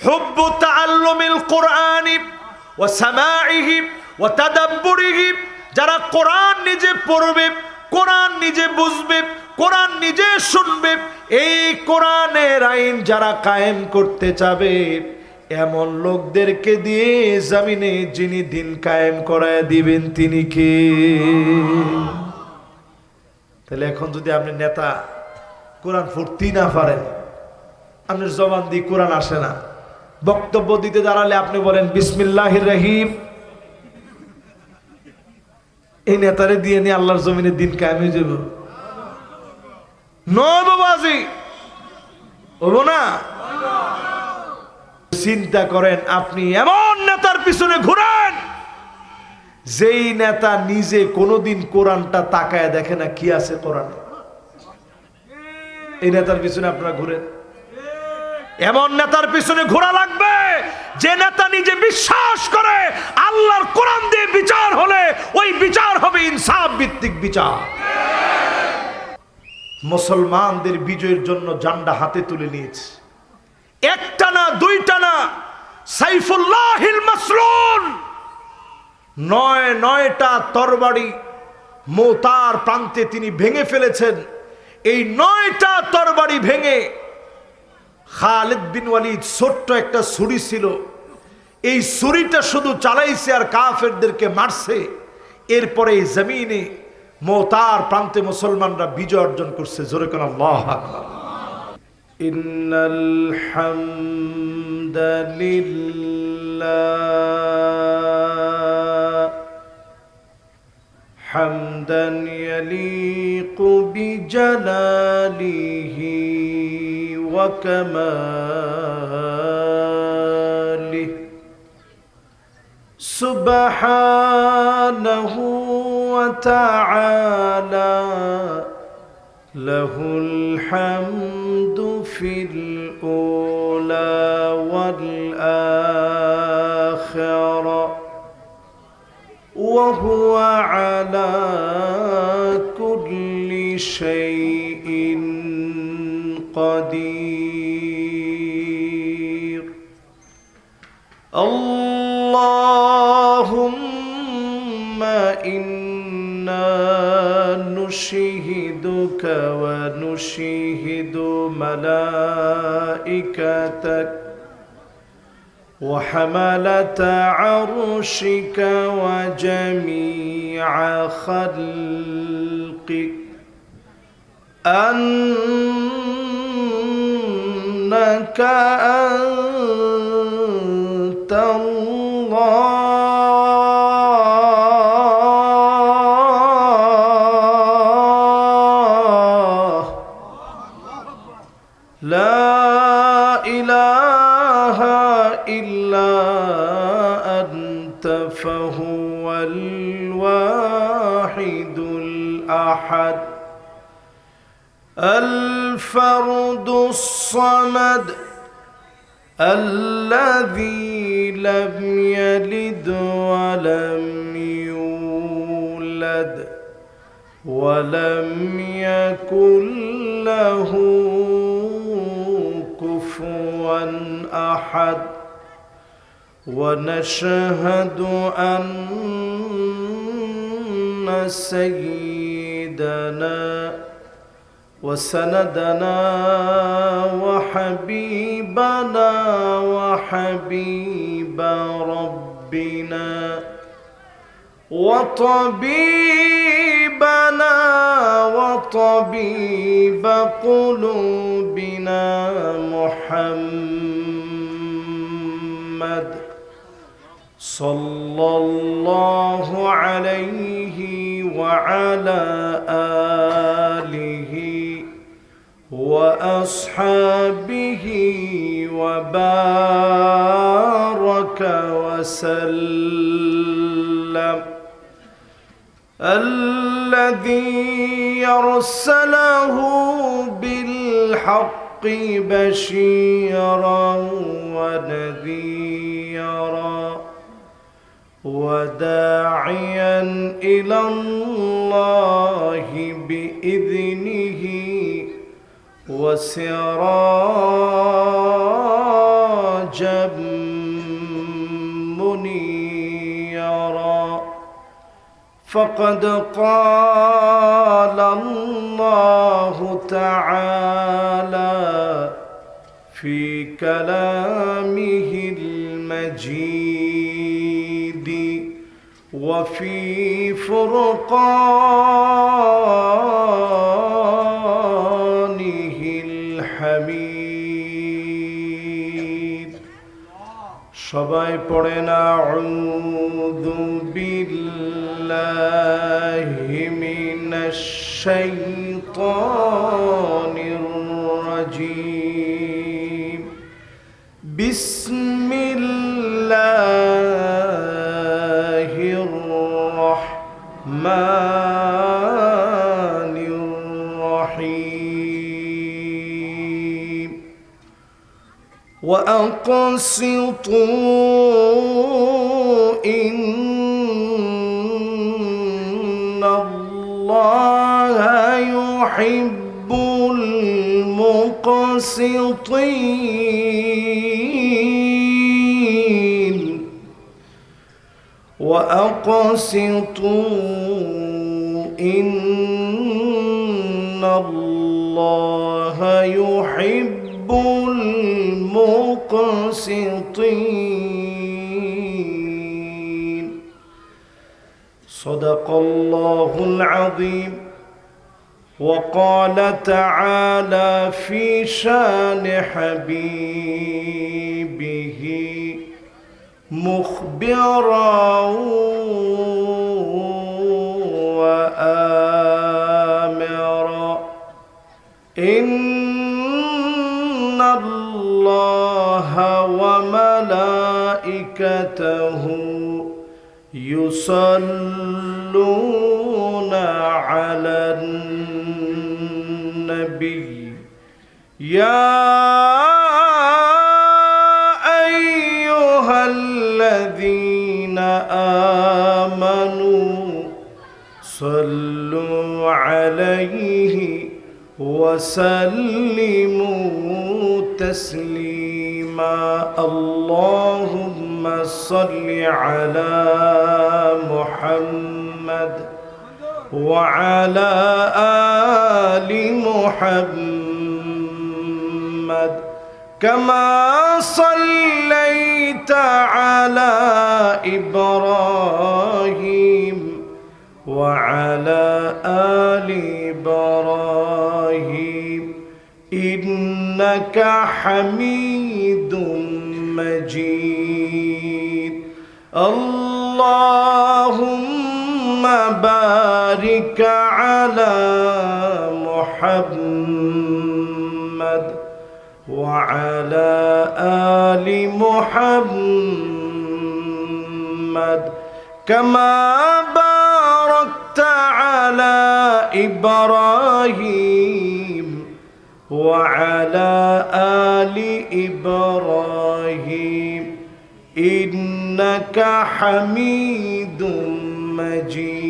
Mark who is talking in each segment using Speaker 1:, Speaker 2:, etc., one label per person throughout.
Speaker 1: হুব্বু তাআল্লুমিল কুরআনি ওয়া সামাইহি ওয়া তাদাব্বুরিহি, যারা কোরআন নিজে পড়বে, কোরআন নিজে বুঝবে, কোরআন নিজে শুনবে, এই কোরআনের আইন যারা কায়েম করতে চাবে, এমন লোকদেরকে দিয়ে জমিনে যিনি দিন কায়েম করায় দিবেন তিনি কে? তাহলে এখন যদি আপনি নেতা কোরআন পড়তেই না পারেন, আপনার জবান দিয়ে কোরআন আসে না, বক্তব্য দিতে দাঁড়ালে আপনি বলেন বিসমিল্লাহির রহিম, এই নেতারে দিয়ে নিয়ে আল্লাহর জমিনে দিন কায়েম হয়ে যাবে? নবাবাজি হবো না। চিন্তা করেন, আপনি এমন নেতার পিছনে ঘুরেন যেই নেতা নিজে কোনোদিন কোরআনটা তাকায় দেখে না কি আছে কোরআনে। এই নেতার পিছনে আপনারা ঘুরেন। এমন নেতার পিছনে ঘোরা লাগবে যে নেতা নিজে বিশ্বাস করে আল্লাহর কোরআন দিয়ে বিচার হলে ওই বিচার হবে ইনসাফ ভিত্তিক বিচার। মুসলমানদের বিজয়ের জন্য জান্ডা হাতে তুলে নিয়েছে, একটা না দুইটা না, সাইফুল্লাহিল মাসলুল, নয়টা তরবারি মোতার প্রান্তে তিনি ভেঙে ফেলেছেন। এই 9টা তরবারি ভেঙে খালিদ বিন ওয়ালিদ ছোট্ট একটা ছুরি ছিল, এই ছুরিটা শুধু চালাইছে আর কাফেরদেরকে মারছে। এরপরে এই জমিনে মোতার প্রান্তে মুসলমানরা বিজয় অর্জন করছে। জোরে কোন আল্লাহু আকবার। ইন্নাল হামদালিল্লাহ হামদান ইয়ালিকু বিজালালিহি ওয়া কামালিহি সুবহানাহু ওয়া তাআলা লাহুল হামদু ফিল উলা ওয়াল আখিরা ওয়া হুয়া আলা কুল্লি শাইইন কাদির। আল্লাহুম্মা ইন্না নুশহিদুকা ওয়া নুশহিদু মালাইকাতাক ওয়া হামালাতা আরশিকা ওয়া জামিআ খালকিক আন্নাকা আনতাল্লাহ লা ইলাহা ইল্লা আনতা ফাহুয়াল ওয়াহিদুল আহাদ আল ফারদুস সামাদ الذي لم يلد ولم يولد ولم يكن له كفوا أحد ونشهد أن سيدنا وسندنا وحبيبنا وحبيب ربنا وطبيبنا وطبيب قلوبنا محمد صلى الله عليه وعلى آله وأصحابه وبارك وسلم الذي أرسله بالحق بشيرا ونذيرا وداعيا إلى الله بإذنه وسراجا سراجا منيرا فقد قال الله تعالى في كلامه المجيد وفي فرقانه الحميد সবাই পড়েন আউযু বিল্লাহি মিনাশ শাইতানির রাজীম বিসমিল্লাহির রাহমানির রাহিম وأقسطوا إن الله يحب المقسطين وأقسطوا إن الله يحب المقسطين صدق الله العظيم وقال تعالى في شان حبيبه مخبرا وآمرا إن الله وملائكته يصلون على النبي يا أيها الذين آمنوا صلوا عليه وسلموا تسليما اللهم صل على محمد وعلى آل محمد كما صليت على إبراهيم وعلى آل إبراهيم إنك حميد مجيد اللهم بارك على محمد وعلى آل محمد كما باركت على إبراهيم وعلى آل إبراهيم إنك حميد مجيد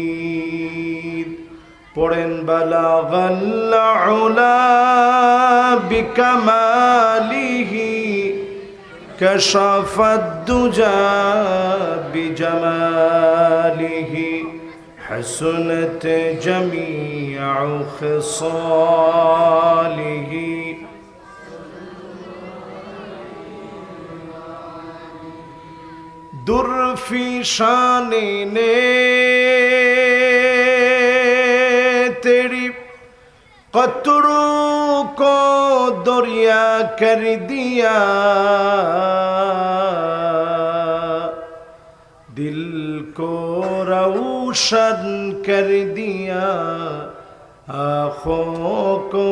Speaker 1: পড়েন বালাগাল উলা বিকামালিহি কাশাফাদ দুজা বিজামালিহি حسنت جميع خصاله در في شان نے تیری قطروں کو دریا کر دیا دل کو روشن کر دیا آنکھوں کو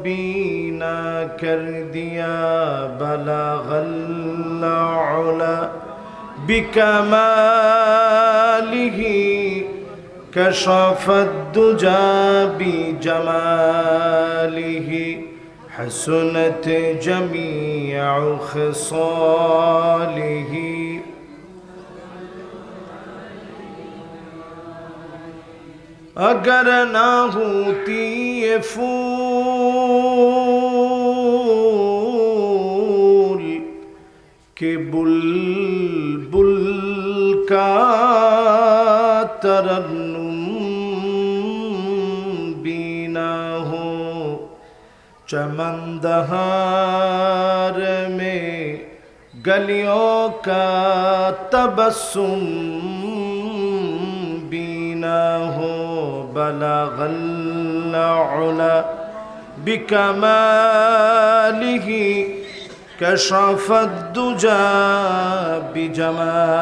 Speaker 1: بینا کر دیا بلغ العلا بکمالہ کشف الدجى بجمالہ حسنت جميع خصاله اگر نہ ہوتی یہ پھول कि बुलबुल का तरन्नुम बीना हो, चमन दहार में गलियों का तबस्सुम बीना हो, बलगल उला बिकमालिही कशफत दुजा बिजमालिही,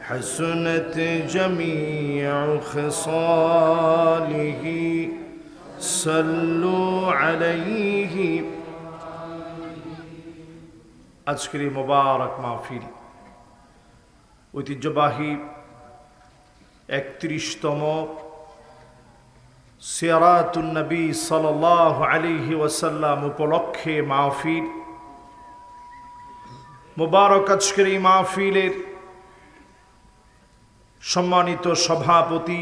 Speaker 1: हसनत जमीअ खिसालिही, सल्लु अलैहि। আজকের এই মোবারক মাহফিল ঐতিহ্যবাহী ৩১তম সিয়ারাতুন নবী সাল্লাল্লাহু আলাইহি ওয়াসাল্লাম উপলক্ষে মাহফিল। মোবারক আজকের এই মাহফিলের সম্মানিত সভাপতি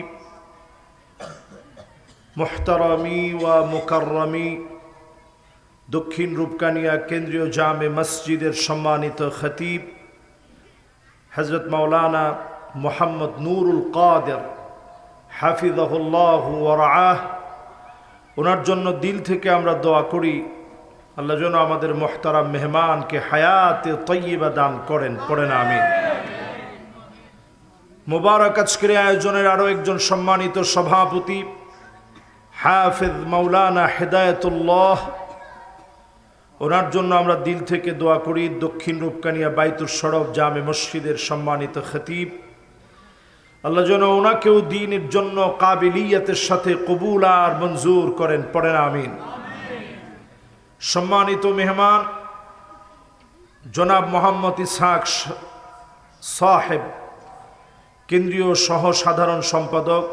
Speaker 1: মুহতারামি ওয়া মুকাররমি দক্ষিণ রূপকানিয়া কেন্দ্রীয় জামে মসজিদের সম্মানিত খতিব হযরত মাওলানা মুহাম্মদ নুরুল কাদের হাফিজাহুল্লাহু ওয়া রাআহ, ওনার জন্য দিল থেকে আমরা দোয়া করি আল্লাহ যেন আমাদের মুহতারাম মেহমানকে হায়াতে তয়্যিবা দান করেন, পড়েন আমিন। মোবারক আজকের আয়োজনের আরও একজন সম্মানিত সভাপতি হাফিজ মাওলানা হেদায়েতুল্লাহ, ওনার জন্য আমরা দিল থেকে দোয়া করি। দক্ষিণ রূপকানিয়া বাইতুর শরফ জামে মসজিদের সম্মানিত খতিব, আল্লাহ যেন ওনাকেও দ্বীনের জন্য কাবিলিয়তের সাথে কবুল আর মঞ্জুর করেন, পড়েন আমিন। সম্মানিত মেহমান জনাব মোহাম্মদ ইসহাক সাহেব, কেন্দ্রীয় সহ সাধারণ সম্পাদক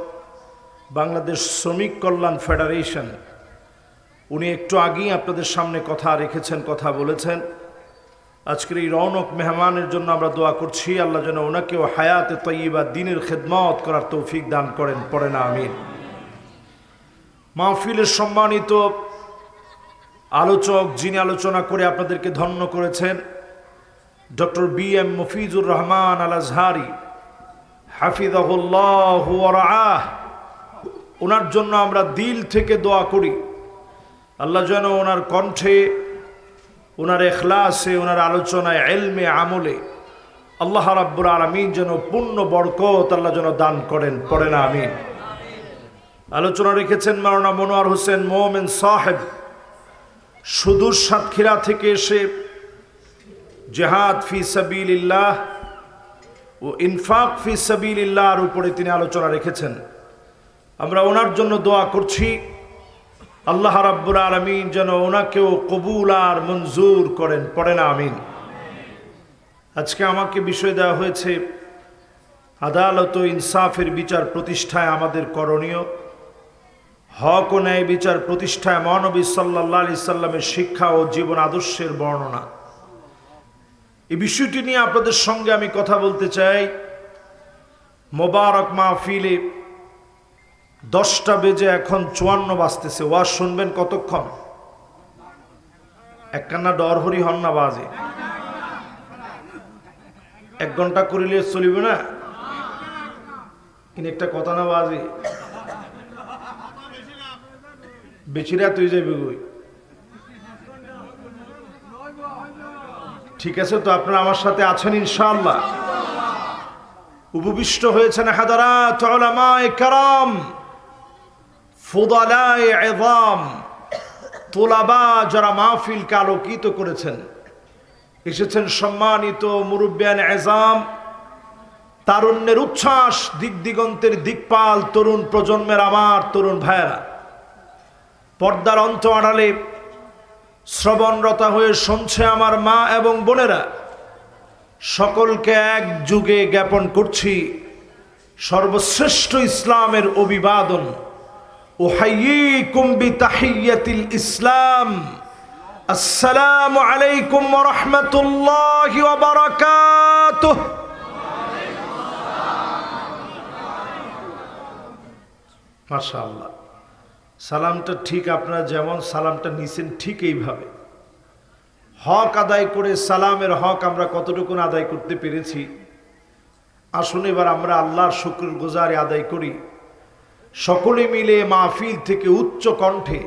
Speaker 1: বাংলাদেশ শ্রমিক কল্যাণ ফেডারেশন, উনি একটু আগেই আপনাদের সামনে কথা রেখেছেন, কথা বলেছেন। আজকের এই রৌনক মেহমানের জন্য আমরা দোয়া করছি আল্লাহ যেন ওনাকেও হায়াতে তয়্যিবা দ্বীনের খেদমত করার তৌফিক দান করেন, পড়েন আমিন। মাহফিলের সম্মানিত আলোচক, যিনি আলোচনা করে আপনাদেরকে ধন্য করেছেন, ডক্টর বি.এম. মফিজুর রহমান আল আজহারি হাফিজাহুল্লাহু ওয়া রাআহ, ওনার জন্য আমরা দিল থেকে দোয়া করি আল্লাহ যেন ওনার কণ্ঠে, ওনার ইখলাসে, ওনার আলোচনায়, ইলমে, আমলে আল্লাহ রাব্বুল আলামিন যেন পূর্ণ বরকত আল্লাহ যেন দান করেন, পড়েন আমিন। আলোচনা রেখেছেন মাওলানা মনোয়ার হোসেন মোমেন সাহেব, সুদূর সাতক্ষীরা থেকে এসে জিহাদ ফি সাবিলিল্লাহ ও ইনফাক ফি সাবিলিল্লাহর উপরে তিনি আলোচনা রেখেছেন। আমরা ওনার জন্য দোয়া করছি আল্লাহ রাব্বুল আলামিন যেন ওনাকেও কবুল আর মঞ্জুর করেন, পড়েন আমিন। আজকে আমাকে বিষয় দেওয়া হয়েছে আদালত ও ইনসাফের বিচার প্রতিষ্ঠায় আমাদের করণীয়, হক ও ন্যায় বিচার প্রতিষ্ঠায় মহানবী সাল্লাল্লাহু আলাইহি সাল্লামের শিক্ষা ও জীবন আদর্শের বর্ণনা। এই বিষয়টি নিয়ে আপনাদের সঙ্গে আমি কথা বলতে চাই। মোবারক মাহফিলে 10টা বেজে এখন 54 বাজতেছে, ওয়াজ শুনবেন কতক্ষণ? একখানা ডরহরি হন না বাজে, 1 ঘন্টা করিলে চলিবে না, কিন্তু একটা কথা না বাজে বেশি রাত হয়ে যাবে গই। ঠিক আছে তো, আপনারা আমার সাথে আছেন ইনশাআল্লাহ? উপবিষ্ট হয়েছেন হাদারাত উলামায়ে কেরাম, ফুদালায়ে ইযাম, তোলাবা যারা মাহফিলকে আলোকিত করেছেন। এসেছেন সম্মানিত মুরব্বিয়ানে ইযাম, তারুণ্যের উচ্ছ্বাস, দিক দিগন্তের দিকপাল তরুণ প্রজন্মের আমার তরুণ ভাইয়েরা, পর্দার অন্ত আড়ালে শ্রবণরতা হয়ে শুনছে আমার মা এবং বোনেরা, সকলকে এক যুগে জ্ঞাপন করছি সর্বশ্রেষ্ঠ ইসলামের অভিবাদন। উহাইয়িকুম বিতাহিয়্যাতিল ইসলাম, আসসালামু আলাইকুম ওয়া রাহমাতুল্লাহি ওয়া বারাকাতুহু। মাশাআল্লাহ, সালামটা ঠিক আপনারা যেমন সালামটা নিছেন ঠিক এইভাবে হক আদায় করে সালামের হক আমরা কতটুকু আদায় করতে পেরেছি। আসুন এবার আমরা আল্লাহর শুকর গুজারি আদায় করি। সকলে মিলে মাহফিল থেকে উচ্চ কণ্ঠে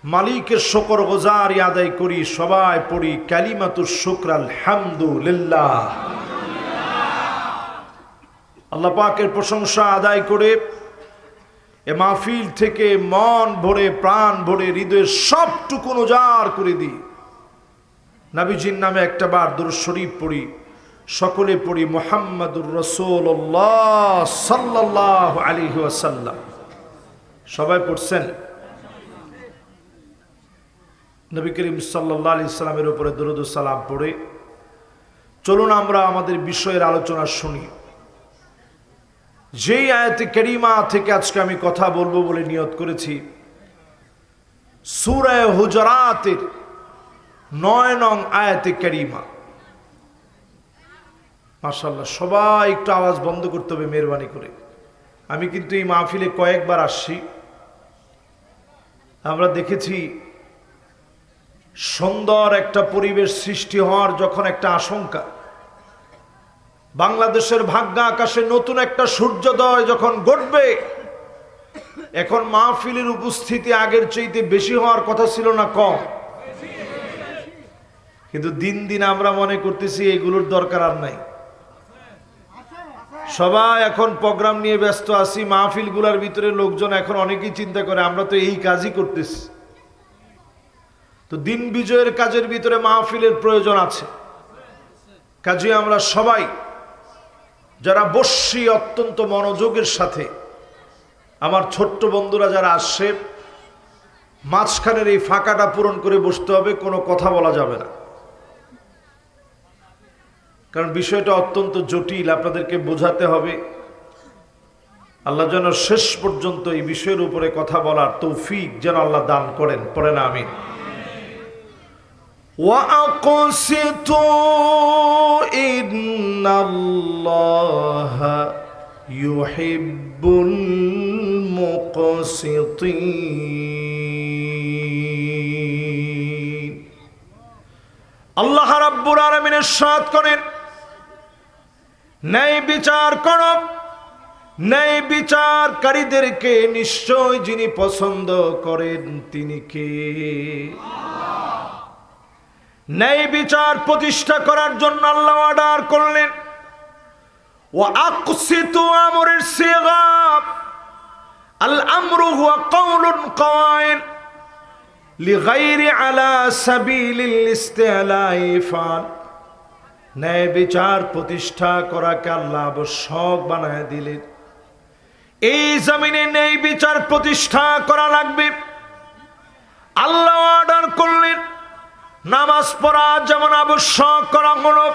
Speaker 1: মালিকের শুকর গুজারি আদায় করি। সবাই পড়ি কালিমাতুশ শুকর আলহামদুলিল্লাহ। আল্লাহ পাকের প্রশংসা আদায় করে এ মাহফিল থেকে মন ভরে প্রাণ ভরে হৃদয়ের সবটুকু উজাড় করে দিই। নবীজির নামে একটা বার দুরূদ শরীফ পড়ি। সকলে পড়ি মুহাম্মাদুর রাসূলুল্লাহ সাল্লাল্লাহু আলাইহি ওয়াসাল্লাম। সবাই পড়ছেন? নবী করিম সাল্লাল্লাহু আলাইহি সাল্লামের উপরে দরুদ ও সালাম পড়ে চলুন আমরা আমাদের বিষয়ের আলোচনা শুনি। যেই আয়াতে কারিমা থেকে আজকে আমি কথা বলবো বলে নিয়ত করেছি, সূরা হুজুরাতের 9 নং আয়াতে কারিমা। মাশাআল্লাহ, সবাই একটু আওয়াজ বন্ধ করতে হবে মেহরবানি করে। আমি কিন্তু এই মাহফিলে কয়েকবার আসছি, আমরা দেখেছি সুন্দর একটা পরিবেশ সৃষ্টি হওয়ার যখন একটা আশঙ্কা, বাংলাদেশের ভাগ্য আকাশে নতুন একটা সূর্যোদয় যখন ঘটবে, এখন মাহফিলের উপস্থিতি আগের চাইতে বেশি হওয়ার কথা ছিল না কম? কিন্তু দিন দিন আমরা মনে করতেছি এগুলোর দরকার আর নাই। সবাই এখন প্রোগ্রাম নিয়ে ব্যস্ত আছি। মাহফিলগুলোর ভিতরে লোকজন এখন অনেকেই চিন্তা করে আমরা তো এই কাজই করতেছি। তো দিন বিজয়ের কাজের ভিতরে মাহফিলের প্রয়োজন আছে। কাজে আমরা সবাই যারা বসছি অত্যন্ত মনোযোগের সাথে, আমার ছোট্ট বন্ধুরা যারা আসছে, মাঝখানের এই ফাঁকাটা পূরণ করে বসতে হবে, কোনো কথা বলা যাবে না। কারণ বিষয়টা অত্যন্ত জটিল, আপনাদেরকে বোঝাতে হবে। আল্লাহ যেন শেষ পর্যন্ত এই বিষয়ের উপরে কথা বলার তৌফিক যেন আল্লাহ দান করেন। পড়েন আমিন। وَأَقْسِطُوا إِنَّ اللَّهَ يُحِبُّ الْمُقْسِطِينَ। আল্লাহ রাব্বুল আলামিন ইরশাদ করেন, ন্যায় বিচার করো, ন্যায় বিচারকারীদেরকে নিশ্চয় যিনি পছন্দ করেন তিনি কে? ন্যায় বিচার প্রতিষ্ঠা করার জন্য আল্লাহ অর্ডার করলেন, ওয়া আকসিতু আমরের সিগা, আল আমরু হুয়া কাউলুন কাওয়াইল লিগাইরি আলা সাবিলিল ইস্তিলাই ফাল। ন্যায় বিচার প্রতিষ্ঠা করাকে আল্লাহ আবশ্যক বানায় দিলেন। এই জমিনে ন্যায় বিচার প্রতিষ্ঠা করা লাগবে। আল্লাহ অর্ডার করলেন, নামাজ পড়া যেমন আবশ্যক করা হলো,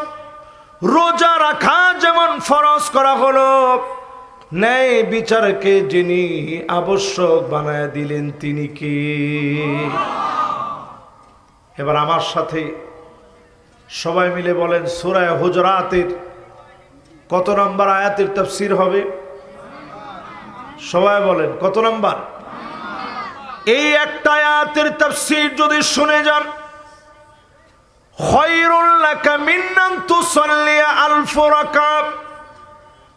Speaker 1: রোজা রাখা যেমন ফরজ করা হলো, ন্যায় বিচারকে যিনি আবশ্যক বানায় দিলেন তিনি কে? এবার আমার সাথে সবাই মিলে বলেন, সূরা হুজুরাতের কত নম্বর আয়াতের তাফসীর হবে? সবাই বলেন কত নম্বর? এই একটা আয়াতের তাফসীর যদি শুনে যান, খায়রুল লাকা মিন আন তুসাল্লিয়া আলফ রাকাত,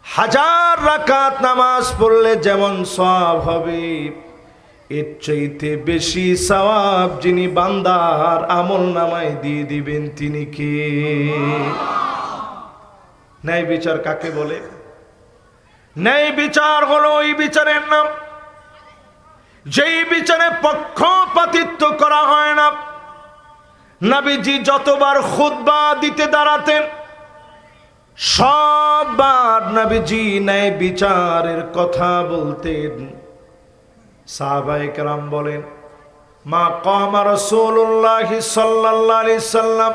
Speaker 1: 1000 রাকাত নামাজ পড়লে যেমন সওয়াব হবে, এর চাইতে বেশি সওয়াব যিনি বান্দার আমলনামায় দিয়ে দিবেন তিনি কে? ন্যায় বিচার কাকে বলে? ন্যায় বিচার হলো ওই বিচারের নাম যেই বিচারে পক্ষপাতিত্ব করা হয় না। নবীজি যতবার খুতবা দিতে দাঁড়াতেন, সববার নবীজি ন্যায় বিচারের কথা বলতেন। সাহাবায়ে কেরাম বলেন, মা কামা রাসূলুল্লাহ সাল্লাল্লাহু আলাইহি সাল্লাম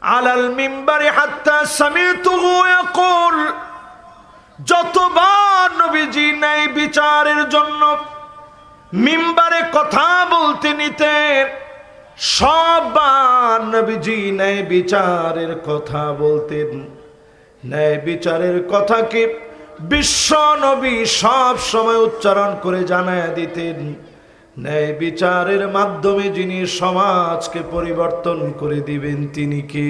Speaker 1: আলাল মিম্বারি হাত্তা সামিতুহু ইয়াকুল, যতবার নবীজি ন্যায় বিচারের জন্য মিম্বারে কথা বলতে নিতেন, সববার নবীজি ন্যায় বিচারের কথা বলতেন। ন্যায় বিচারের কথাকে বিশ্ব নবী সব সময় উচ্চারণ করে জানায় দিতেন, ন্যায় বিচারের মাধ্যমে যিনি সমাজকে পরিবর্তন করে দিবেন তিনি কে?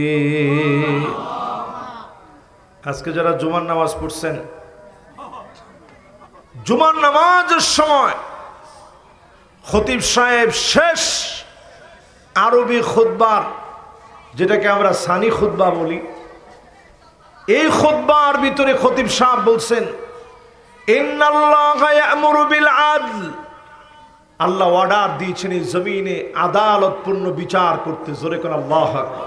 Speaker 1: আজকে যারা জুমার নামাজ পড়ছেন, জুমার নামাজের সময় খতিব সাহেব শেষ আরবি খুতবার, যেটাকে আমরা সানি খুতবা বলি, এই খুতবার ভিতরে খতিব সাহেব বলছেন, ইন্নাল্লাহা ইয়া'মুরু বিল আদল, আল্লাহ অর্ডার দিয়েছেন এই জমিনে আদালতপূর্ণ বিচার করতে। জোরে করে আল্লাহু আকবার।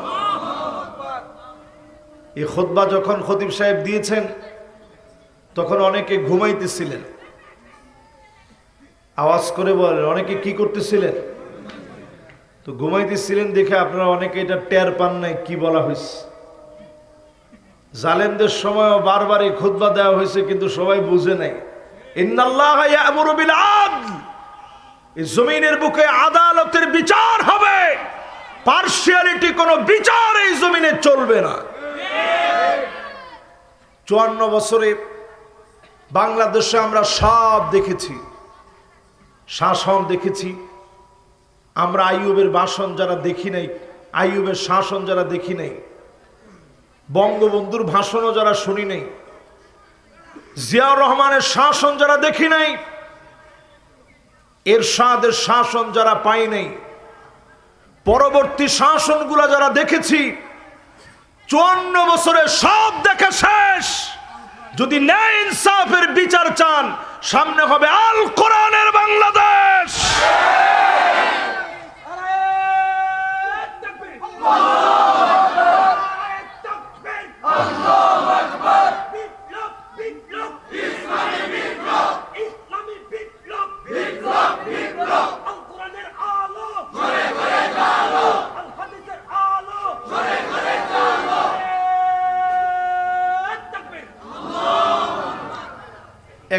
Speaker 1: এই খুতবা যখন খতিব সাহেব দিয়েছেন তখন অনেকে ঘুমাইতেছিলেন। আওয়াজ করে বলেন, অনেকে কি করতেছিলেন? তো ঘুমাইতেছিলেন দেখে আপনারা অনেকে এটা টের পান নাই কি বলা হয়েছে। জালেমদের সময়ও বারবার এই খুতবা দেওয়া হয়েছে, কিন্তু সবাই বুঝে নাই। ইন্নাল্লাহা ইয়া'মুরু বিল আদল, এই জমিনের বুকে আদালতের বিচার হবে, পার্সিয়ালিটি কোনো বিচার এই জমিনে চলবে না। 54 বছরে বাংলাদেশে আমরা সব দেখেছি, শাসন দেখেছি আমরা। আইয়ুবের ভাষণ যারা দেখি নাই, আইয়ুবের শাসন যারা দেখি নাই, বঙ্গবন্ধুর ভাষণও যারা শুনি নাই, জিয়াউর রহমানের শাসন যারা দেখি নাই, এরশাদের শাসন যারা পাই নাই, পরবর্তী শাসনগুলা যারা দেখেছি, 54 বছরে সব দেখা শেষ। যদি ন্যায় ইনসাফের বিচার চান, সামনে হবে আল কোরআনের বাংলাদেশ।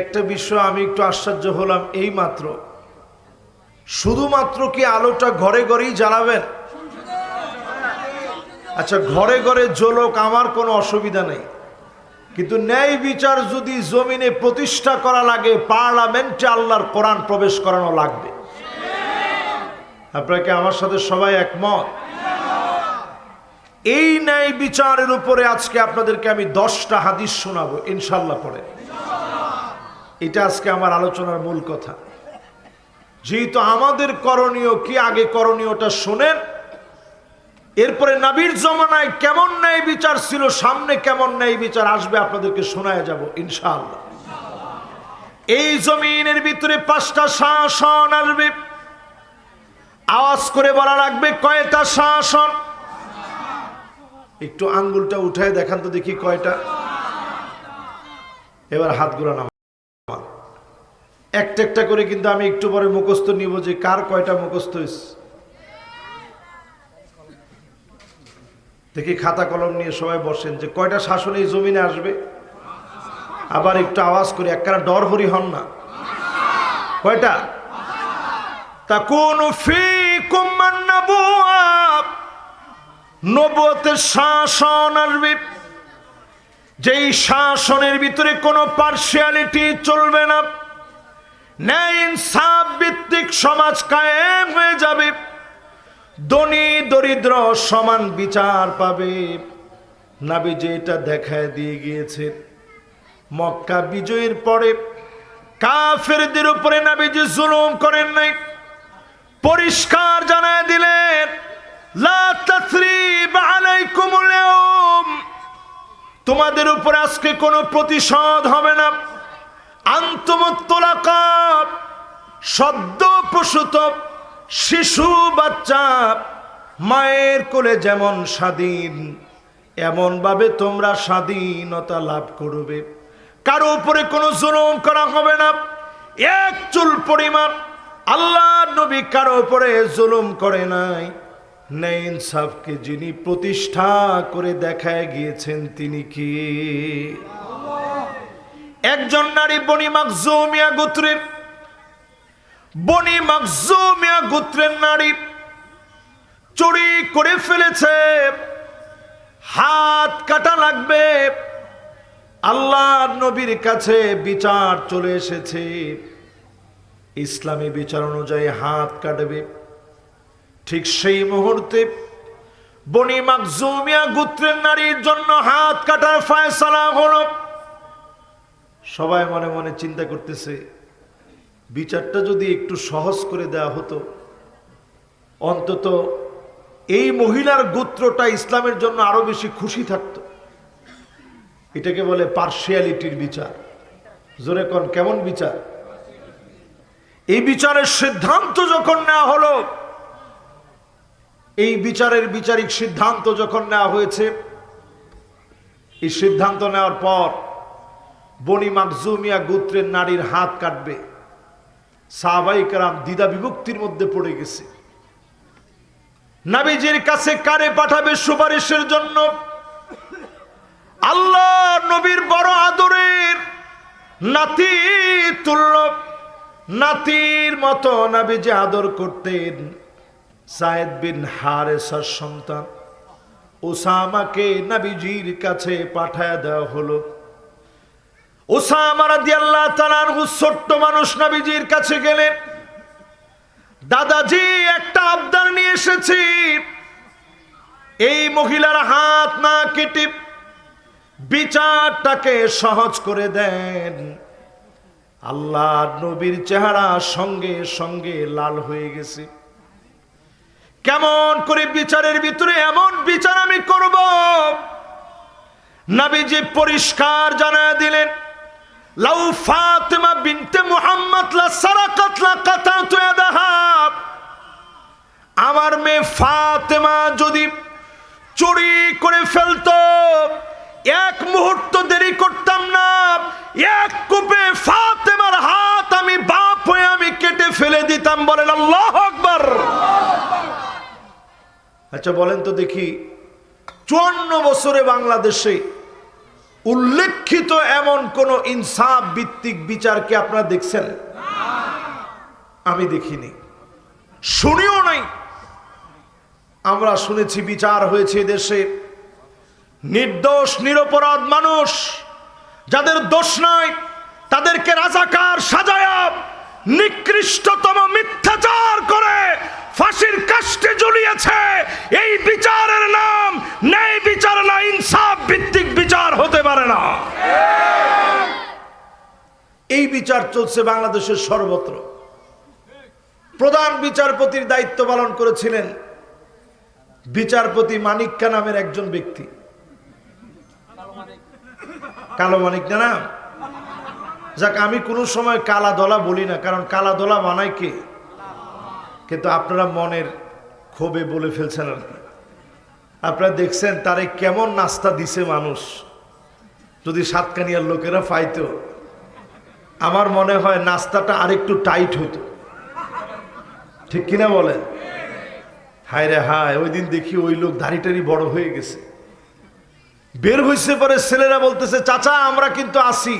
Speaker 1: একটা বিষয় আমি একটু আশ্চর্য হলাম, এই মাত্র, শুধুমাত্র কি আলোটা ঘরে ঘরেই জ্বালাবেন? আচ্ছা, ঘরে ঘরে জ্বলক, আমার কোনো অসুবিধা নেই, কিন্তু ন্যায় বিচার যদি জমিনে প্রতিষ্ঠা করা লাগে, পার্লামেন্টে আল্লাহর কোরআন প্রবেশ করানো লাগবে। আপনাকে আমার সাথে সবাই একমত? এই ন্যায় বিচারের উপরে আজকে আপনাদেরকে আমি 10টা হাদিস শোনাবো ইনশাআল্লাহ পড়ে। এটা আজকে আমার আলোচনার মূল কথা। যেহেতু আমাদের করণীয় কি, আগে করণীয়টা শোনেন, এরপরে নবীর জমানায় কেমন ন্যায় বিচার ছিল, সামনে কেমন ন্যায় বিচার আসবে আপনাদেরকে শোনায় যাব ইনশাআল্লাহ। এই জমিনের ভিতরে 5টা শাসন আসবে। আওয়াজ করে বলা লাগবে, কয়টা শাসন? একটু আঙ্গুলটা উঠায় দেখান তো দেখি কয়টা। এবার হাতগুলো নামান। একটা একটা করে কিন্তু আমি একটু পরে মুখস্থ নিব যে কার কয়টা মুখস্থ হয়েছে। দেখি খাতা কলম নিয়ে সবাই বসেন যে কয়টা শাসন এই জমিনে আসবে। আবার একটু আওয়াজ করে, একবারে ডর হরি হন না। কয়টা? তাকুনু ফীকুম মান-নবুওয়া, নবুয়তের শাসন আসবে, যেই শাসনের ভিতরে কোনো পার্সিয়ালিটি চলবে না, ন্যায় ইনসাফ ভিত্তিক সমাজ কায়েম হয়ে যাবে, ধনী দরিদ্র সমান বিচার পাবে। নবীজি এটা দেখায় দিয়ে গিয়েছেন। মক্কা বিজয়ের পরে কাফেরদের উপরে নবীজি জুলুম করেন নাই, পরিষ্কার জানায় দিলেন, লা তাসরিবা আলাইকুমুল ইয়াওম, তোমাদের উপর আজকে কোনো প্রতিশোধ হবে না। আনতুমুত তুলাকা, সদ্য প্রসূত শিশু বাচ্চা মায়ের কোলে যেমন স্বাধীন, এমন ভাবে তোমরা স্বাধীনতা লাভ করবে। কারো উপরে কোনো জুলুম করা হবে না। এক চুল পরিমাণ আল্লাহর নবী কারো উপরে জুলুম করে নাই। ন্যায় ইনসাফকে যিনি প্রতিষ্ঠা করে দেখায় গিয়েছেন তিনি কি? একজন নারী বনি মাখজুমিয়া গোত্রের নারী চুরি করে ফেলেছে, হাত কাটা লাগবে। আল্লাহর নবীর কাছে বিচার চলে এসেছে। ইসলামী বিচার অনুযায়ী হাত কাটবে, ঠিক সেই মুহূর্তে বনি মাখজুমিয়া গোত্রের নারীর জন্য হাত কাটার ফয়সালা হলো। সবাই মনে মনে চিন্তা করতেছে, বিচারটা যদি একটু সহজ করে দেওয়া হতো, অন্তত এই মহিলার গোত্রটা ইসলামের জন্য আরো বেশি খুশি থাকতো। এটাকে বলে পার্শিয়ালিটির বিচার। জোরে কোন, কেমন বিচার? এই বিচারের সিদ্ধান্ত যখন নেওয়া হলো, এই বিচারের বিচারিক সিদ্ধান্ত যখন নেওয়া হয়েছে, এই সিদ্ধান্ত নেওয়ার পর বনি মাখজুমিয়া গোত্রের নারীর হাত কাটবে, সাহাবায়ে কেরাম দ্বিধা বিভক্তির মধ্যে পড়ে গেছে। নবীজির কাছে কারে পাঠাবে সুপারিশের জন্য? আল্লাহ নবীর বড় আদরের নাতি তুল্য, নাতির মতো নবীজি আদর করতেন যায়েদ বিন হারেসার সন্তান উসামাকে নবীজির কাছে পাঠায় দেওয়া হলো। উসামা রাদিয়াল্লাহু তাআলা আনহু ছোট্ট মানুষ নবীজির কাছে গেলেন, দাদাজি একটা আবদার নিয়ে এসেছি, এই মহিলার হাত না কেটে বিচারটাকে সহজ করে দেন। আল্লাহ নবীর চেহারা সঙ্গে সঙ্গে লাল হয়ে গেছে। কেমন করে বিচারের ভিতরে এমন বিচার আমি করব? নবীজি পরিষ্কার জানায় দিলেন, লাউ ফাতিমা বিনতে মুহাম্মদ লা সারাকাত লা কাতাতু ইয়াদাহা, আমার মেয়ে ফাতেমা যদি চুরি করে ফেলতো, এক মুহূর্ত দেরি করতাম না, এক কোপে ফাতেমার হাত আমি বাপ হয়ে আমি কেটে ফেলে দিতাম। বলেন আল্লাহু আকবার। আচ্ছা বলেন তো দেখি, 54 বছরে বাংলাদেশে উল্লেখিত এমন কোন ইনসাফ ভিত্তিক বিচার কি আপনারা দেখছেন? আমি দেখিনি, শুনিও নাই। আমরা শুনেছি বিচার হয়েছে দেশে, নির্দোষ নিরপরাধ মানুষ যাদের দোষ নাই তাদেরকে রাজাকার সাজায়া নিকৃষ্টতম মিথ্যাচার করে ফাঁসির কাস্টে ঝুলিয়েছে। এই বিচারের নাম ন্যায় বিচার না, ইনসাফ ভিত্তিক বিচার হতে পারে না। এই বিচার চলছে বাংলাদেশের সর্বত্র। প্রধান বিচারপতির দায়িত্ব পালন করেছিলেন বিচারপতি মানিক্কা নামের একজন ব্যক্তি। কালো মানিক না নাম? যাক, আমি কোনো সময় কালা দলা বলি না, কারণ কালা দলা বানায় কে? কিন্তু আপনারা মনের ক্ষোভে বলে ফেলছেন আর কি। আপনারা দেখছেন তারে কেমন নাস্তা দিছে মানুষ। যদি সাতকানিয়ার লোকেরা পাইতো, আমার মনে হয় নাস্তাটা আরেকটু টাইট হইতো। ঠিক কিনা বলেন? হায় রে হায়, ওই দিন দেখি ওই লোক দাড়িটারি বড় হয়ে গেছে, বের হয়েছে। পরে ছেলেরা বলতেছে, চাচা আমরা কিন্তু আসি,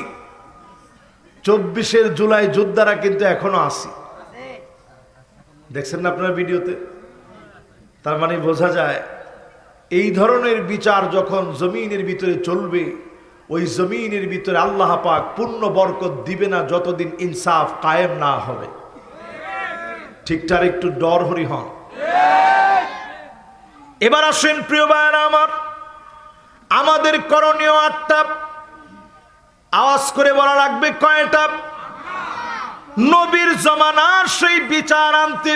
Speaker 1: 24 জুলাই যোদ্ধারা কিন্তু এখনো আসি। দেখছেন না আপনারা ভিডিওতে? তার মানে বোঝা যায় এই ধরনের বিচার যখন জমিনের ভিতরে চলবে, ওই জমিনের ভিতরে আল্লাহ পাক পূর্ণ বরকত দিবে না যতদিন ইনসাফ কায়েম না হবে। ঠিকঠাক একটু ডর হরি হন। এবার আসেন প্রিয় ভাইরা আমার, আমাদের করণীয় 8টা। আওয়াজ করে বলা লাগবে কয়টা? নবীর জমানার সেই বিচার আনতে,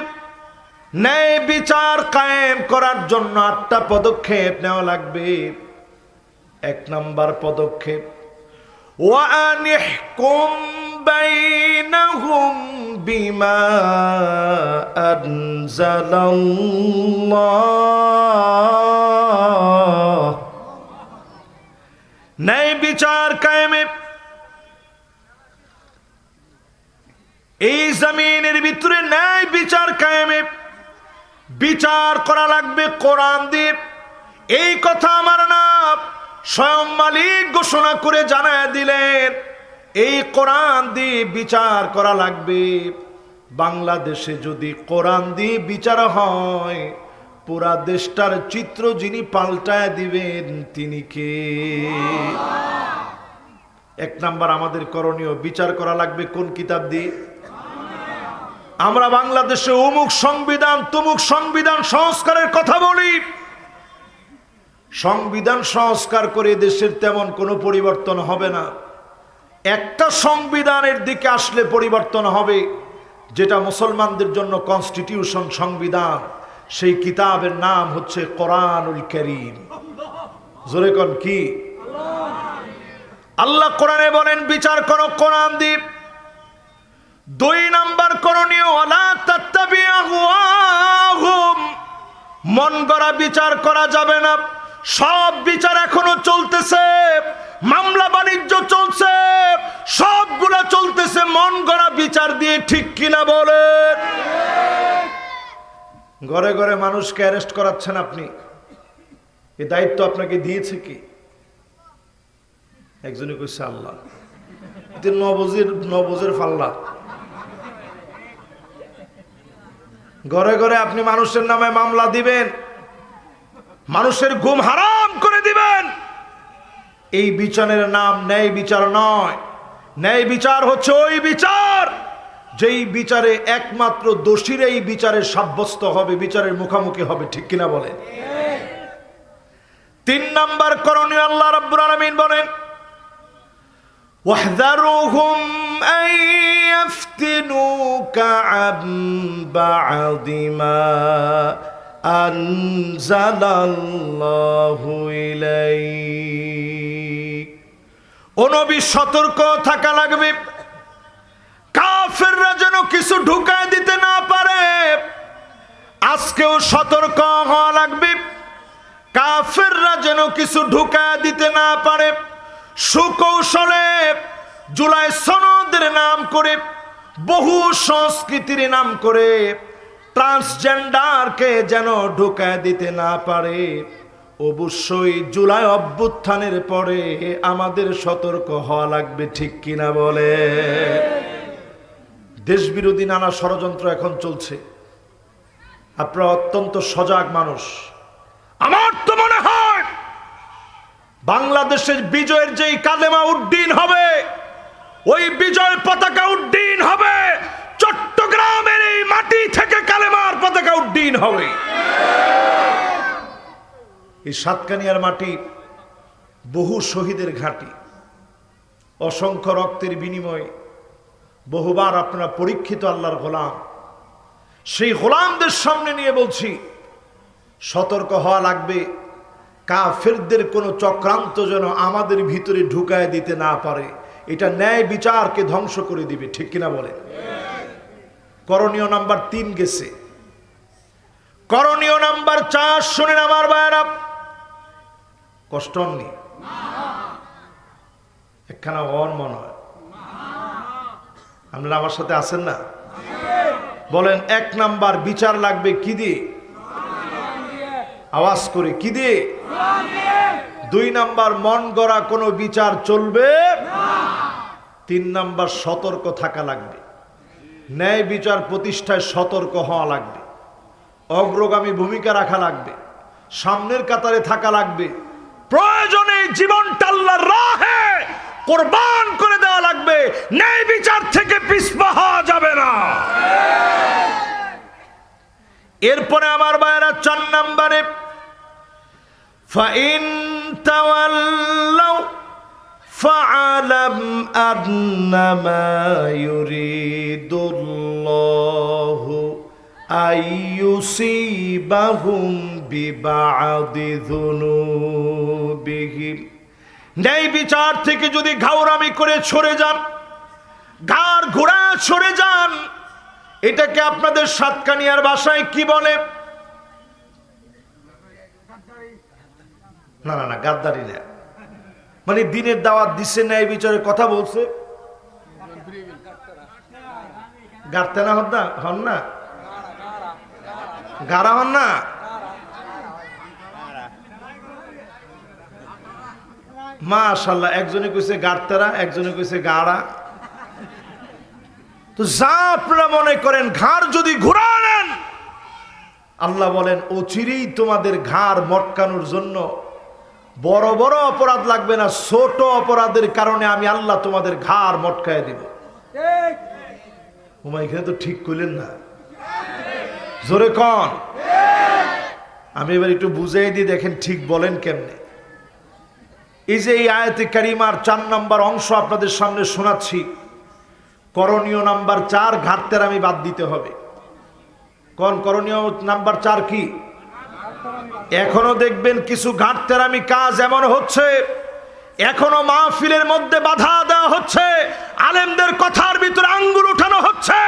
Speaker 1: ন্যায় বিচার কায়েম করার জন্য 8টা পদক্ষেপ নেওয়া লাগবে। 1 নম্বর পদক্ষেপ, ওয়ানিহকুম বাইনাহুম বিমা আনজালাল্লাহ। ন্যায় বিচার কায়েমে এই জমিনের ভিতরে ন্যায় বিচার কায়েমে বিচার করা লাগবে কোরআন দিয়ে। এই কথা আমার না স্বয়ং মালিক ঘোষণা করে জানায় দিলেন, এই কোরআন দিয়ে বিচার করা লাগবে। বাংলাদেশে যদি কোরআন দিয়ে বিচার হয়, পুরা দেশটার চিত্র যিনি পাল্টায় দিবেন তিনি কে? 1 নাম্বার আমাদের করণীয়, বিচার করা লাগবে কোন কিতাব দিয়ে? আমরা বাংলাদেশে অমুক সংবিধান তমুক সংবিধান সংস্কারের কথা বলি, সংবিধান সংস্কার করে দেশের তেমন কোনো পরিবর্তন হবে না। একটা সংবিধানের দিকে আসলে পরিবর্তন হবে, যেটা মুসলমানদের জন্য কনস্টিটিউশন, সংবিধান। সেই কিতাবের নাম হচ্ছে কোরআনুল কারীম। জোরে কোন কি? আল্লাহ কোরআনে বলেন বিচার করো কোরআন দিয়ে। 2 নাম্বার করণীয়, ওয়ালা তাত্তাবিউ আহওয়াহুম, মন গড়া বিচার করা যাবে না। সব বিচার এখনো চলতেছে, মামলা বাণিজ্য চলছে, সবগুলা চলতেছে মন গড়া বিচার দিয়ে, ঠিক কিনা বলেন? ঘরে ঘরে মানুষকে অ্যারেস্ট করাচ্ছেন আপনি, এই দায়িত্ব আপনাকে দিয়েছে কি? একজনে কইছে আল্লাহ। নবজের ফাল্লা। ঘরে ঘরে আপনি মানুষের নামে মামলা দিবেন, মানুষের ঘুম হারাম করে দিবেন। এই বিচারের নাম ন্যায় বিচার নয়। ন্যায় বিচার হচ্ছে ওই বিচার যেই বিচারে একমাত্র দোষীর এই বিচারে সাব্যস্ত হবে, বিচারের মুখোমুখি হবে, ঠিক কিনা বলেন? 3 নাম্বার করণীয়, আল্লাহ রাব্বুল আলামিন বলেন, ওয়াহযারুহুম আন ইয়াফতিনুকা আন বা'দি মা আনজালাল্লাহু ইলাইক। ও নবী, সতর্ক থাকা লাগবে, কাফেররা যেন কিছু ঢুকায় দিতে না পারে। আজকেও সতর্ক হওয়া লাগবে, কাফেররা যেন কিছু ঢুকায় দিতে না পারে। সুকৌশলে জুলাই সনদের নাম করে, বহু সংস্কৃতির নাম করে ট্রান্সজেন্ডারকে যেন ঢুকায় দিতে না পারে। অবশ্যই জুলাই অভ্যুত্থানের পরে আমাদের সতর্ক হওয়া লাগবে, ঠিক কিনা বলে? দেশ বিরোধী নানা ষড়যন্ত্র এখন চলছে, আপনারা অত্যন্ত সজাগ মানুষ। আমার তো মনে হয় বাংলাদেশের বিজয়ের যেই কালেমা উড্ডীন হবে, ওই বিজয় পতাকা উড্ডীন হবে চট্টগ্রামের এই মাটি থেকে, কালেমার পতাকা উড্ডীন হবে। এই সাতকানিয়ার মাটি বহু শহীদের ঘাঁটি, অসংখ্য রক্তের বিনিময়ে বহুবার আপনারা পরীক্ষিত আল্লাহর গোলাম। সেই গোলামদের সামনে নিয়ে বলছি, সতর্ক হওয়া লাগবে, কাফেরদের কোনো চক্রান্ত যেন আমাদের ভিতরে ঢুকায় দিতে না পারে। এটা ন্যায় বিচারকে ধ্বংস করে দিবে, ঠিক কিনা বলেন? করণীয় নাম্বার 3 গেছে। করণীয় নাম্বার 4 শুনেন আমার ভাইরা, কষ্ট নেই, একখানা অন মনে হয়। আপনারা আমার সাথে আছেন না? বলেন, 1 নাম্বার বিচার লাগবে কি দিয়ে? আওয়াজ করে কি দিয়ে? 2 নাম্বার মন গড়া কোনো বিচার চলবে না। 3 নাম্বার সতর্ক থাকা লাগবে, ন্যায় বিচার প্রতিষ্ঠায় সতর্ক হওয়া লাগবে, অগ্রগামী ভূমিকা রাখা লাগবে, সামনের কাতারে থাকা লাগবে, প্রয়োজনে জীবনটা আল্লাহর রাহে কোরবান করে দেওয়া লাগবে। ন্যায় বিচার থেকে পিছপা হওয়া যাবে না। এরপরে আমার ভাইয়েরা 4 নম্বরে, ফাইন তাওয়াল্লাউ ফাআলাম আন্নামা ইউরিদুল্লাহু আইয়ুসিবাহুম বিবাদি যুনুবিহিম। ন্যায় বিচার থেকে যদি ঘাউরামি করে সরে যান, ঘাড় ঘোড়া সরে যান, এটাকে আপনাদের সাতকানিয়ার ভাষায় কি বলে? না না না, গাদ্দারি না, মানে দিনের দাওয়াত দিচ্ছে, ন্যায় বিচারের কথা বলছে, গাড়তে না হন না, গাড়া হন না। মাশাআল্লাহ, একজনে কইছে গাড়তেরা, একজনে কইছে গাড়া। তো যা আপনারা মনে করেন, ঘাড় যদি ঘুরালেন, আল্লাহ বলেন অচিরেই তোমাদের ঘাড় মটকানোর জন্য বড় বড় অপরাধ লাগবে না, ছোট অপরাধের কারণে আমি আল্লাহ তোমাদের ঘাড় মটকায় দিব। ওমা এখানে তো ঠিক করলেন না, জোরে কন। আমি এবার একটু বুঝাই দিই, দেখেন ঠিক বলেন কেমনে। এই যে এই আয়াতে কারিমার 4 নম্বর অংশ আপনাদের সামনে শোনাচ্ছি, করণীয় নাম্বার 4, ঘাটতের আমি বাদ দিতে হবে। কোন করণীয় নাম্বার 4 কি? এখনো দেখবেন কিছু ঘাটতের আমি কাজ এমন হচ্ছে, এখনো মাহফিলের মধ্যে বাধা দেওয়া হচ্ছে, আলেমদের কথার ভিতরে আঙ্গুল উঠানো হচ্ছে,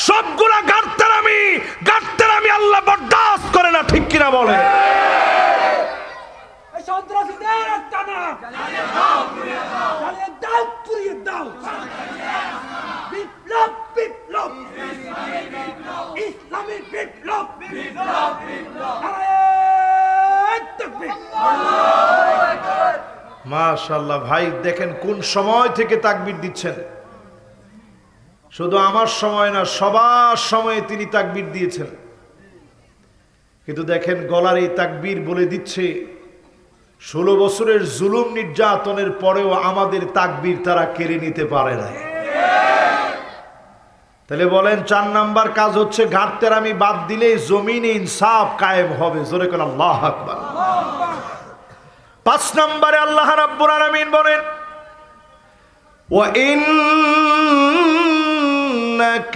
Speaker 1: সবগুলা ঘাটতের আমি আল্লাহ বরদাস্ত করে না, ঠিক কিনা বলে?
Speaker 2: সন্ত্রাসীদের টানা চালিয়ে দাও, পুড়িয়ে দাও। বিপ্লব বিপ্লব ইসলামী বিপ্লব,
Speaker 1: মাশাআল্লাহ ভাই, দেখেন কোন সময় থেকে তাকবীর দিচ্ছেন। শুধু আমার সময় না, সবার সময়ে তিনি তাকবীর দিয়েছেন। কিন্তু দেখেন গলার এই তাকবীর বলে দিচ্ছে 16 বছরের জুলুম নির্যাতনের পরেও আমাদের তাকবীর তারা কেড়ে নিতে পারে না। তাহলে বলেন 4 নাম্বার কাজ হচ্ছে ঘাটতের আমি বাদ দিলে জমিনে ইনসাফ কায়েম হবে, জোরে কোন আল্লাহু আকবার। 5 নম্বরে আল্লাহ রাব্বুল আলামিন বলেন, ওয়া ইন্না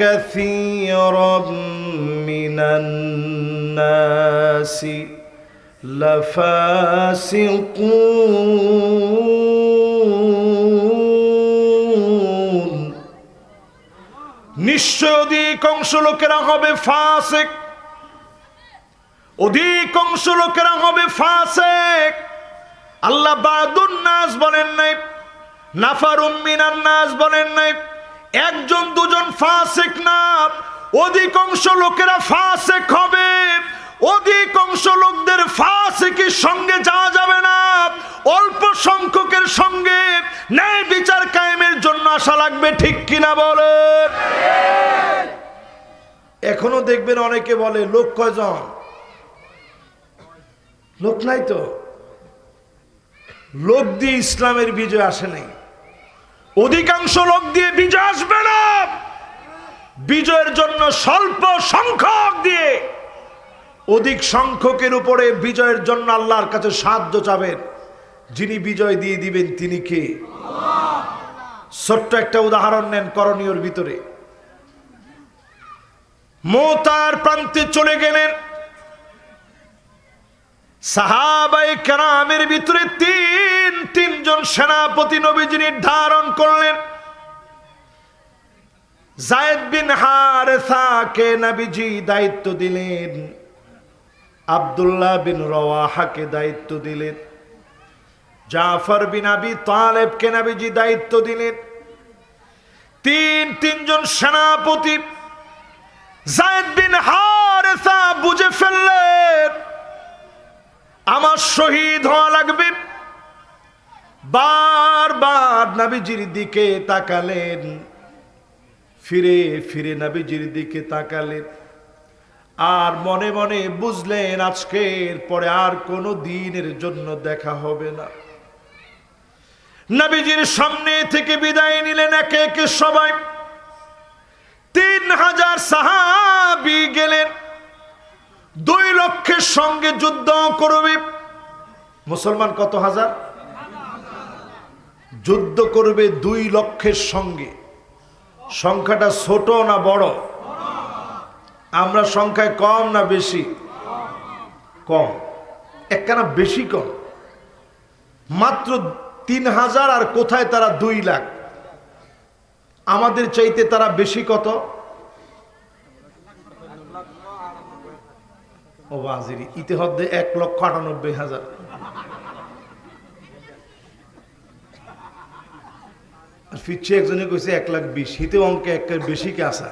Speaker 1: কাসীরাম মিনান নাসি লাফাসিকুন, নিশ্চয় অধিকাংশ লোকেরা হবে ফাসিক, অধিকাংশ লোকেরা হবে ফাসিক। আল্লাহ বাদুন নাস বলেন নাই, নাফারুম মিনান নাস বলেন নাই। একজন দুজন ফাসিক না, অধিকাংশ লোকেরা ফাসিক হবে। অধিকাংশ লোকদের ফাসিকের সঙ্গে যাওয়া যাবে না, অল্প সংখ্যকের সঙ্গে ন্যায় বিচার কায়েমের জন্য আসা লাগবে, ঠিক কিনা বলে? এখনো দেখবেন অনেকে বলে লোক কয়জন, লোক নাই তো। লোক দিয়ে ইসলামের বিজয় আসে নাই, অধিকাংশ লোক দিয়ে বিজয় আসবে না। বিজয়ের জন্য স্বল্প সংখ্যক দিয়ে অধিক সংখ্যকের উপরে বিজয়ের জন্য আল্লাহর কাছে সাহায্য চাবেন। যিনি বিজয় দিয়ে দিবেন তিনি কে? ছোট্ট একটা উদাহরণ নেন করণীয়র ভিতরে। মুতার প্রান্তে চলে গেলেন, সাহাবায়ে কেরামের ভিতরে তিনজন সেনাপতি নবীজি নির্ধারণ করলেন। যায়েদ বিন হারেসাকে নবীজি দায়িত্ব দিলেন, আব্দুল্লাহ বিন রওয়াহাকে দায়িত্ব দিলেন, জাফর বিন আবি তালেবকে নবীজি দায়িত্ব দিলেন। তিনজন সেনাপতি। যায়েদ বিন হারেসা বুঝে ফেললেন আমার শহীদ হওয়া লাগবে। বারবার নবীজির দিকে তাকালেন, ফিরে ফিরে নবীজির দিকে তাকালেন, আর মনে মনে বুঝলেন আজকের পরে আর কোনো দিনের জন্য দেখা হবে না। নবীজির সামনে থেকে বিদায় নিলেন একে একে সবাই। 3000 সাহাবী গেলেন, 2 লক্ষের সঙ্গে যুদ্ধ করবে। মুসলমান কত হাজার? যুদ্ধ করবে 2 লক্ষের সঙ্গে। সংখ্যাটা ছোট না বড়? আমরা সংখ্যায় কম না বেশি? কম। একখানা বেশি কম, মাত্র 3000। আর কোথায় তারা 2 লাখ। আমাদের চাইতে তারা বেশি কত? ও বাজিরি, ইতিহাদে 1,98,000। আর ফিরছে একজনে কইছে 1,20,000। হিতে অঙ্কে একের বেশি কে আসা।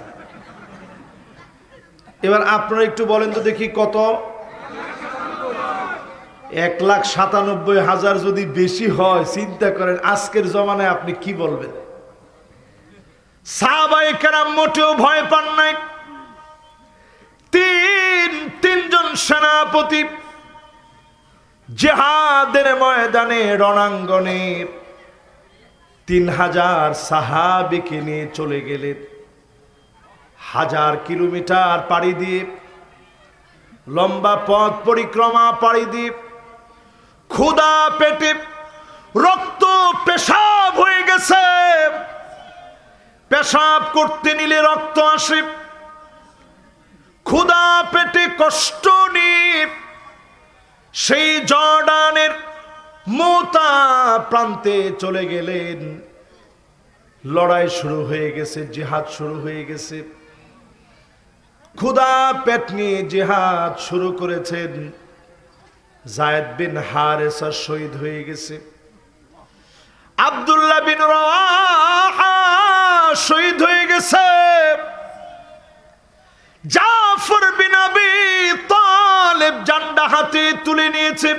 Speaker 1: এবার আপনারা একটু বলেন তো দেখি কত? 1,97,000 যদি বেশি হয়, চিন্তা করেন আজকের জমানায় আপনি কি বলবেন। সাহাবায়ে কেরাম মোটেও ভয় পান নাই। তিনজন সেনাপতি জিহাদের ময়দানে রণাঙ্গনে 3000 সাহাবীকে নিয়ে চলে গেলেন। 1000 কিলোমিটার পাড়ি দিয়ে, লম্বা পথ পরিক্রমা পাড়ি দিয়ে, ক্ষুধা পেটে, রক্ত পেশাব হয়ে গেছে, পেশাব করতে নিলে রক্ত আসে, ক্ষুধা পেটে কষ্ট নিয়ে সেই জর্ডানের মোতা প্রান্তে চলে গেলেন। লড়াই শুরু হয়ে গেছে, জিহাদ শুরু হয়ে গেছে। ক্ষুধা পেট নিয়ে জিহাদ শুরু করেছেন। যায়েদ বিন হারেসা শহীদ হয়ে গেছে, আব্দুল্লাহ বিন রাওয়াহা শহীদ হয়ে গেছে, জাফর বিন আবি তালেব জান্ডা হাতে তুলে নিয়েছে।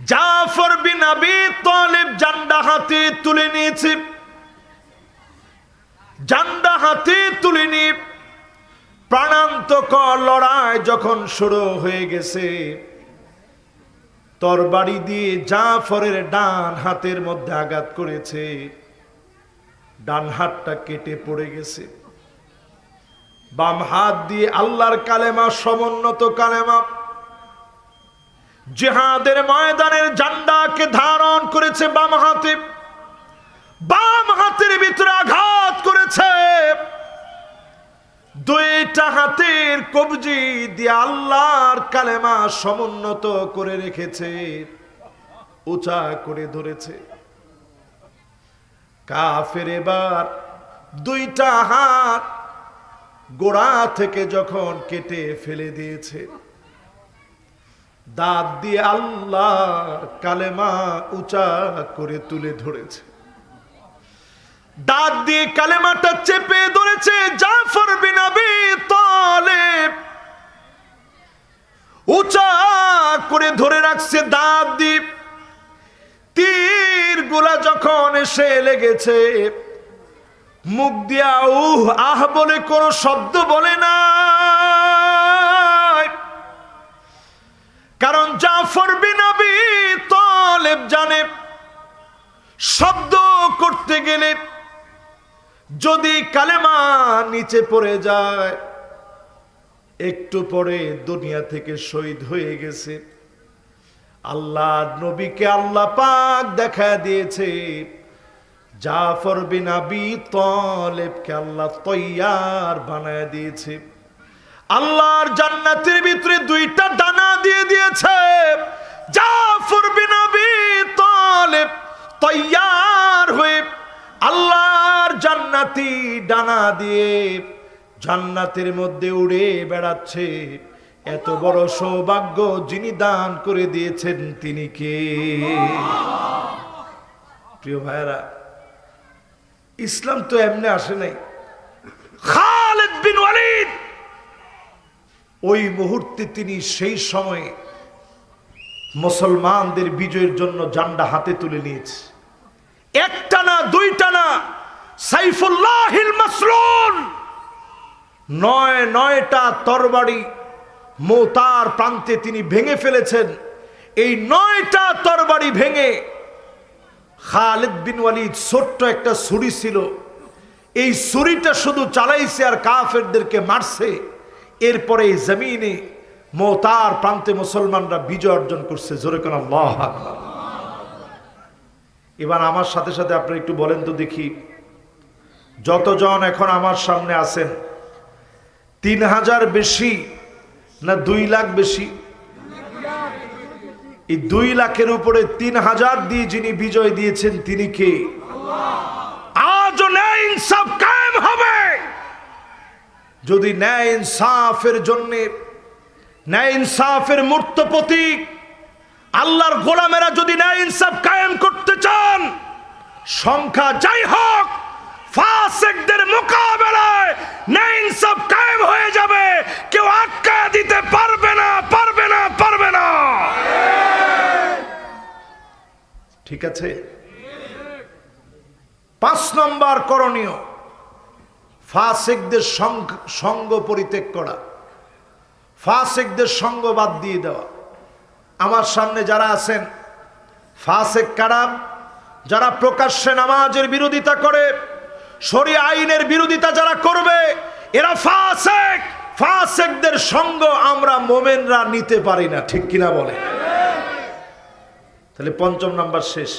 Speaker 1: জাফর বিন আবি তালেব জান্ডা হাতে তুলে নিয়েছে। জান্ডা হাতে তুলে নিয়ে প্রাণান্তকর লড়াই যখন শুরু হয়ে গেছে, তরবারি দিয়ে জাফরের ডান হাতের মধ্যে আঘাত করেছে, ডান হাতটা কেটে পড়ে গেছে। বাম হাত দিয়ে আল্লাহর কালেমা, সমুন্নত কালেমা, জিহাদের ময়দানের ঝান্ডাকে ধারণ করেছে বাম হাতে। বাম হাতের ভিতরে আঘাত করেছে, দুইটা হাতের কবজি দিয়ে আল্লাহর কালেমা সমুন্নত করে রেখেছে, উঁচা করে ধরেছে। কাফের এবার দুইটা হাত গোড়া থেকে যখন কেটে ফেলে দিয়েছে, দাঁত দিয়ে আল্লাহর কালেমা উঁচা করে তুলে ধরেছে, দাঁত দিয়ে কালেমাটা চেপে ধরেছে। জাফর বিন আবি তালেব উঁচা করে ধরে রাখছে দাঁত দিয়ে। তীর গুলা যখন এসে লেগেছে, মুখ দিয়া উহ আহ বলে কোনো শব্দ বলে না, কারণ জাফর বিন আবি তালেব জানে শব্দ করতে গেলে যদি কালেমা নিচে পড়ে যায়, একটু পরে দুনিয়া থেকে শহীদ হয়ে গেছে। আল্লাহ নবীকে আল্লাহ পাক দেখা দিয়েছে, জাফর বিন আবি তালেবকে আল্লাহ তৈয়ার বানায় দিয়েছে। আল্লাহর জান্নাতের ভিতরে দুইটা ডানা দিয়ে দিয়েছে। জাফর বিন আবি তালেব তৈয়ার হয়ে আল্লাহর জান্নাতি ডানা দিয়ে জান্নাতের মধ্যে উড়ে বেড়াচ্ছে। এত বড় সৌভাগ্য যিনি দান করে দিয়েছেন তিনি কে? প্রিয় ভাইরা, ইসলাম তো এমনি আসে নাই। খালিদ বিন ওয়ালিদ ওই মুহূর্তে তিনি সেই সময়ে মুসলমানদের বিজয়ের জন্য ঝান্ডা হাতে তুলে নিয়েছে। একটা না, দুইটা না, সাইফুল্লাহিল মাসলুল, নয়টা তরবারি মোতার প্রান্তে তিনি ভেঙে ফেলেছেন। এই 9টা তরবারি ভেঙে খালিদ বিন ওয়ালিদ ছোট্ট একটা ছুরি ছিল, এই ছুরিটা শুধু চালাইছে আর কাফেরদেরকে মারছে। এরপরে এই জমিনে মোতার প্রান্তে মুসলমানরা বিজয় অর্জন করছে। জোরে কোন আল্লাহু আকবার। এবার আমার সাথে সাথে আপনারা একটু বলেন তো দেখি, যতজন এখন আমার সামনে আছেন, 3000 বেশি না 2 লাখ বেশি? এই 2 লাখের উপরে 3000 দিয়ে যিনি বিজয় দিয়েছেন তিনি কে? আজও ন্যায় ইনসাফ কায়েম হবে। যদি ন্যায় ইনসাফের জন্য, ন্যায় ইনসাফের মূর্ত প্রতীক আল্লাহর গোলামেরা যদি ন্যায় ইনসাফ কায়েম করতে চান, সংখ্যা যাই হোক, ফাসিকদের মোকাবেলায় ন্যায় ইনসাফ কায়েম হয়ে যাবে। কেউ আটকা দিতে পারবে না, পারবে না, পারবে না। ঠিক আছে? 5 নম্বর করণীয়, ফাসিকদের সঙ্গ পরিত্যাগ করা, ফাসিকদের সঙ্গ বাদ দিয়ে দেওয়া। আমার সামনে যারা আছেন ফাসিক কারা? যারা প্রকাশ্যে নামাজের বিরোধিতা করে, শরীয়ত আইনের বিরোধিতা যারা করবে এরা ফাসিক। ফাসিকদের সঙ্গ আমরা মুমিনরা নিতে পারি না, ঠিক কিনা বলে? তাহলে পঞ্চম নাম্বার শেষ,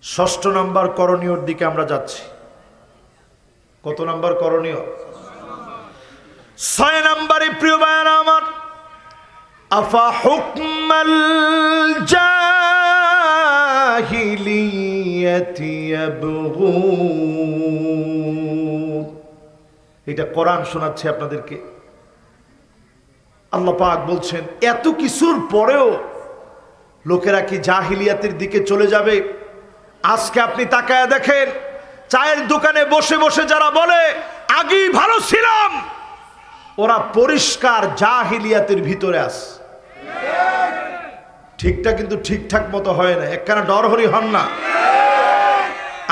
Speaker 1: ষষ্ঠ নাম্বার করণীয়র দিকে আমরা যাচ্ছি। কত নাম্বার করণীয়? 6 নাম্বারে প্রিয় ভাইরা আমার, আফা হুকমাল জাহিলিয়াতি ইয়াবগুন। এটা কোরআন শোনাচ্ছে আপনাদেরকে। আল্লাহ পাক বলছেন এত কিছুর পরেও লোকেরা কি জাহিলিয়াতের দিকে চলে যাবে? আজকে আপনি তাকায় দেখেন, চায়ের দোকানে বসে বসে যারা বলে আগেই ভালো ছিলাম, ওরা পরিষ্কার জাহিলিয়াতের ভিতরে আছে। ঠিকটা কিন্তু ঠিকঠাক মতো হয় না। একখানা ডর হরি হন না,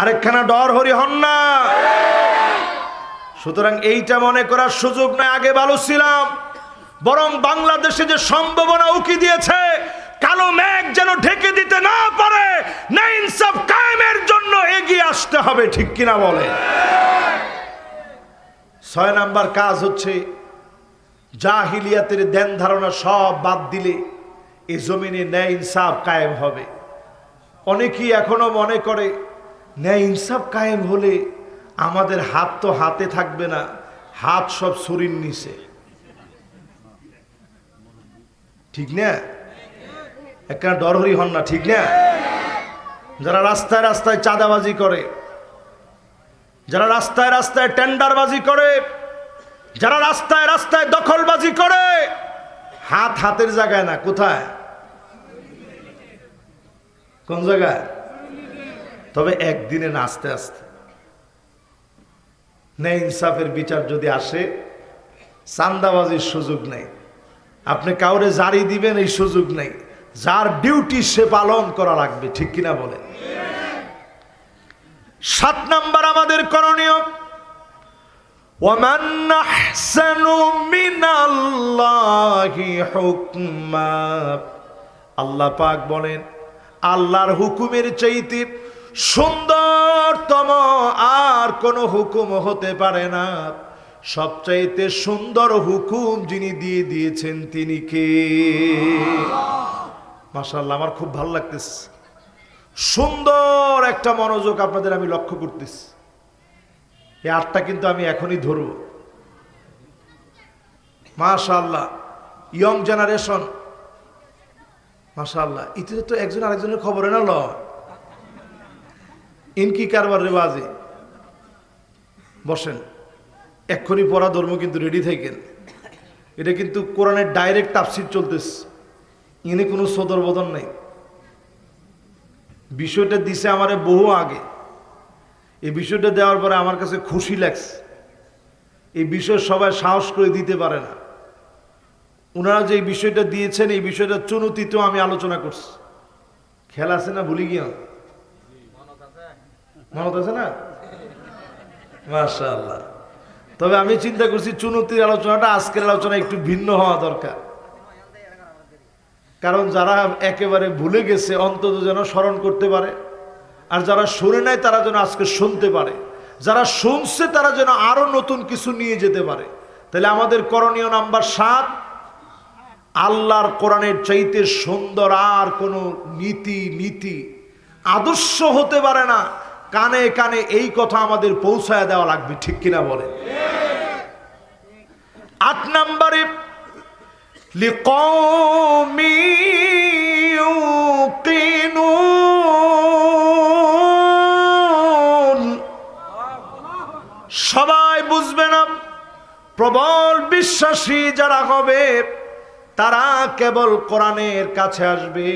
Speaker 1: আরেকখানা ডর হরি হন না। সুতরাং এইটা মনে করার সুযোগ নাই আগে ভালো ছিলাম, বরং বাংলাদেশে যে সম্ভাবনা উকি দিয়েছে, কালো মেঘ যেন ঢেকে দিতে না পারে, না ইনসাফ কায়েমের জন্য এগিয়ে আসতে হবে, ঠিক কিনা বলে? 6 নাম্বার কাজ হচ্ছে জাহিলিয়াতের ধ্যান ধারণা সব বাদ দিলে এই জমিনে ন্যায় ইনসাফ কায়েম হবে। অনেকেই এখনো মনে করে ন্যায় ইনসাফ কায়েম হলে আমাদের হাত তো হাতে থাকবে না, হাত সব ছুরির নিচে, ঠিক না? একটা ডরহরি হন না, ঠিক না? যারা রাস্তায় রাস্তায় চাঁদাবাজি করে, যারা রাস্তায় রাস্তায় টেন্ডারবাজি করে, যারা রাস্তায় রাস্তায় দখলবাজি করে, হাত হাতের জায়গায় না, কোথায়? কোন জায়গায়? তবে একদিনে না, আস্তে আস্তে ন্যায় ইনসাফের বিচার যদি আসে, চাঁদাবাজির সুযোগ নেই। আপনি কাউরে জারি দিবেন এই সুযোগ নেই, যার ডিউটি সে পালন করা লাগবে, ঠিক কিনা বলেন? 7 নাম্বার আমাদের করণীয়, ওয়ামান আহসানু মিনাল্লাহি হুকমা। আল্লাহ পাক বলেন আল্লাহর হুকুমের চাইতে সুন্দরতম আর কোন হুকুম হতে পারে না। সবচাইতে সুন্দর হুকুম যিনি দিয়ে দিয়েছেন তিনি কে? মাশাআল্লাহ, আমার খুব ভালো লাগতেছে। সুন্দর একটা মনোযোগ আপনাদের আমি লক্ষ্য করতেছি। এই 8টা কিন্তু আমি এখনই ধরব। মাশাআল্লাহ, ইয়ং জেনারেশন, মাশাআল্লাহ। ইতে তো একজন আরেকজনের খবরে না লয়, ইনকি কারবার রেবাজে। বসেন, এক্ষুনি পড়া ধর্ম কিন্তু রেডি থাকেন। এটা কিন্তু কোরআনের ডাইরেক্ট তাফসীর চলতেছে, ইনি কোনো সদর বদন নেই। বিষয়টা দিছে আমারে বহু আগে। এই বিষয়টা দেওয়ার পরে আমার কাছে খুশি লাগছে। এই বিষয় সবাই সাহস করে দিতে পারে না। ওনারা যে বিষয়টা দিয়েছেন, এই বিষয়টা চুনতিতেও আমি আলোচনা করছি। খেয়াল আছে না? ভুলি গিয়া মনত আছে না? মাশাআল্লাহ। তবে আমি চিন্তা করছি চুনতির আলোচনাটা আজকের আলোচনা একটু ভিন্ন হওয়া দরকার। কারণ যারা একেবারে ভুলে গেছে অন্তত যেন স্মরণ করতে পারে, আর যারা শুনে নাই তারা যেন আজকে শুনতে পারে, যারা শুনছে তারা যেন আরো নতুন কিছু নিয়ে যেতে পারে। তাহলে আমাদের করণীয় নাম্বার 7, আল্লাহর কোরআনের চাইতে সুন্দর আর কোনো নীতি আদর্শ হতে পারে না। কানে কানে এই কথা আমাদের পৌঁছায় দেওয়া লাগবে, ঠিক কিনা বলে? 8 নম্বরে, লিকওমি ইউকিনুন। সবাই বুঝবে না, প্রবল বিশ্বাসী যারা হবে তারা কেবল কোরআনের কাছে আসবে।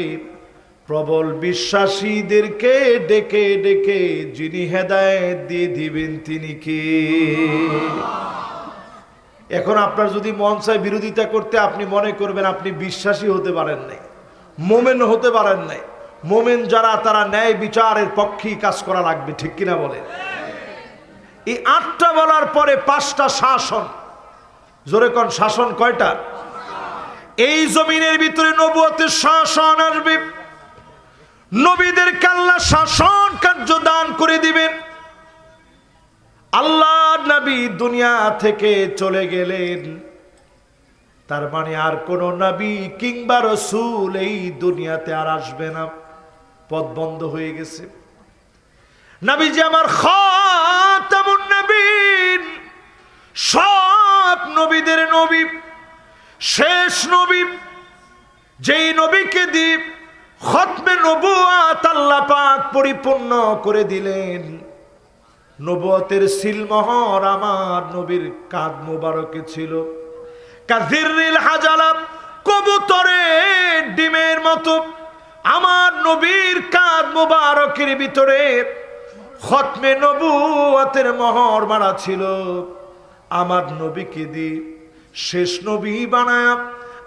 Speaker 1: প্রবল বিশ্বাসীদেরকে ডেকে ডেকে যিনি হেদায়েত দিয়ে দিবেন তিনি কে? এখন আপনার যদি মন চায় বিরোধিতা করতে, আপনি মনে করবেন আপনি বিশ্বাসী হতে পারেন নাই, মোমেন হতে পারেন নাই। মোমেন যারা, তারা ন্যায় বিচারের পক্ষেই কাজ করা লাগবে, ঠিক কিনা বলেন? এই 8টা বলার পরে 5টা শাসন। জোরে কোন শাসন কয়টা? এই জমিনের ভিতরে নবুয়তের শাসন আসবে। নবীদেরকে আল্লাহ শাসন কার্য দান করে দিবেন। আল্লাহ নবী দুনিয়া থেকে চলে গেলেন, তার মানে আর কোন নবী কিংবা রাসূল এই দুনিয়াতে আর আসবে না, পথ বন্ধ হয়ে গেছে। নবীজি আমার খাতামুন নবীন, সব নবীদের নবী, শেষ নবী, যেই নবীকে দিয়ে খতমে নবুয়াত আল্লাহ পাক পরিপূর্ণ করে দিলেন। নবুয়তের সিলমোহর আমার নবীর কাঁধ মোবারকে ছিল, কাযিররিল হাজালা, কবুতরের ডিমের মতো আমার নবীর কাঁধ মোবারকের ভিতরে খতমে নবুয়তের মোহর মারা ছিল। আমার নবীকে দিয়ে শেষ নবী বানায়া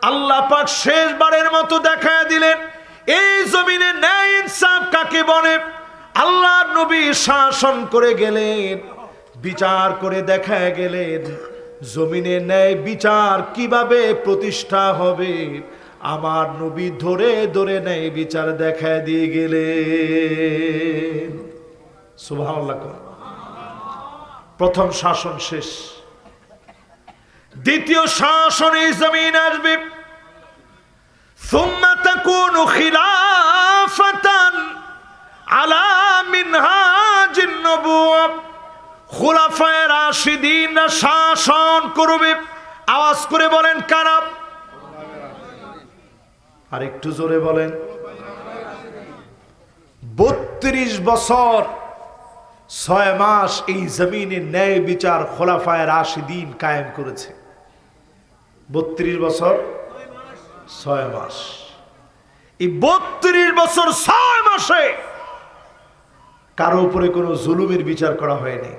Speaker 1: আল্লাহ পাক শেষবারের মতো দেখায় দিলেন এই জমিনে ন্যায় ইনসাফ কাকে বলে। আল্লাহর নবী শাসন করে গেলেন, বিচার করে দেখায় গেলেন জমিনে ন্যায় বিচার কিভাবে প্রতিষ্ঠা হবে। আমার নবী ধরে ধরে ন্যায় বিচার দেখায় দিয়ে গেলেন। সুবহানাল্লাহ। প্রথম শাসন শেষ, দ্বিতীয় শাসন এই জমিন আসবে। সুম্মা তাকুনু খিলাফাতান আলা মিনহাজিন নবুওয়া, খুলাফায়ে রাশিদিন শাসন করবে। আওয়াজ করে বলেন কারা? আর একটু জোরে বলেন। 32 বছর 6 মাস এই জমিনে ন্যায় বিচার খোলাফায়ে রাশিদিন কায়েম করেছে। 32 বছর 6 মাস। এই 32 বছর 6 মাসে কারো উপরে কোনো জুলুমের বিচার করা হয়নি।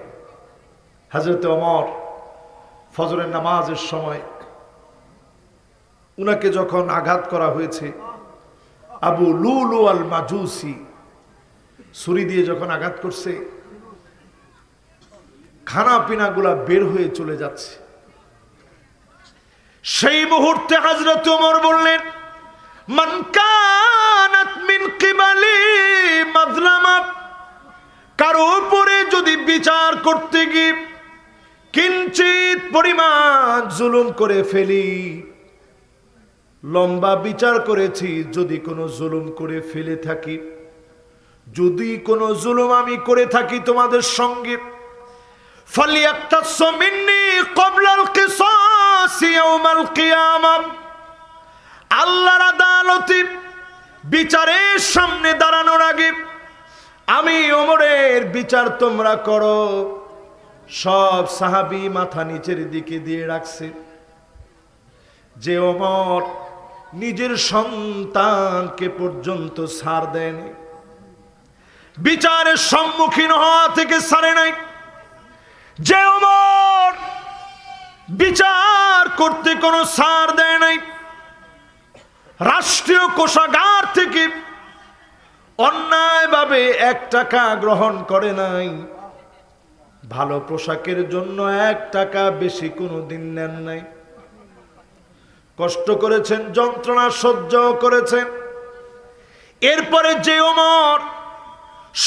Speaker 1: হযরত ওমর ফজরের নামাজের সময় উনাকে যখন আঘাত করা হয়েছে, আবু লুলু আল মাজুসি ছুরি দিয়ে যখন আঘাত করছে, খানা পিনাগুলা বের হয়ে চলে যাচ্ছে। সেই মুহূর্তে হযরত ওমর বললেন, মান কানাত মিন কিবালি মাজলামা, কারো উপরে যদি বিচার করতে গিয়ে কিঞ্চিত পরিমাণ জুলুম করে ফেলি, লম্বা বিচার করেছি, যদি কোনো জুলুম করে ফেলে থাকি, যদি কোনো জুলুম আমি করে থাকি তোমাদের সঙ্গে, ফালিয়াক্তাসু মিন্নি ক্বাবলাল কিসাস ইয়াউমাল কিয়ামাহ, আল্লাহর আদালতে বিচারের সামনে দাঁড়ানোর আগে আমি ওমরের বিচার তোমরা করো। সব সাহাবী মাথা নিচের দিকে দিয়ে রাখছে। যে ওমর নিজের সন্তানকে পর্যন্ত ছাড় দেয়নি, বিচারের সম্মুখীন হওয়া থেকে ছাড়ে নাই, যে ওমর বিচার করতে কোনো ছাড় দেয় নাই, রাষ্ট্রীয় কোষাগার থেকে অন্যায়ভাবে 1 টাকা গ্রহণ করে নাই, ভালো পোশাকের জন্য 1 টাকা বেশি কোনোদিন নেন নাই, কষ্ট করেছেন, যন্ত্রণা সহ্য করেছেন। এরপরে যে ওমর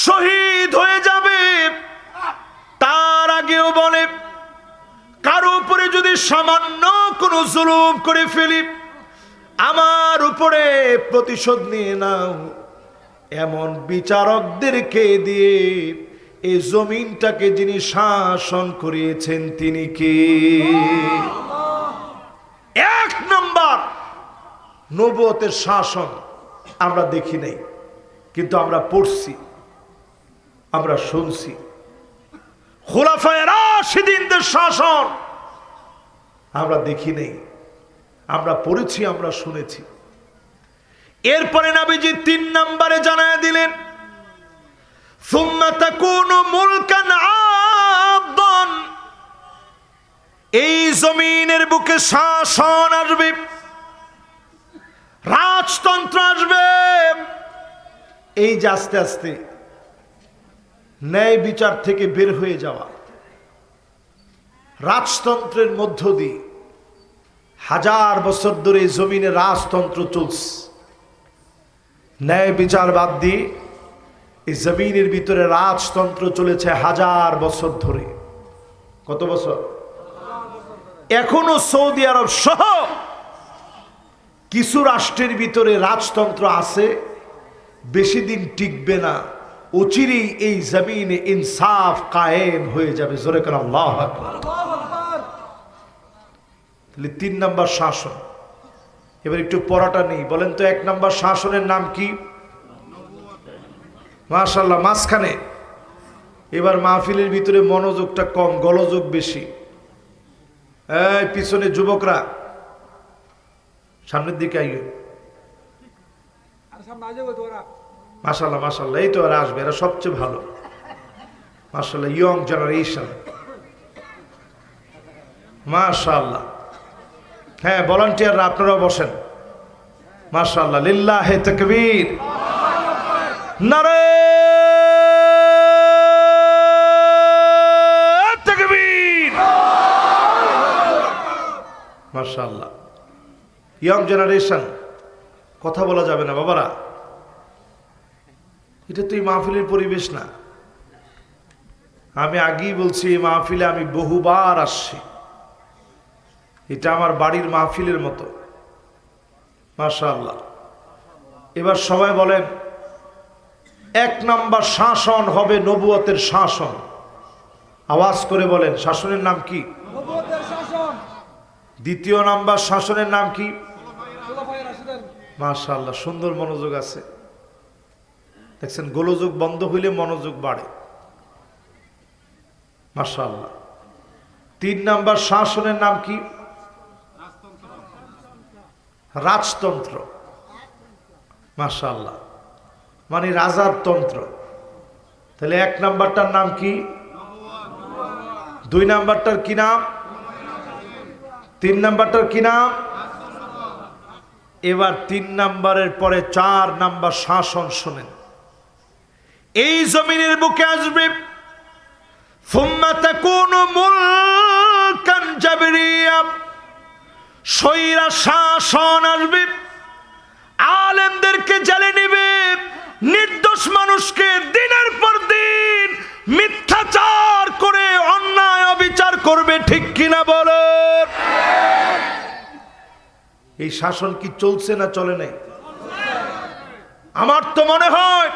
Speaker 1: শহীদ হয়ে যাবে তার আগেও বলে, কারো উপরে যদি সামান্য কোনো জুলুম করে ফেলি আমার উপরে প্রতিশোধ নিয়ে নাও। এমন বিচারকদেরকে দিয়ে এই জমিনটাকে যিনি শাসন করিয়েছেন তিনি কে? 1 নম্বর নবুয়তের শাসন আমরা দেখি নাই, কিন্তু আমরা পড়ছি, আমরা শুনছি। খুলাফায়ে রাশিদিনদের শাসন আমরা দেখি নাই, আমরা পড়েছি, আমরা শুনেছি। এরপরে নবীজি 3 নম্বরে জানায় দিলেন, সুম্মা তাকুনু মুলকান আদদান, এই জমিনের বুকে শাসন আসবে, রাজতন্ত্র আসবে। এই যে আস্তে আস্তে ন্যায় বিচার থেকে বের হয়ে যাওয়া, রাজতন্ত্রের মধ্য দিয়ে 1000 বছর ধরে এই জমিনে রাজতন্ত্র চলছে। ন্যায় বিচার বাদ দিয়ে এই জমিনের ভিতরে রাজতন্ত্র চলেছে 1000 বছর ধরে। কত বছর? এখনো সৌদি আরব সহ কিছু রাষ্ট্রের ভিতরে রাজতন্ত্র আছে, বেশি দিন টিকবে না, অচিরেই এই জমিনে ইনসাফ কায়েম হয়ে যাবে। জোরে করে আল্লাহু আকবার। তাহলে 3 নাম্বার শাসন। এবার একটু পড়াটা নেই, বলেন তো 1 নাম্বার শাসনের নাম কি? মাশাআল্লাহ, মাঝখানে। এবার মাহফিলের ভিতরে মনোযোগটা কম, গোলযোগ বেশি। এই পিছনে যুবকরা সামনের দিকে আইও। মাশাআল্লাহ মাশাআল্লাহ, এই তো এরা আসবে, এরা সবচেয়ে ভালো। মাশাআল্লাহ, ইয়ং জেনারেশন। মাশাআল্লাহ। হ্যাঁ, ভলান্টিয়াররা আপনারাও বসেন। মাশাআল্লাহ, লিল্লাহে তাকবীর, নারে তাকবীর। মাশাআল্লাহ, ইয়ং জেনারেশন। কথা বলা যাবে না বাবারা, এটা তো এই মাহফিলের পরিবেশ না। আমি আগেই বলছি, এই মাহফিলে আমি বহুবার আসছি, এটা আমার বাড়ির মাহফিলের মতো। মাশাআল্লাহ। এবার সবাই বলেন, 1 নাম্বার শাসন হবে নবুয়তের শাসন। আওয়াজ করে বলেন, শাসনের নাম কি?
Speaker 2: নবুয়তের শাসন।
Speaker 1: 2 নাম্বার শাসনের নাম কি? মাশাআল্লাহ, সুন্দর মনোযোগ আছে। দেখছেন, গোলযোগ বন্ধ হইলে মনোযোগ বাড়ে। মাশাআল্লাহ। 3 নাম্বার শাসনের নাম কি? রাজতন্ত্র। মাশাআল্লাহ, মানে রাজার তন্ত্র। তাহলে 1 নাম্বারটার নাম কি? 2 নাম্বারটার কি নাম? 3 নাম্বারটার কি নাম? এবার 3 নাম্বারের পরে 4 নাম্বার শাসন শোনেন। এই জমিনের বুকে আসবে সুম্মা তাকুনু মুলকান জাবরিয়া, স্বৈরা শাসন আসবে, আলেমদেরকে জেলে নেবে, নির্দোষ মানুষকে দিনের পর দিন মিথ্যাচার করে অন্যায় অবিচার করবে। ঠিক কিনা বলেন? এই শাসন কি চলছে না চলে নাই? আমার তো মনে হয়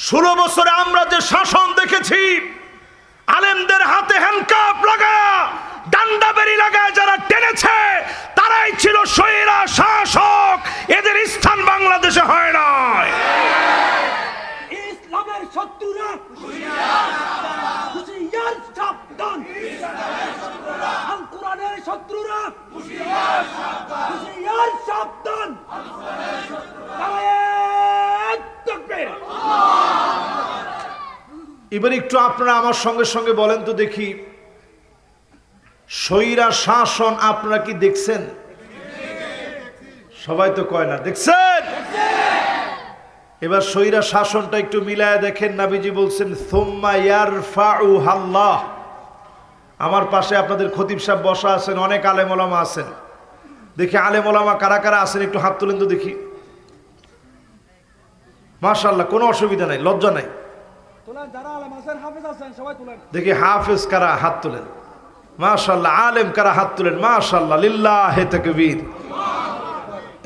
Speaker 1: 16 বছরে আমরা যে শাসন দেখেছি, আলেমদের হাতে হ্যান্ডকাপ লাগায়া, ডান্ডা বেরি লাগায় যারা টেনেছে, তারাই ছিল স্বৈরা শাসক। এদের স্থান বাংলাদেশে হয় নাই।
Speaker 2: ইসলামের শত্রুরা হুঁশিয়ার সাবধান, আল কোরআনের শত্রুরা হুঁশিয়ার সাবধান। তাকবীর।
Speaker 1: এবার একটু আপনারা আমার সঙ্গে সঙ্গে বলেন তো দেখি, স্বৈরা শাসন আপনারা কি দেখছেন? সবাই তো কয় না দেখছেন। এবার স্বৈরা শাসনটা একটু মিলায় দেখেন। নবীজি বলছেন, সুম্মা ইয়ারফাউহাল্লাহ। আমার পাশে আপনাদের খতিব সাহেব বসা আছেন, অনেক আলেম ওলামা আছেন। দেখি আলেম ওলামা কারা কারা আছেন, একটু হাত তুলেন তো দেখি। মাশাআল্লাহ, কোনো অসুবিধা নাই, লজ্জা নাই।
Speaker 2: যারা আলেম আছেন, হাফেজ আছেন, সবাই তুলেন।
Speaker 1: দেখি হাফেজ কারা, হাত তুলেন। মাশাআল্লাহ, আলেম কারা, হাত তুলেন। মাশাআল্লাহ, লিল্লাহে তাকবীর।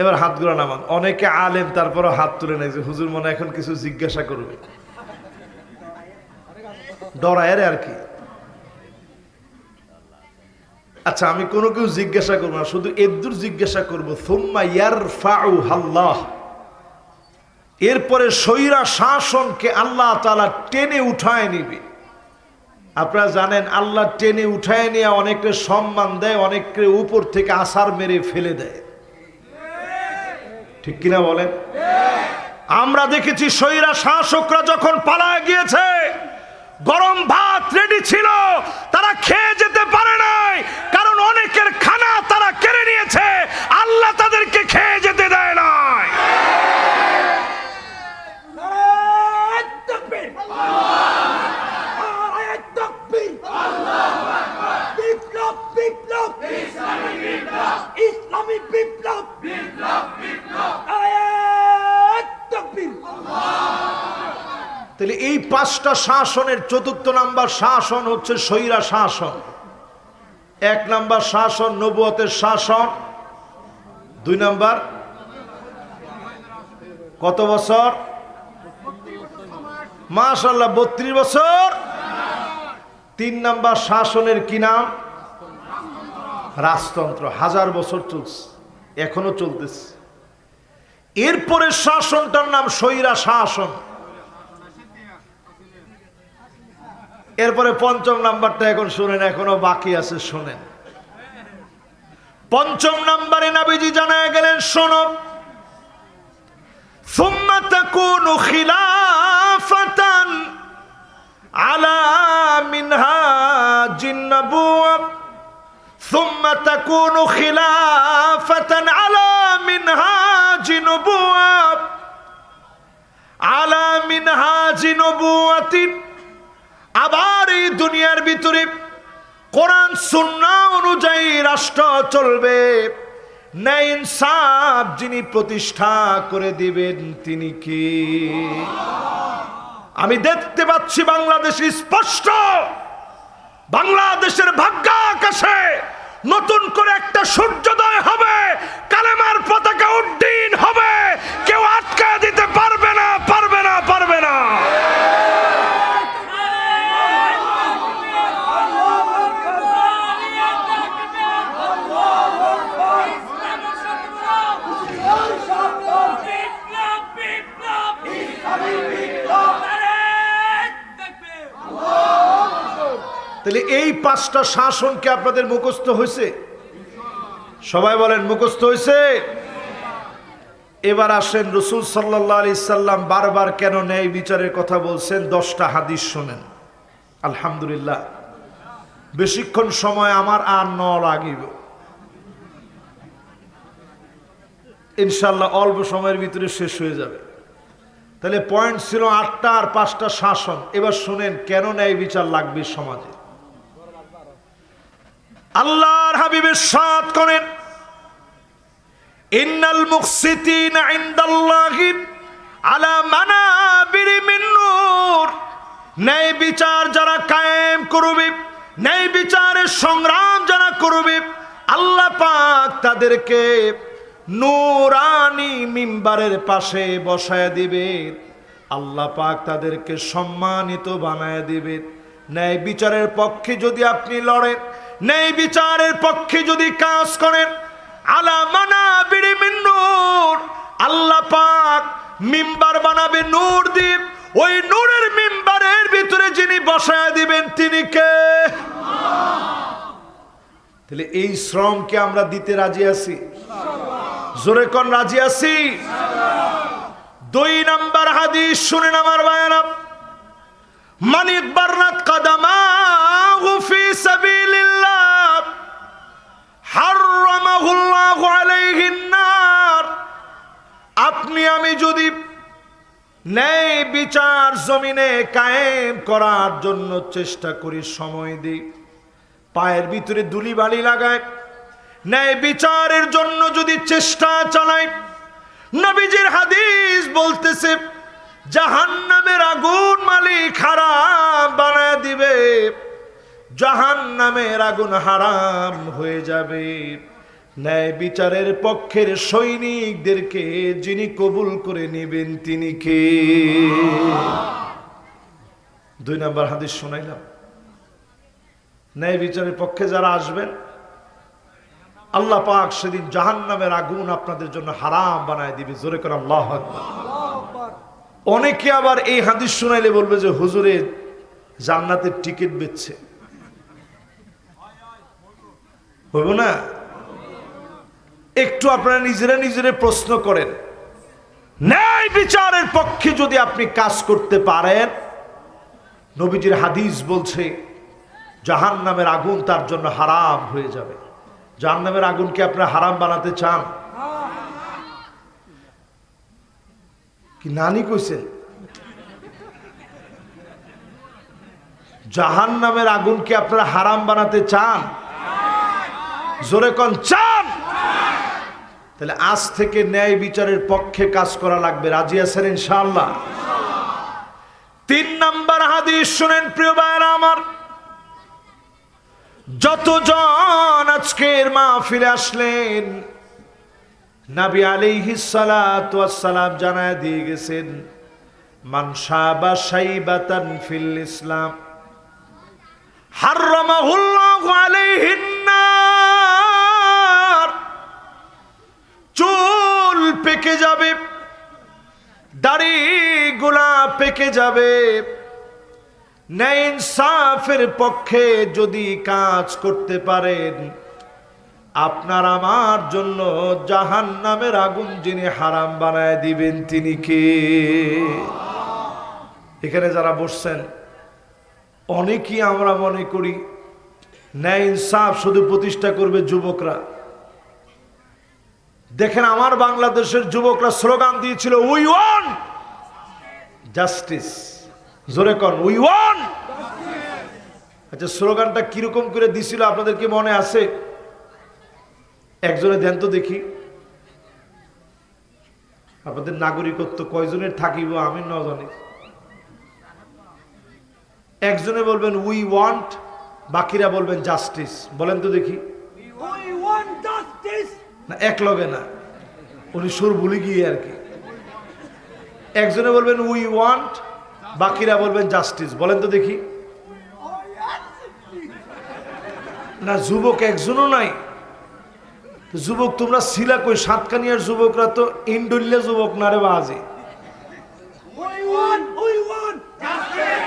Speaker 1: এবার হাতগুলো নামান। অনেকে আলেম তারপরে হাত তুলে নেই, যে হুজুর মনে এখন কিছু জিজ্ঞাসা করবে, ডরায় রে আর কি। আচ্ছা, আমি কোনো কেউ জিজ্ঞাসা করবো না, শুধু এদ্দুর জিজ্ঞাসা করবো, সুম্মা ইয়ারফাউহাল্লাহ। এরপরে স্বৈরা শাসনকে আল্লাহ তাআলা টেনে উঠায় নিবে। আপনারা জানেন, আল্লাহ টেনে উঠায় নিয়ে অনেকে সম্মান দেয়, অনেককে উপর থেকে আছাড় মেরে ফেলে দেয়। ঠিক কিনা বলেন? আমরা দেখেছি স্বৈরা শাসকরা যখন পালায় গিয়েছে, গরম ভাত রেডি ছিল, তারা খেয়ে যেতে পারে নাই, কারণ অনেকের খানা তারা কেড়ে নিয়েছে, আল্লাহ তাদেরকে খেয়ে যেতে দেয় নাই।
Speaker 2: ইসলামী বিপ্লব।
Speaker 1: তাহলে এই 5টা শাসনের চতুর্থ নাম্বার শাসন হচ্ছে স্বৈরা শাসন। 1 নাম্বার শাসন নবুয়তের শাসন। 2 নাম্বার কত বছর? মাশাআল্লাহ 32 বছর। 3 নাম্বার শাসনের কি নাম? রাজতন্ত্র। 1000 বছর চলছে, এখনো চলতেছে। এরপরে শাসনটার নাম স্বৈরা শাসন। এরপরে 5ম নাম্বারটা এখন শুনেন, এখনো বাকি আছে, শুনেন। 5ম নাম্বারে নবীজি জানায় গেলেন, শোনো, সুম্মা তাকুনু খিলাফাতান আলা মিনহাজিন নবুওয়া, সুম্মা তাকুনু খিলাফাতান আলা মিনহাজি নবুওয়া, আলা মিনহাজি নবুওয়াতিন। আবার এই দুনিয়ার ভিতরে কোরআন সুন্নাহ অনুযায়ী রাষ্ট্র চলবে। ন্যায় ইনসাফ যিনি প্রতিষ্ঠা করে দিবেন তিনি কি? আমি দেখতে পাচ্ছি বাংলাদেশে স্পষ্ট, বাংলাদেশের ভাগ্য আকাশে নতুন করে একটা সূর্যোদয় হবে, কালেমার পতাকা উড্ডীন হবে, কেউ আটকা দিতে পারবে না, পারবে না, পারবে না। তাহলে এই 5টা শাসন কি আপনাদের মুখস্থ হয়েছে? সবাই বলেন মুখস্থ হয়েছে? এবার আসেন, রাসূল সাল্লাল্লাহু আলাইহি সাল্লাম বারবার কেন ন্যায় বিচারের কথা বলছেন? 10টা হাদিস শোনেন। আলহামদুলিল্লাহ, বেশিক্ষণ সময় আমার আর ন লাগিব, ইনশাআল্লাহ অল্প সময়ের ভিতরে শেষ হয়ে যাবে। তাহলে পয়েন্ট ছিল 8টা আর 5টা শাসন। এবার শুনেন কেন ন্যায় বিচার লাগবে সমাজে। আল্লাহর হাবিব ইরশাদ করেন, ইন্নাল মুকসিতিনা ইনদাল্লাহি আলা মানাবিরি মিন নূর। ন্যায় বিচার যারা কায়েম করবে, ন্যায় বিচারের সংগ্রাম যারা করবে, আল্লাহ পাক তাদেরকে নূরানি মিম্বারের পাশে বসায় দিবে। আল্লাহ পাক তাদেরকে সম্মানিত বানায় দিবে। ন্যায় বিচারের পক্ষে যদি আপনি লড়েন, ন্যায় বিচারের পক্ষে যদি কাজ করেন, আলা মানাবিরি মিন নূর, আল্লাহ পাক মিম্বার বানাবে নূর দিয়ে। ওই নূরের মিম্বারের ভিতরে যিনি বসায় দিবেন তিনি কে? তাহলে এই শ্রমকে আমরা দিতে রাজি আছি? জোরে কোন রাজি আছি? 2 নাম্বার হাদিস শুনেন আমার ভাইয়েরা, মান ইকবারনাত কাদামাহু ফি সাবিলিল্লাহ হারামাহুল্লাহু আলাইহিন নার। আপনি আমি যদি ন্যায় বিচার জমিনে কায়েম করার জন্য চেষ্টা করি, সময় দিই, পায়ের ভিতরে ধুলি বালি লাগায়, ন্যায় বিচারের জন্য যদি চেষ্টা চালাই, নবীজির হাদিস বলতেছে জাহান্নামের আগুন মালিক হারাম বানায় দিবে, জাহান্নামের আগুন হারাম হয়ে যাবে। ন্যায় বিচারের পক্ষের সৈনিকদেরকে যিনি কবুল করে নেবেন তিনি কে? 2 নাম্বার হাদিস শোনাইলাম। ন্যায় বিচারের পক্ষে যারা আসবেন, আল্লাহ পাক সেদিন জাহান্নামের আগুন আপনাদের জন্য হারাম বানায় দিবে। জোরে করে আল্লাহু আকবার। অনেকে আবার এই হাদিস শোনাইলে বলবে যে হুজুরের জান্নাতের টিকিট বেচছে, হইব না? একটু আপনারা নিজেরা প্রশ্ন করেন, ন্যায় বিচারের পক্ষে যদি আপনি কাজ করতে পারেন, নবীজির হাদিস বলছে জাহান্নামের আগুন তার জন্য হারাম হয়ে যাবে। জাহান্নামের আগুনকে আপনারা হারাম বানাতে চান কি? নানি কইছেন জাহান্নামের আগুনকে আপনারা হারাম বানাতে চান? জোরে কোন চান? তাহলে আজ থেকে ন্যায় বিচারের পক্ষে কাজ করা লাগবে। রাজি আছেন ইনশাআল্লাহ? তিন নাম্বার হাদিস শুনেন প্রিয় ভাইরা আমার, যতজন আজকের মাহফিলে আসলেন নবী আলাইহিস সালাতু ওয়াস সালাম জানায় দিয়ে গেছেন, মান শাবা শাইবাতান ফিল ইসলাম হারামাহুল্লাহু আলাইহিন নার। চুল পেকে যাবে, দাড়ি গুলা পেকে যাবে, ন্যায় ইনসাফের পক্ষে যদি কাজ করতে পারেন, আপনার আমার জন্য জাহান্নামের আগুন যিনি হারাম বানায় দিবেন তিনি কে? এখানে যারা বসছেন অনেকেই আমরা মনে করি ন্যায় ইনসাফ শুধু প্রতিষ্ঠা করবে যুবকরা। দেখেন আমার বাংলাদেশের যুবকরা স্লোগান দিয়েছিল উই ওয়ান্ট জাস্টিস। জোরে কন উই ওয়ান্ট। আচ্ছা স্লোগানটা কিরকম করে দিছিল আপনাদের কি মনে আছে? একজনে দেন তো দেখি। আপনাদের নাগরিকত্ব কয়জনের থাকিব আমি ন জানি। একজনে বলবেন উই ওয়ান্ট, বাকিরা বলবেন জাস্টিস। বলেন তো দেখি।
Speaker 2: We want justice.
Speaker 1: না এক লগে না, উনি সুর ভুলে গিয়ে আর কি। একজনে বলবেন উই ওয়ান্ট, বাকিরা বলবেন জাস্টিস। বলেন তো দেখি। না যুবক একজনও নাই। যুবক তোমরা ছিলা কই? সাতকানিয়ার যুবকরা তো ইন্ডোলিয়া যুবক না রে বাজে।
Speaker 2: We want justice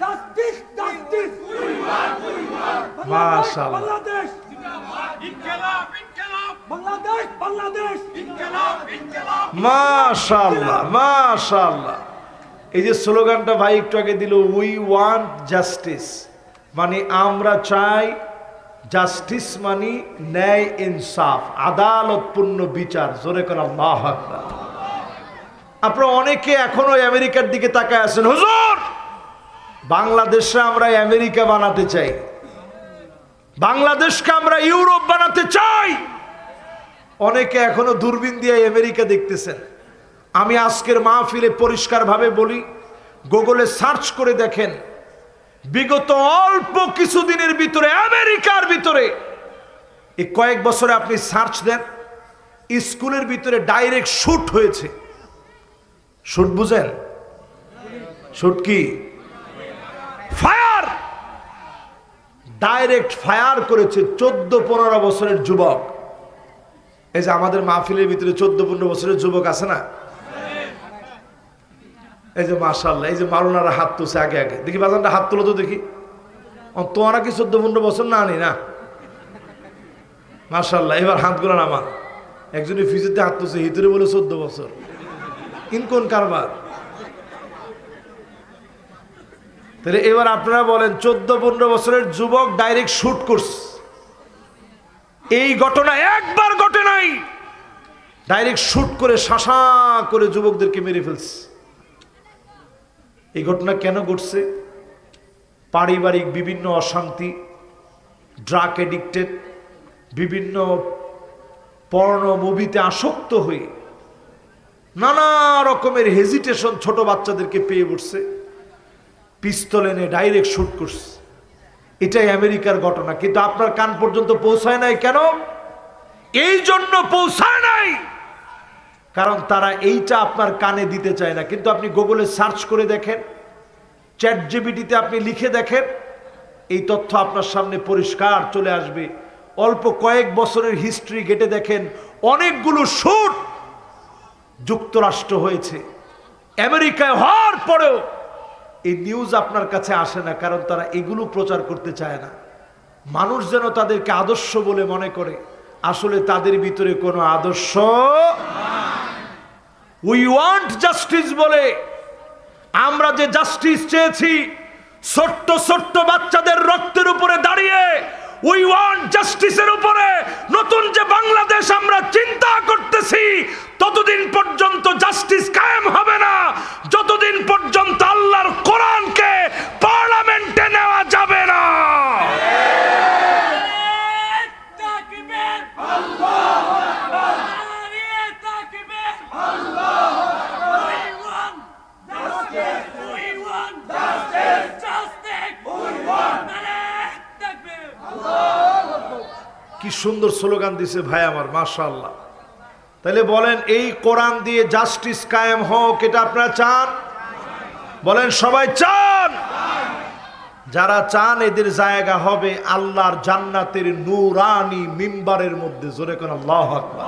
Speaker 2: justice justice.
Speaker 1: মাশাআল্লাহ
Speaker 2: বাংলাদেশ ইনকিলাব ইনকিলাব, বাংলাদেশ বাংলাদেশ ইনকিলাব ইনকিলাব।
Speaker 1: মাশাআল্লাহ মাশাআল্লাহ। এই যে স্লোগানটা ভাই একটু আগে দিল উই ওয়ান্ট জাস্টিস, মানে আমরা চাই জাস্টিস মানে ন্যায় ইনসাফ, আদালতপূর্ণ বিচার। জোরে করে আল্লাহু আকবার। আপনারা অনেকে এখনো আমেরিকার দিকে তাকায় আছেন, হুজুর বাংলাদেশে আমরা আমেরিকা বানাতে চাই, বাংলাদেশকে আমরা ইউরোপ বানাতে চাই। অনেকে এখনো দূরবীন দিয়ে আমেরিকা দেখতেছেন। আমি আজকের মাহফিলে পরিষ্কারভাবে বলি, গুগলে সার্চ করে দেখেন বিগত অল্প কিছুদিনের ভিতরে আমেরিকার ভিতরে এই কয়েক বছরে আপনি সার্চ দেন, স্কুলের ভিতরে ডাইরেক্ট শুট হয়েছে। শুট বুঝেন? শুট কি? ফায়ার। ডাইরেক্ট ফায়ার করেছে 14-15 বছরের যুবক। এই যে আমাদের মাহফিলের ভিতরে 14-15 বছরের যুবক আছে না? এই যে মাশাআল্লাহ, এই যে মারুনারা হাত তুলছে আগে আগে। দেখি বাজানটা হাত তুলো তো দেখি। তোমারা কি 14-15 বছর না আনি না? মাশাআল্লাহ। এবার হাত গুলো নামা। একজনের ফিজিতে হাত তুলছে, হিতুরে বলে 14 বছর। ইনকোন কারবার। তাহলে এবার আপনারা বলেন 14-15 বছরের যুবক ডাইরেক্ট শুট করছে। এই ঘটনা একবার ঘটে নাই, ডাইরেক্ট শুট করে শাসা করে যুবকদেরকে মেরে ফেলছে। এই ঘটনা কেন ঘটছে? পারিবারিক বিভিন্ন অশান্তি, ড্রাগ এডিক্টেড, বিভিন্ন পর্ন মুভিতে আসক্ত হয়ে নানা রকমের হেজিটেশন ছোট বাচ্চাদেরকে পেয়ে বসছে, পিস্তল এনে ডাইরেক্ট শুট করছে। এটাই আমেরিকার ঘটনা। কিন্তু আপনার কান পর্যন্ত পৌঁছায় নাই কেন? এই জন্য পৌঁছায় নাই কারণ তারা এইটা আপনার কানে দিতে চায় না। কিন্তু আপনি গুগলে সার্চ করে দেখেন, চ্যাট জিপিটিতে আপনি লিখে দেখেন, এই তথ্য আপনার সামনে পরিষ্কার চলে আসবে। অল্প কয়েক বছরের হিস্ট্রি ঘেটে দেখেন, অনেকগুলো শুট যুক্তরাষ্ট্র হয়েছে। আমেরিকায় হওয়ার পরেও এই নিউজ আপনার কাছে আসে না, কারণ তারা এগুলো প্রচার করতে চায় না। মানুষ যেন তাদেরকে আদর্শ বলে মনে করে, আসলে তাদের ভিতরে কোনো আদর্শ। উই ওয়ান্ট জাস্টিস বলে আমরা যে জাস্টিস চেয়েছি, ছোট্ট ছোট্ট বাচ্চাদের রক্তের উপরে দাঁড়িয়ে উই ওয়ান্ট জাস্টিসের উপরে নতুন যে বাংলাদেশ আমরা চিন্তা করতেছি, ততদিন পর্যন্ত জাস্টিস কায়েম হবে না যতদিন পর্যন্ত আল্লাহর কোরআনকে পার্লামেন্টে নেওয়া যাবে না। সুন্দর স্লোগান দিছে ভাই আমার, মাশাআল্লাহ। তাহলে বলেন, এই কোরআন দিয়ে জাস্টিস কায়েম হোক, এটা আপনারা চান? বলেন সবাই চান? যারা চান এদের জায়গা হবে আল্লাহর জান্নাতের নূরানি মিম্বারের মধ্যে। জোরে কোন আল্লাহু আকবার।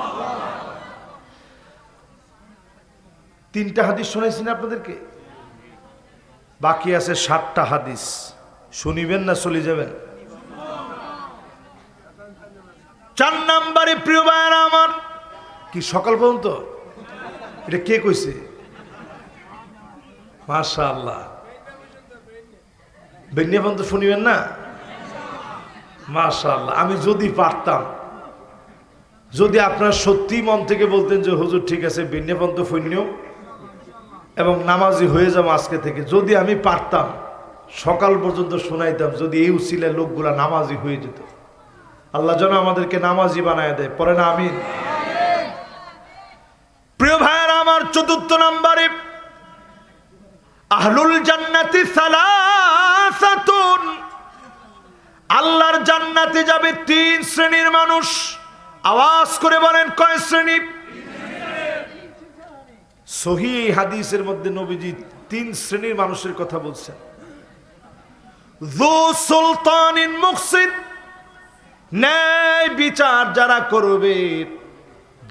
Speaker 1: 3টা হাদিস শোনাইছি না আপনাদেরকে? বাকি আছে 7টা হাদিস। শুনিবেন না চলে যাবেন? 4 নম্বরে প্রিয় ভাইরা আমার, কি সকাল পর্যন্ত? এটা কে কইছে? মাশাআল্লাহ। বেন্যা পর্যন্ত শুনিবেন না? মাশাআল্লাহ। আমি যদি পারতাম, যদি আপনারা সত্যি মন থেকে বলতেন যে হুজুর ঠিক আছে বেন্যা পর্যন্ত শুনিও এবং নামাজি হয়ে যাবো আজকে থেকে, যদি আমি পারতাম সকাল পর্যন্ত শোনাইতাম, যদি এই উসিলায় লোকগুলা নামাজি হয়ে যেত। আল্লাহ যেন আমাদেরকে নামাজি বানায় দেয়। পরে না আমিন। প্রিয় ভাইয়েরা আমার, 4 নম্বরে আহলুল জান্নাতি সালাসাতুন, আল্লাহর জান্নাতে যাবে 3 শ্রেণীর মানুষ। আওয়াজ করে বলেন কয় শ্রেণী? সহিহ হাদিসের মধ্যে নবীজি 3 শ্রেণীর মানুষের কথা বলছেন। যু সুলতানিন মুকসিত, ন্যায় বিচার যারা করবে,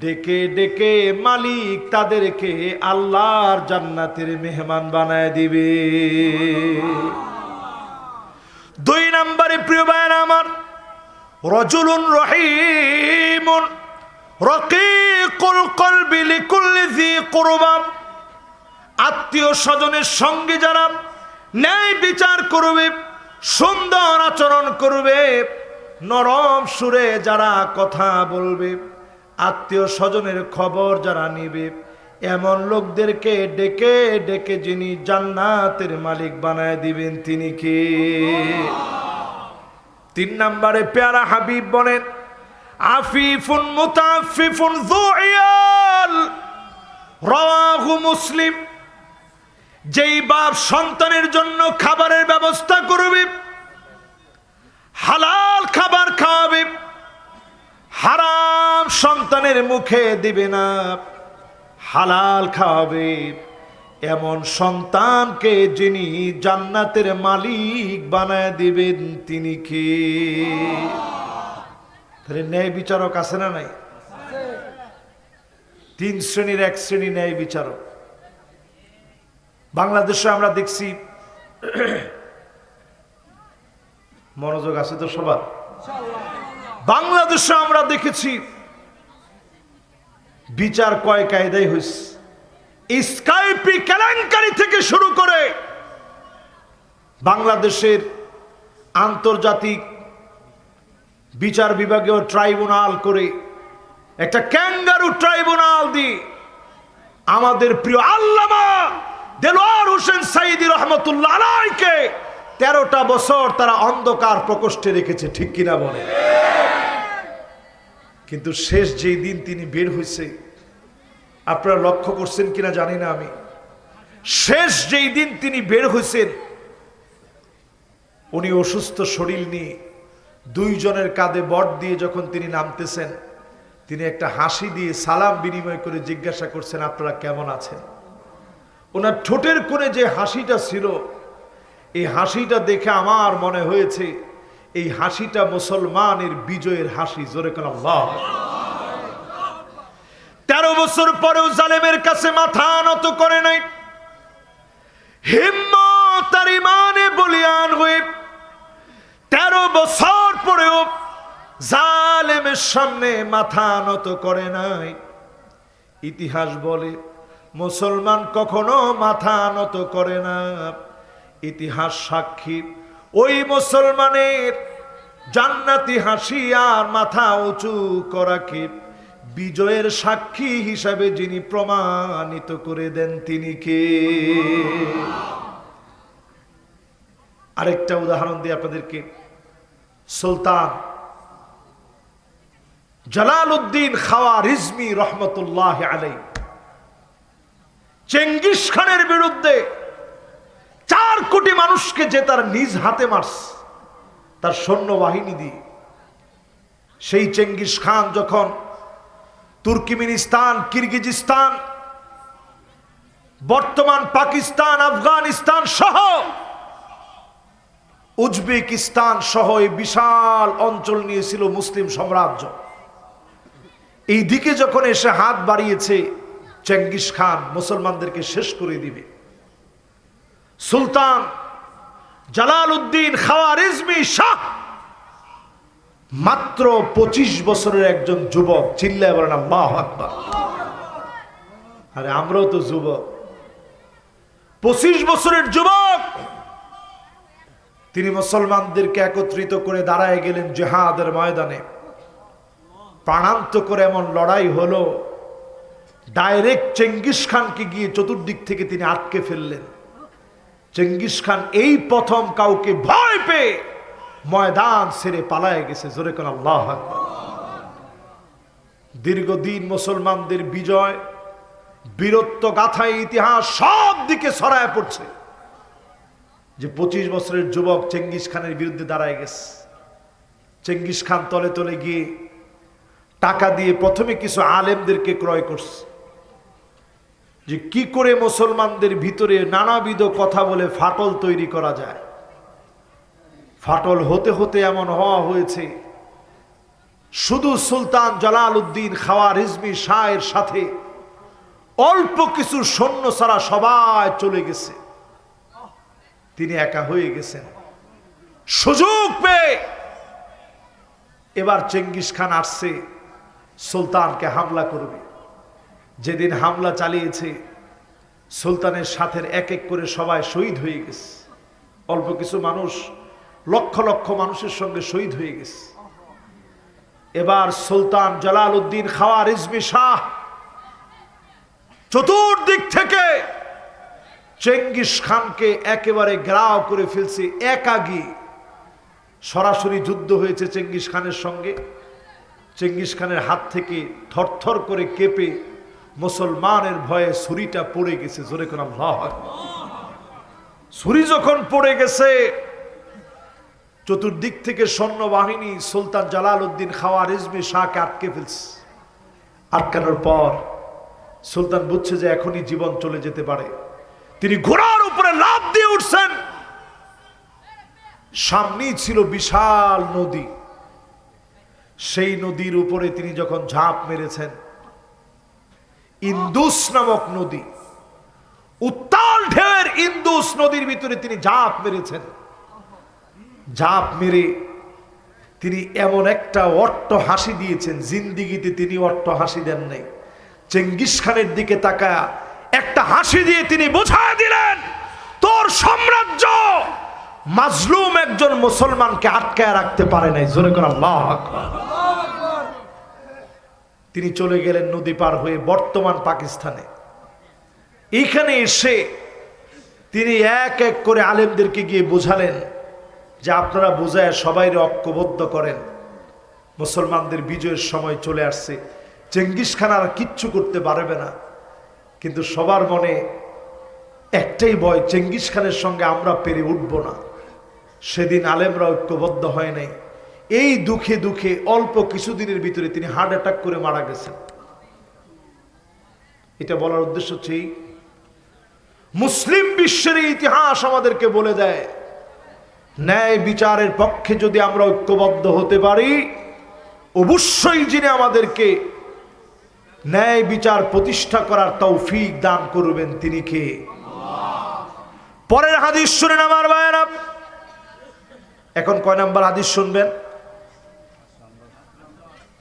Speaker 1: ডেকে ডেকে মালিক তাদেরকে আল্লাহর জান্নাতের মেহমান বানায় দিবে। 2 নম্বরে প্রিয় ভাইরা আমার, রাজুলুন রহিমুন রকিকুল কলবি লিকুল্লি যী কুরবা, আত্মীয় স্বজনের সঙ্গে যারা ন্যায় বিচার করবে, সুন্দর আচরণ করবে, নরম সুরে যারা কথা বলবে, আত্মীয় স্বজনের খবর যারা নিবে, এমন লোকদেরকে ডেকে ডেকে যিনি জান্নাতের মালিক বানায় দিবেন তিনি কে? 3 নম্বরে প্যারা হাবিব বলেন, আফিফুন মুতাফিফুন যু ইয়াল, রাওয়াহু মুসলিম। যেই বাপ সন্তানের জন্য খাবারের ব্যবস্থা করবে, হালাল খাবার খাওয়াবে, হারাম সন্তানের মুখে দিবে না, হালাল খাওয়াবে, এমন সন্তানকে যিনি জান্নাতের মালিক বানায় দিবেন তিনি কে? তাহলে ন্যায় বিচারক আছে না নাই? 3 শ্রেণীর 1 শ্রেণী ন্যায় বিচারক। বাংলাদেশে আমরা দেখছি, মনোযোগ আছে তো সবার? বাংলাদেশে আমরা দেখেছি বিচার কয় কায়দায় হয়েছে। স্কাইপি কেলেঙ্কারি থেকে শুরু করে বাংলাদেশের আন্তর্জাতিক বিচার বিভাগীয় ট্রাইব্যুনাল করে একটা ক্যাঙ্গারু ট্রাইব্যুনাল দিয়ে আমাদের প্রিয় আল্লামা দেলোয়ার হোসেন সাইদি রহমতুল্লাহ আলাইহিকে 13টা বছর তারা অন্ধকার প্রকোষ্ঠে রেখেছে, ঠিক কিনা বলে? কিন্তু শেষ যেই দিন তিনি বের হয়েছে, আপনারা লক্ষ্য করছেন কিনা জানি না আমি, শেষ যেই দিন তিনি বের হয়েছেন, উনি অসুস্থ শরীর নিয়ে 2 জনের কাঁধে বট দিয়ে যখন তিনি নামতেছেন, তিনি একটা হাসি দিয়ে সালাম বিনিময় করে জিজ্ঞাসা করছেন আপনারা কেমন আছেন। ওনার ঠোঁটের কোণে যে হাসিটা ছিল, এই হাসিটা দেখে আমার মনে হয়েছে এই হাসিটা মুসলমানের বিজয়ের হাসি। জোরে কোন আল্লাহ। 13 বছর পরেও জালেমের কাছে মাথা নত করে নাই, হিম্মত আর ইমানে বলিয়ান হয়ে 13 বছর পরেও জালেমের সামনে মাথা নত করে নাই। ইতিহাস বলে মুসলমান কখনো মাথা নত করে না। ইতিহাস সাক্ষী, ওই মুসলমানের জান্নাতি হাসি আর মাথা উঁচু করাকে বিজয়ের সাক্ষী হিসাবে যিনি প্রমাণিত করে দেন তিনি কে? আরেকটা উদাহরণ দিই আপনাদেরকে। সুলতান জালালউদ্দিন খাওয়ারিজমি রহমতুল্লাহ আলাইহি চেঙ্গিস খানের বিরুদ্ধে 4 কোটি মানুষকে যে তার নিজ হাতে মারছে, তার সৈন্যবাহিনী দিয়ে সেই চেঙ্গিস খান যখন তুর্কমেনিস্তান, কিরগিজস্তান, বর্তমান পাকিস্তান, আফগানিস্তান সহ উজবেকিস্তান সহ এই বিশাল অঞ্চল নিয়েছিল মুসলিম সাম্রাজ্য, এই দিকে যখন এসে হাত বাড়িয়েছে চেঙ্গিস খান মুসলমানদেরকে শেষ করে দিবে, সুলতান জালালউদ্দিন খাওয়ারিজমি শাহ মাত্র 25 বছরের একজন যুবক, চিল্লায় বলেন আল্লাহু আকবার। আরে আমরাও তো যুবক, 25 বছরের যুবক, তিনি মুসলমানদেরকে একত্রিত করে দাঁড়ায় গেলেন জিহাদের ময়দানে। প্রাণান্ত করে এমন লড়াই হলো, ডাইরেক্ট চেঙ্গিস খানকে গিয়ে চতুর্দিক থেকে তিনি আটকে ফেললেন। চেঙ্গিস খান এই প্রথম কাউকে ভয় পেয়ে ময়দান ছেড়ে পালায় গেছে। জোরে কোন আল্লাহু আকবার। দীর্ঘদিন মুসলমানদের বিজয়, বীরত্ব গাথা, ইতিহাস সব দিকে ছড়ায় পড়ছে যে 25 বছরের যুবক চেঙ্গিস খানের বিরুদ্ধে দাঁড়ায় গেছে। চেঙ্গিস খান তলে তলে গিয়ে টাকা দিয়ে প্রথমে কিছু আলেমদেরকে ক্রয় করছে, যে কি করে মুসলমানদের ভিতরে নানাবিধ কথা বলে ফাটল তৈরি করা যায়। ফাটল হতে হতে এমন হওয়া হয়েছে, শুধু সুলতান জালালউদ্দিন খাওয়ারিজমি শাহের সাথে অল্প কিছু সৈন্য ছাড়া সবাই চলে গেছে, তিনি একা হয়ে গেছেন। সুযোগ পেয়ে এবার চেঙ্গিস খান আসছে সুলতানকে হামলা করবে। যেদিন হামলা চালিয়েছে, সুলতানের সাথে এক এক করে সবাই শহীদ হয়ে গেছে। অল্প কিছু মানুষ লক্ষ লক্ষ মানুষের সঙ্গে শহীদ হয়ে গেছে। এবার সুলতান জালালউদ্দিন খাওয়ারিজমি শাহ চতুর্দিক থেকে চেঙ্গিস খানকে একেবারে ঘেরাও করে ফেলছে। একাগী সরাসরি যুদ্ধ হয়েছে চেঙ্গিস খানের সঙ্গে। চেঙ্গিস খানের হাত থেকে থরথর করে কেঁপে মুসলমানের ভয়ে ছুরিটা পড়ে গেছে। জোরে কোন আল্লাহু আকবার। ছুরি যখন পড়ে গেছে, চতুর্দিক থেকে সৈন্যবাহিনী সুলতান জালালউদ্দিন খাওয়ারিজমি শাহকে আটকে ফেলছে। আটকানোর পর সুলতান বুঝছে যে এখনই জীবন চলে যেতে পারে। তিনি ঘোড়ার উপরে লাফ দিয়ে উঠছেন। সামনেই ছিল বিশাল নদী, সেই নদীর উপরে তিনি যখন ঝাঁপ মেরেছেন, ইন্দুস নামক নদী, উত্তাল ঢেউয়ের ইন্দুস নদীর ভিতরে তিনি ঝাঁপ মেরেছেন। ঝাঁপ মেরে তিনি এমন একটা অট্ট হাসি দিয়েছেন, জিন্দিগিতে তিনি অট্ট হাসি দেন নাই। চেঙ্গিস খানের দিকে তাকায়া একটা হাসি দিয়ে তিনি বোঝায় দিলেন, তোর সাম্রাজ্য মাজলুম একজন মুসলমানকে আটকায় রাখতে পারে নাই। জোরে করে আল্লাহু আকবার। তিনি চলে গেলেন নদী পার হয়ে বর্তমান পাকিস্তানে। এইখানে এসে তিনি এক এক করে আলেমদেরকে গিয়ে বোঝালেন যে আপনারা বোঝায় সবাইরে ঐক্যবদ্ধ করেন, মুসলমানদের বিজয়ের সময় চলে আসছে, চেঙ্গিস খান আর কিচ্ছু করতে পারবে না। কিন্তু সবার মনে একটাই ভয়, চেঙ্গিস খানের সঙ্গে আমরা পেরে উঠব না। সেদিন আলেমরা ঐক্যবদ্ধ হয় নাই। এই দুঃখে দুঃখে অল্প কিছুদিনের ভিতরে তিনি হার্ট অ্যাটাক করে মারা গেছেন। এটা বলার উদ্দেশ্য হচ্ছে মুসলিম বিশ্বের ইতিহাস আমাদেরকে বলে দেয়, ন্যায় বিচারের পক্ষে যদি আমরা ঐক্যবদ্ধ হতে পারি, অবশ্যই যিনি আমাদেরকে ন্যায় বিচার প্রতিষ্ঠা করার তৌফিক দান করবেন তিনি কে? পরের হাদিস শুনেন আমার ভাইয়েরা। এখন কয় নাম্বার হাদিস শুনবেন?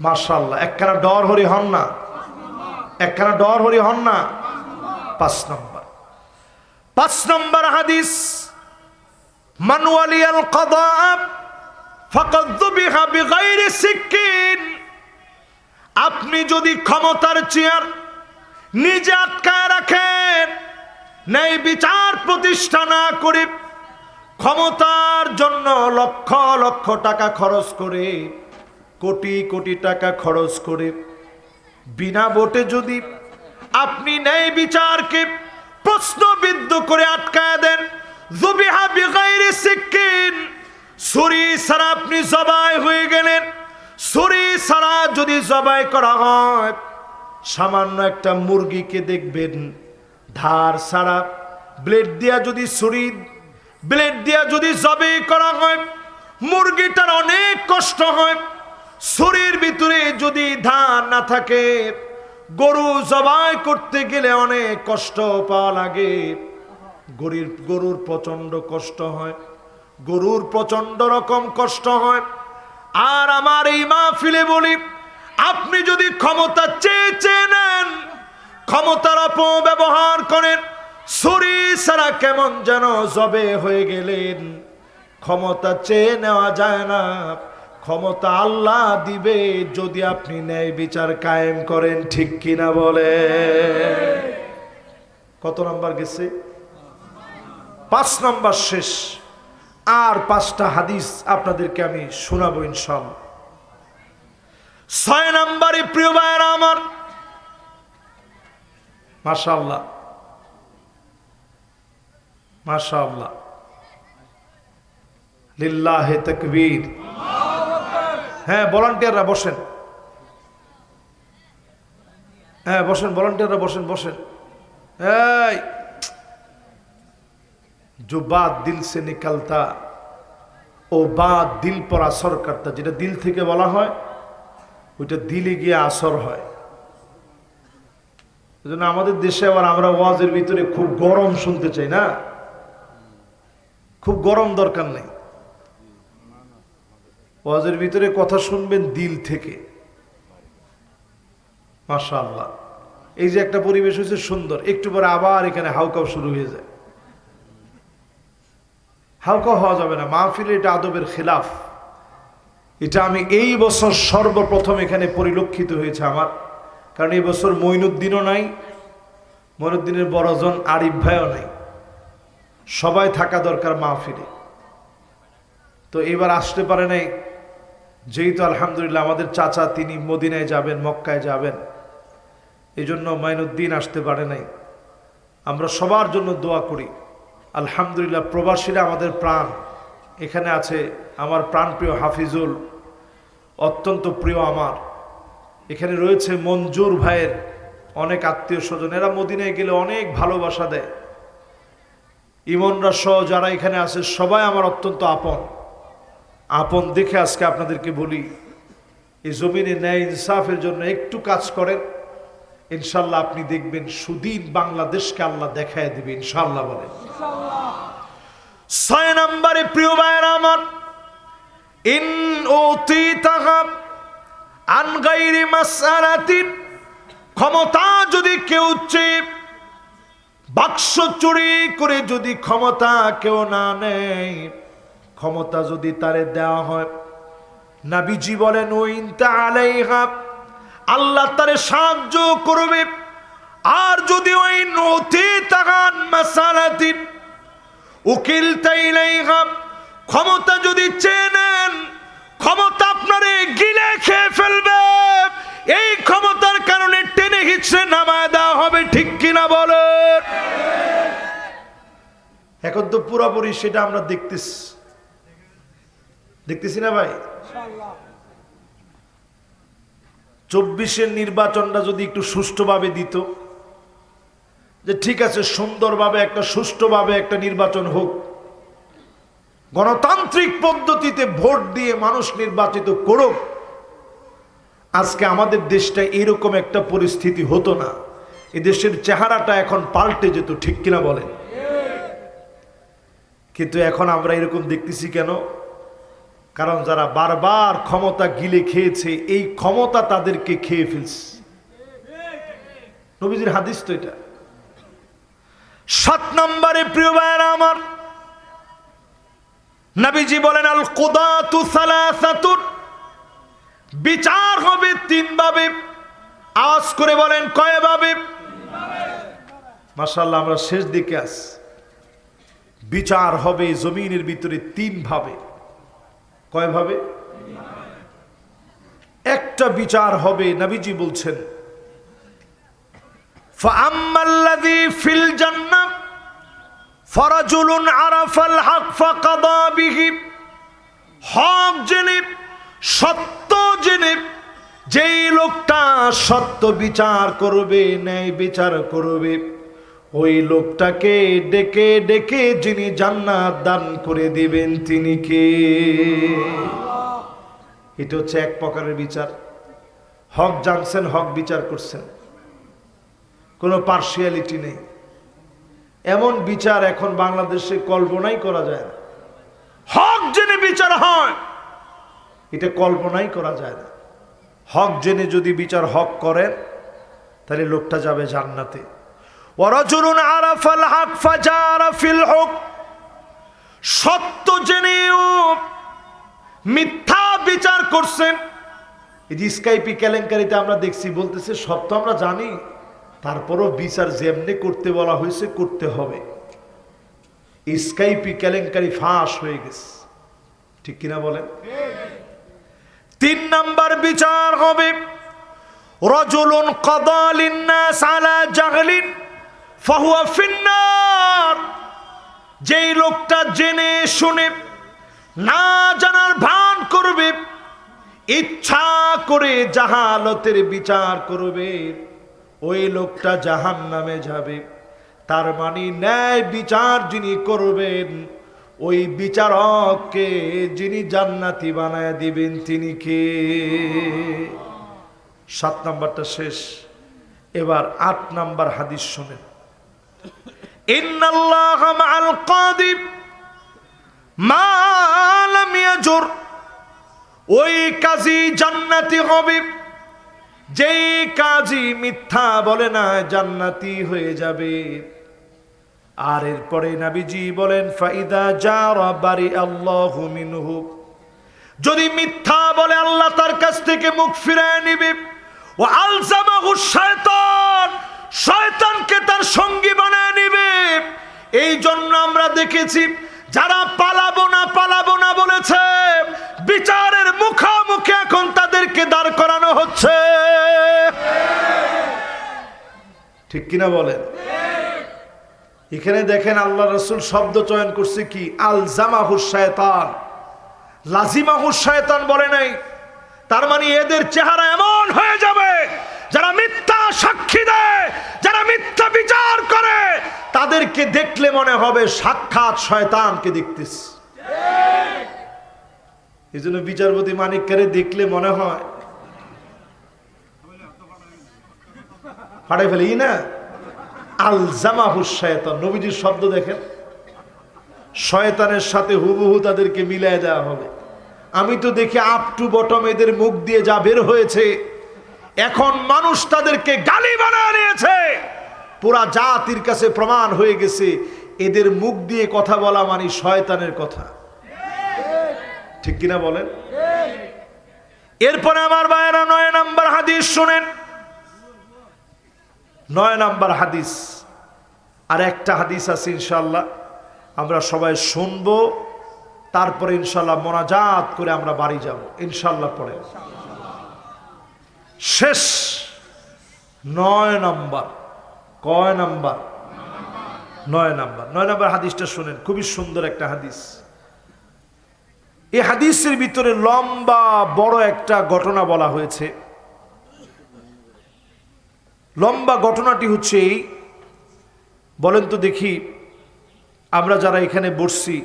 Speaker 1: মাশাআল্লাহ, একখানা ডর হরি হন না, একখানা ডর হরি হন না। 5 নম্বর হাদিস, মান ওয়ালিয়াল কাদা ফাকাদ যুবিহা বিগাইরি সিকিন। আপনি যদি ক্ষমতার চেয়ার নিজে আটকায় রাখেন, ন্যায় বিচার প্রতিষ্ঠা না করে, ক্ষমতার জন্য লক্ষ লক্ষ টাকা খরচ করে, কোটি কোটি টাকা খরচ করে, বিনা ভোটে যদি আপনি ন্যায় বিচারকে প্রশ্নবিদ্ধ করে আটকায় দেন, যুবিহা বিগাইরি সিকিন, ছুরি ছাড়া আপনি জবাই হয়ে গেলেন, ছুরি ছাড়া যদি জবাই করা হয়, সামান্য একটা মুরগিকে দেখবেন ধার ছাড়া ব্লেড দিয়া যদি ব্লেড দিয়া যদি জবাই করা হয়, মুরগিটার অনেক কষ্ট হয়। ছুরির ভিতরে যদি ধার না থাকে, গরু জবাই করতে গেলে অনেক কষ্ট পাওয়া লাগে। গরুর প্রচন্ড কষ্ট হয়, গরুর প্রচন্ড রকম কষ্ট হয়। আর আমার এই মাহফিলে বলি, আপনি যদি ক্ষমতা চেয়ে নেন, ক্ষমতার অপব্যবহার করেন, ছুরি ছাড়া কেমন যেন জবে হয়ে গেলেন। ক্ষমতা চেয়ে নেওয়া যায় না, ক্ষমতা আল্লাহ দিবে যদি আপনি ন্যায় বিচার কায়েম করেন। ঠিক কিনা বলে? কত নাম্বার গেছে? 5 নাম্বার শেষ। আর 5টা হাদিস আপনাদেরকে আমি শোনাবো ইনশাআল্লাহ। 6 নাম্বারে প্রিয় ভাইরা আমার, মাশাআল্লাহ মাশাআল্লাহ, লিল্লাহে তাকবীর। হ্যাঁ, ভলান্টিয়াররা বসেন। হ্যাঁ বসেন, ভলান্টিয়াররা বসেন বসেন। এই जो बात दिल से निकलता ও বাত দিল পর আসর করতা, যেটা দিল থেকে বলা হয় ওইটা দিলে গিয়ে আসর হয়। এজন্য আমাদের দেশে আবার আমরা ওয়াজের ভিতরে খুব গরম শুনতে চাই না, খুব গরম দরকার নেই। ওয়াজের ভিতরে কথা শুনবেন দিল থেকে। মাশাআল্লাহ, এই যে একটা পরিবেশ হয়েছে সুন্দর, একটু পরে আবার এখানে হাউকাও শুরু হয়ে যায়। হালকা হওয়া যাবে না মাহফিলে, এটা আদবের খেলাফ। এটা আমি এই বছর সর্বপ্রথম এখানে পরিলক্ষিত হয়েছে আমার, কারণ এই বছর মঈনুদ্দিনও নাই, মঈনুদ্দিনের বড়জন আরিফ ভাইও নাই, সবাই থাকা দরকার মাহফিলে। তো এবার আসতে পারে নাই, যেহেতু আলহামদুলিল্লাহ আমাদের চাচা তিনি মদিনায় যাবেন, মক্কায় যাবেন, এই জন্য মঈনুদ্দিন আসতে পারে নাই। আমরা সবার জন্য দোয়া করি। আলহামদুলিল্লাহ প্রবাসীরা আমাদের প্রাণ। এখানে আছে আমার প্রাণপ্রিয় হাফিজুল, অত্যন্ত প্রিয় আমার। এখানে রয়েছে মঞ্জুর ভাইয়ের অনেক আত্মীয় স্বজন, এরা মদিনায় গেলে অনেক ভালোবাসা দেয়। ইমনরা সহ যারা এখানে আছে সবাই আমার অত্যন্ত আপন দেখে আজকে আপনাদেরকে বলি, এই জমিনে ন্যায় ইনসাফের জন্য একটু কাজ করেন, ইনশাল্লাহ আপনি দেখবেন সুদিন বাংলাদেশকে আল্লাহ দেখায় দিবে ইনশাল্লাহ। বলেন 6 নম্বরে প্রিয় ভাইরা আমার, ইন উতিতাহা আন গায়রি মাসআলাতিন, ক্ষমতা যদি কেউ চেয়ে, বাক্স চুরি করে যদি ক্ষমতা কেউ না নেয়, ক্ষমতা যদি তারে দেওয়া হয়, নবীজি বলেন ওইনতা আলাইহা, আল্লাহ তারে সাহায্য করবে। আর যদি ওই নথি তাগান মাসালাতিন উকিলতা ইলাইহা, ক্ষমতা যদি চেয়ে নেন, ক্ষমতা আপনারে গিলে খেয়ে ফেলবে, এই ক্ষমতার কারণে টেনে হিচড়ে নামায় দেওয়া হবে। ঠিক কিনা বলেন? এখন তো পুরোপুরি সেটা আমরা দেখতেছি না ভাই। 24-এর নির্বাচনটা যদি একটু সুষ্ঠুভাবে দিত, যে ঠিক আছে সুন্দরভাবে একটা সুষ্ঠুভাবে একটা নির্বাচন হোক, গণতান্ত্রিক পদ্ধতিতে ভোট দিয়ে মানুষ নির্বাচিত করুক, আজকে আমাদের দেশটা এরকম একটা পরিস্থিতি হতো না। এই দেশের চেহারাটা এখন পাল্টে যেত। ঠিক কিনা বলেন? কিন্তু এখন আমরা এরকম দেখতেছি কেন? কারণ যারা বারবার ক্ষমতা গিলে খেয়েছে, এই ক্ষমতা তাদেরকে খেয়ে ফেলছে। নবীজির হাদিস তো এটা। 7 নম্বরে প্রিয় ভাইরা আমার, নবীজি বলেন আল কুদাতু সালাসাতুন, বিচার হবে 3 ভাবে। আওয়াজ করে বলেন কয় ভাবে? মাশাআল্লাহ, আমরা শেষ দিকে আছি। বিচার হবে জমিনের ভিতরে 3 ভাবে। কয় ভাবে? একটা বিচার হবে, নবীজি বলছেন ফাআম্মাল্লাযী ফিল জান্নাহ ফারাজুলুন আরাফাল হক ফাকাদা বিহি, হক জেনে সত্য জেনে যেই লোকটা সত্য বিচার করবে, ন্যায় বিচার করবে, ওই লোকটাকে ডেকে ডেকে যিনি জান্নাত দান করে দিবেন তিনি কে? এটা হচ্ছে এক প্রকারের বিচার। হক জানছেন, হক বিচার করছেন, কোনো পার্সিয়ালিটি নেই। এমন বিচার এখন বাংলাদেশে কল্পনাই করা যায় না। হক জেনে বিচার হয়, এটা কল্পনাই করা যায় না। হক জেনে যদি বিচার হক করেন তাহলে লোকটা যাবে জান্নাতে। ওয়ারাজুলুন আরাফাল হক ফাজারা ফিল হক, সত্য জেনেও মিথ্যা বিচার করছেন। এই যে স্কাইপি কেলেঙ্কারিতে আমরা দেখছি, বলতেছে সব তো আমরা জানি, তারপরও বিচার যেমনি করতে বলা হয়েছে করতে হবে। স্কাইপি কেলেঙ্কারি ফাঁস হয়ে গেছে, ঠিক কিনা বলেন? 3 নাম্বার বিচার হবে রাজুলুন কাদা লিন্নাস আলা জাহলিন ফাহুয়া ফিন্নার, যেই লোকটা জেনে শুনে না জানার ভান করবে, ইচ্ছা করে জাহালতের বিচার করবে, ওই লোকটা জাহান্নামে যাবে। তার মানে ন্যায় বিচার যিনি করবেন, ওই বিচারককে যিনি জান্নাতি বানায় দিবেন তিনি কে? 7 নাম্বারটা শেষ। এবার 8 নাম্বার হাদিস শুনেন। ইন্নাল্লাহা মাআল কাদি মা লাম ইয়াজুর, ওই কাজী জান্নাতি হবে যেই কাজী মিথ্যা বলে না, জান্নাতি হয়ে যাবে। আর এরপরে নবীজি বলেন ফাইদা জারা বারি আল্লাহু মিনহু, যদি মিথ্যা বলে আল্লাহ তার কাছ থেকে মুখ ফিরিয়ে নেবে। ওয়া আলজামাহু শায়তান, শয়তানকে তার সঙ্গী বানায় নেবে। এই জন্য আমরা দেখেছি যারা পালাবো না বলেছে, বিচারের মুখোমুখি এখন তাদেরকে দাঁড় করানো হচ্ছে, ঠিক কিনা বলেন? এখানে দেখেন আল্লাহ রাসূল শব্দ চয়ন করছে কি? আলজামাহু শায়তান, লাজিমাহু শায়তান বলে নাই। তার মানে এদের চেহারা এমন হয়ে যাবে, যারা মিথ্যা সাক্ষী দেয়, যারা মিথ্যা বিচার করে, তাদেরকে দেখলে মনে হবে সাক্ষাৎ শয়তানকে দেখতেছে। এই জন্য বিচারপতি মানিককে দেখলে মনে হয় ফাড়ে ফেলে না। আলজামাহু শায়তান, নবীজির শব্দ দেখেন, শয়তানের সাথে হুবহু তাদেরকে মিলিয়ে দেওয়া হবে। আমি তো দেখি আপ টু বটম এদের মুখ দিয়ে যা বের হয়েছে, এখন মানুষ তাদেরকে গালি বানায় নিয়েছে। পুরা জাতির কাছে প্রমাণ হয়ে গেছে এদের মুখ দিয়ে কথা বলা মানে শয়তানের কথা, ঠিক কিনা বলেন? এরপরে আমার ভাইয়েরা 9 নাম্বার হাদিস শুনেন। 9 নাম্বার হাদিস, আর একটা হাদিস আছে ইনশাআল্লাহ আমরা সবাই শুনবো, তারপরে ইনশাআল্লাহ মোনাজাত করে আমরা বাড়ি যাব ইনশাআল্লাহ। পড়ে শেষ 9 নাম্বার। কয় নাম্বার? 9 নাম্বার। 9 নাম্বার হাদিসটা শুনেন, খুবই সুন্দর একটা হাদিস। এই হাদিসের ভিতরে লম্বা বড় একটা ঘটনা বলা হয়েছে। লম্বা ঘটনাটি হচ্ছে এই, বলেন তো দেখি, আমরা যারা এখানে বসছি,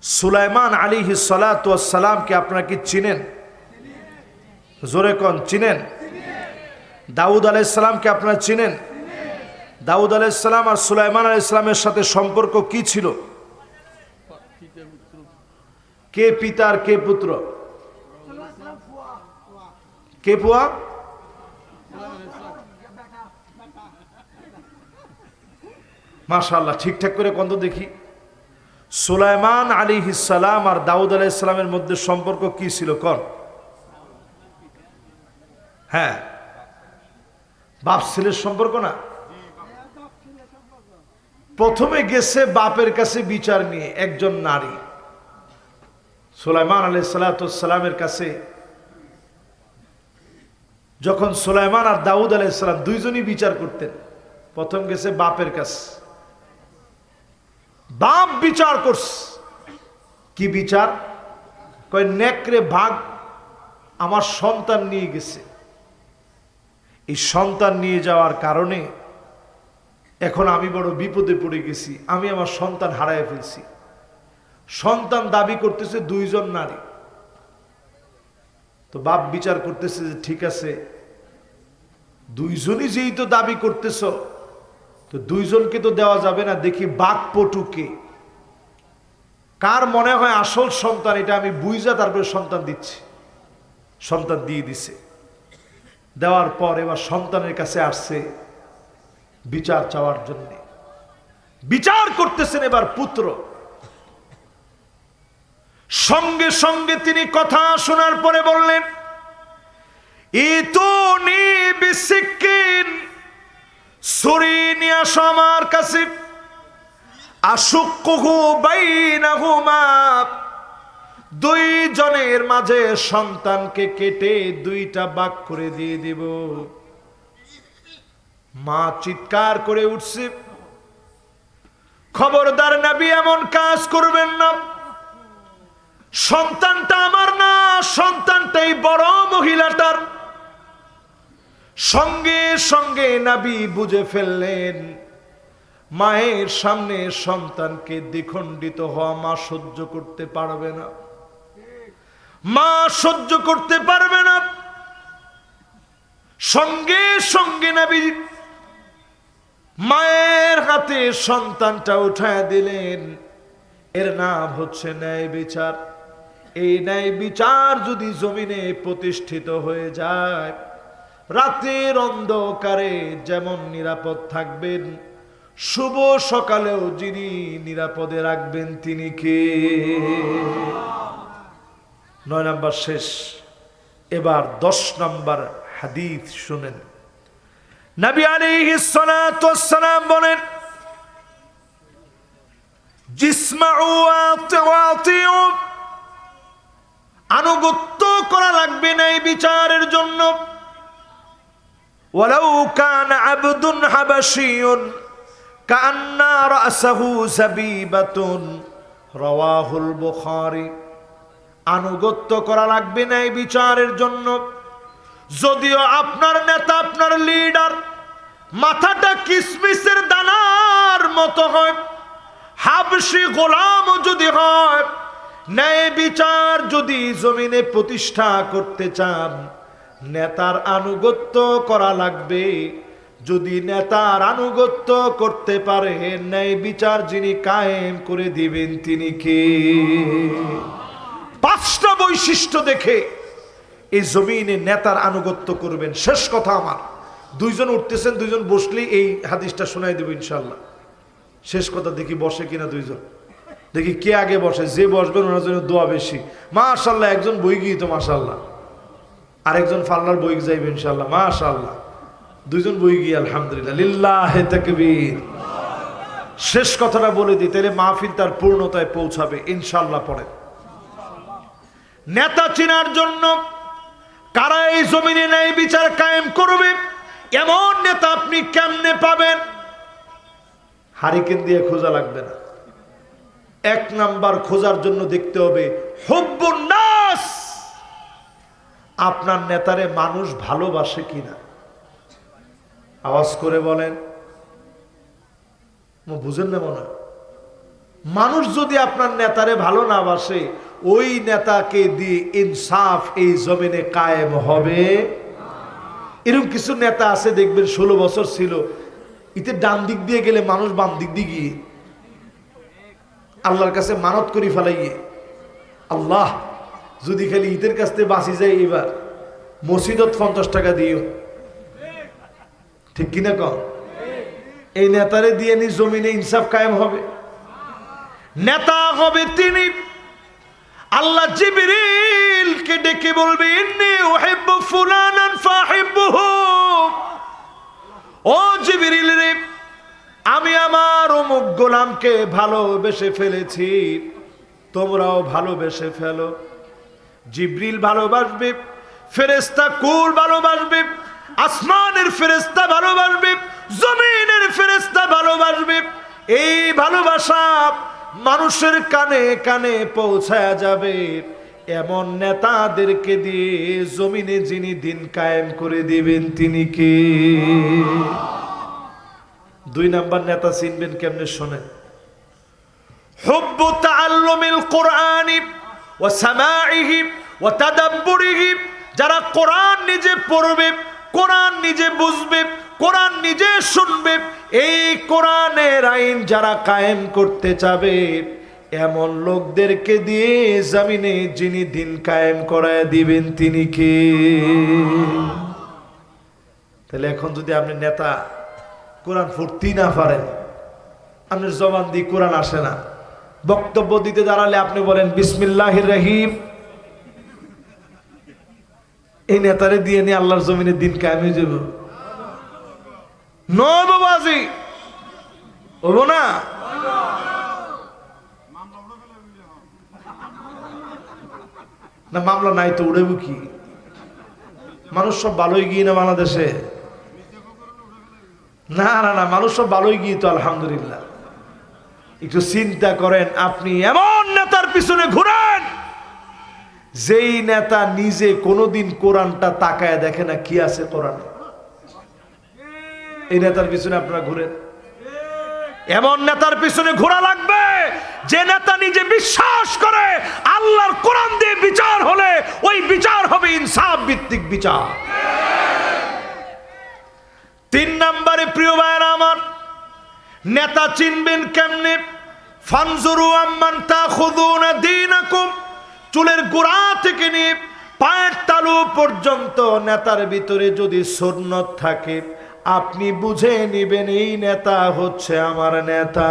Speaker 1: সুলাইমান আলাইহিস সালাতু ওয়াস সালামকে আপনারা কি চিনেন? জোরে কোন চিনেন? দাউদ আলাইহিস সালামকে আপনারা চিনেন? দাউদ আলাইহিস সালাম আর সুলাইমান আলাইহিস সালামের সাথে সম্পর্ক কি ছিল? কে পিতা আর কে পুত্র? কে পুয়া? মাশাআল্লাহ, ঠিকঠাক করে কত দেখি। সুলাইমান আলাইহিস সালাম আর দাউদ আলাইহিস সালামের মধ্যে সম্পর্ক কি ছিল কোন? হ্যাঁ, বাপ ছেলের সম্পর্ক না? প্রথমে গেছে বাপের কাছে বিচার নিয়ে একজন নারী, সুলাইমান আলাইহিস সালামের কাছে। যখন সুলাইমান আর দাউদ আলাইহিস সালাম দুইজনই বিচার করতেন, প্রথম গেছে বাপের কাছে। বাপ বিচার করছে, কি বিচার? কয় নেকড়ে ভাগ আমার সন্তান নিয়ে গেছে। এই সন্তান নিয়ে যাওয়ার কারণে এখন আমি বড় বিপদে পড়ে গেছি, আমি আমার সন্তান হারায় ফেলছি। সন্তান দাবি করতেছে দুইজন নারী। তো বাপ বিচার করতেছে যে ঠিক আছে, দুইজনই যেই তো দাবি করতেছ, তো দুইজনকে তো দেওয়া যাবে না, দেখি বাকপটুকে কার মনে হয় আসল সন্তান, এটা আমি বুঝা তারপরে সন্তান দিচ্ছি। সন্তান দিয়ে দিছে। দেওয়ার পর এবার সন্তানের কাছে আসছে বিচার চাওয়ার জন্য। বিচার করতেছেন এবার পুত্র। সঙ্গে সঙ্গে তিনি কথা শোনার পরে বললেন, ইতুনি বিসিকিন, ছুরি নিয়ে আসো আমার কাছে। আশুক্কুহু বাইনাহুমা, দুইজনের মাঝে সন্তানকে কেটে দুইটা ভাগ করে দিয়ে দিব। মা চিৎকার করে উঠছে, খবরদার নবী এমন কাজ করবেন না, সন্তানটা আমার না, সন্তানটাই বড় মহিলাটার। সঙ্গে সঙ্গে নবী বুঝে ফেললেন মায়ের সামনে সন্তানকে দ্বিখণ্ডিত হওয়া মা সহ্য করতে পারবে না, মা সহ্য করতে পারবে না। সঙ্গে সঙ্গে নবী মায়ের হাতে সন্তানটা উঠায় দিলেন। এর নাম হচ্ছে ন্যায় বিচার। এই ন্যায় বিচার যদি জমিনে প্রতিষ্ঠিত হয়ে যায়, রাতের অন্ধকারে যেমন নিরাপদ থাকবেন, শুভ সকালেও যিনি নিরাপদে রাখবেন তিনি কে? 9 নাম্বার শেষ। এবার 10 নাম্বার হাদিস শুনেন। নবী আলাইহিস সালাতু ওয়াস সালাম বলেন, জিসমাউ ওয়া আতিউ, আনুগত্য করা লাগবে না এই বিচারের জন্য। ওয়ালাউ কানা আবদুন হাবাশিয়ুন কান্না রাসাহু যাবিবাতুন, রাওয়াহুল বুখারী। আনুগত্য করা লাগবে না এই বিচারের জন্য, যদিও আপনার নেতা, আপনার লিডার মাথাটা কিসমিসের দানার মতো হয়, হাবশি গোলাম যদি হয়, ন্যায় বিচার যদি জমিনে প্রতিষ্ঠা করতে চান, নেতার আনুগত্য করা লাগবে। যদি নেতার আনুগত্য করতে পারে, ন্যায় বিচার যিনি কায়েম করে দিবেন তিনি কে? 5টা বৈশিষ্ট্য দেখে এই জমিনে নেতার আনুগত্য করবেন। শেষ কথা আমার, দুইজন উঠতেছেন, দুইজন বসলেই এই হাদিসটা শোনাই দেব ইনশাল্লাহ। শেষ কথা, দেখি বসে কিনা দুইজন, দেখি কে আগে বসে। যে বসবেন ওনার জন্য দোয়া বেশি। মাশাআল্লাহ, একজন বই গিয়ে তো মাশাআল্লাহ, আরেকজন ফাল্লার বই যাইবে ইনশাল্লাহ। মাশাআল্লাহ, দুইজন বই গিয়ে আলহামদুলিল্লাহ, লিল্লাহে তাকবীর। শেষ কথাটা বলে দিই, তাহলে মাহফিল তার পূর্ণতায় পৌঁছাবে ইনশাল্লাহ। পরে নেতা চেনার জন্য কারা এই জমিনে ন্যায় বিচার কায়েম করবে, এমন নেতা আপনি কেমনে পাবেন? হারিকেন দিয়ে খোঁজা লাগবে না। 1 নাম্বার খোঁজার জন্য দেখতে হবে হুব্বুন নাস, আপনার নেতারে মানুষ ভালোবাসে কিনা। আওয়াজ করে বলেন, বুঝেন না মনে? মানুষ যদি আপনার নেতারে ভালো না বাসে, ওই নেতাকে দিয়ে ইনসাফ এই জমিনে কায়েম হবে? এরকম কিছু নেতা আছে দেখবেন 16 বছর ছিল, ইতে ডান দিক দিয়ে গেলে মানুষ বাম দিক দিয়ে গিয়ে আল্লাহর কাছে মানত করি ফেলাইয়ে, আল্লাহ যদি খালি ঈদের কাছ থেকে বাঁচি যায়, এবার মসজিদত 50 টাকা দিও। ঠিক কিনা কম? এই নেতারে দিয়ে নি জমিনে ইনসাফ কায়েম হবে? নেতা হবে তিনি, আল্লাহ জিবরিলকে ডেকে বলবে, ইন্নী উহিব্বু ফুলানান ফাহিব্বুহু। ও জিবরিল রে, আমি আমার অমুক গোলামকে ভালোবেসে ফেলেছি, তোমরাও ভালোবেসে ফেলো। জিবরিল ভালোবাসবে, ফেরেশতা কুল ভালোবাসবে, আসমানের ফেরেশতা ভালোবাসবে, জমিনের ফেরেশতা ভালোবাসবে। এই ভালোবাসা মানুষের কানে কানে পৌঁছায়া যাবে। এমন নেতাদেরকে দিয়ে জমিনে যিনি দিন কায়েম করে দিবেন তিনি কে? 2 নাম্বার নেতা চিনবেন কেমনে শোনেন। হুব্বু তাআল্লুমিল কুরআনি ওয়া সামাইহি ওয়া তাদাব্বুরিহি, যারা কোরআন নিজে পড়বে, কোরআন নিজে বুঝবে, কোরআন নিজে শুনবে, এই কোরআনের আইন যারা কায়েম করতে চাবে, এমন লোকদেরকে দিয়ে জমিনে যিনি দিন কায়েম করায় দিবেন তিনি কে? তাহলে এখন যদি আপনি নেতা কোরআন পড়তেই না পারেন, আপনার জবান দিয়ে কোরআন আসে না, বক্তব্য দিতে দাঁড়ালে আপনি বলেন বিসমিল্লাহির রহিম, এই নেতারে দিয়ে নিয়ে আল্লাহর জমিনে দিন কায়েম হয়ে যাব? নবাবাজি হবো না। না মামলা নাই তো উড়েব কি? মানুষ সব ভালোই গিয়ে না বাংলাদেশে? না না না, মানুষ সব ভালোই গিয়ে তো আলহামদুলিল্লাহ। একটু চিন্তা করেন, আপনি এমন নেতার পিছনে ঘুরেন যেই নেতা নিজে কোনোদিন কোরআনটা তাকায় দেখে না কি আছে কোরআনে। এই নেতার পিছনে আপনারা ঘুরেন। এমন নেতার পিছনে ঘোরা লাগবে যে নেতা নিজে বিশ্বাস করে আল্লাহর কোরআন দিয়ে বিচার হলে ওই বিচার হবে ইনসাফ ভিত্তিক বিচার। 3 নম্বরে প্রিয় ভাইরা আমার, নেতা চিনবেন কেমনে? ফানজুরু আম্মান তাখুযুনা দীনাকুম, চুলের গোড়া থেকে নিয়ে পায়ের তালু পর্যন্ত নেতার ভিতরে যদি সুন্নত থাকে, আপনি বুঝে নিবেন এই নেতা হচ্ছে আমার নেতা।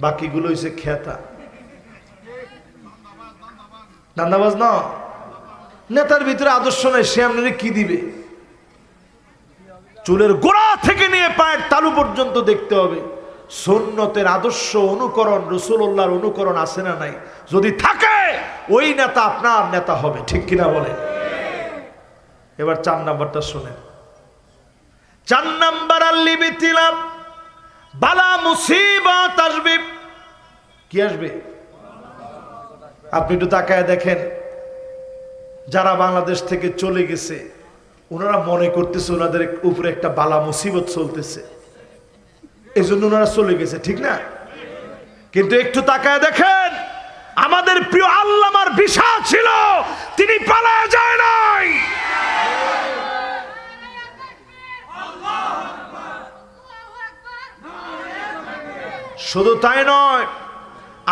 Speaker 1: বাকিগুলো হইছে খেতা, দান্দাবাজ না। নেতার ভিতরে আদর্শ নাই, সে আপনারে কি দিবে? চুলের গোড়া থেকে নিয়ে পায়ের তালু পর্যন্ত দেখতে হবে সুন্নতের আদর্শ অনুকরণ, রাসূলুল্লাহর অনুকরণ আছে না নাই? যদি থাকে ওই নেতা আপনার নেতা হবে, ঠিক কিনা বলেন? এবার 4 নাম্বারটা শুনেন। 4 নাম্বার, আল্লিবিতিলা, বালা মুসিবত আসবে। কি আসবে? আপনি একটু তাকায় দেখেন, যারা বাংলাদেশ থেকে চলে গেছে ওনারা মনে করতেছে ওনাদের উপরে একটা বালা মুসিবত চলতেছে, এই জন্য ওনারা চলে গেছে, ঠিক না? কিন্তু একটু তাকায় দেখেন, আমাদের প্রিয় আল্লামার ভিসা ছিল, তিনি পালায় যায় নাই। শুধু তাই নয়,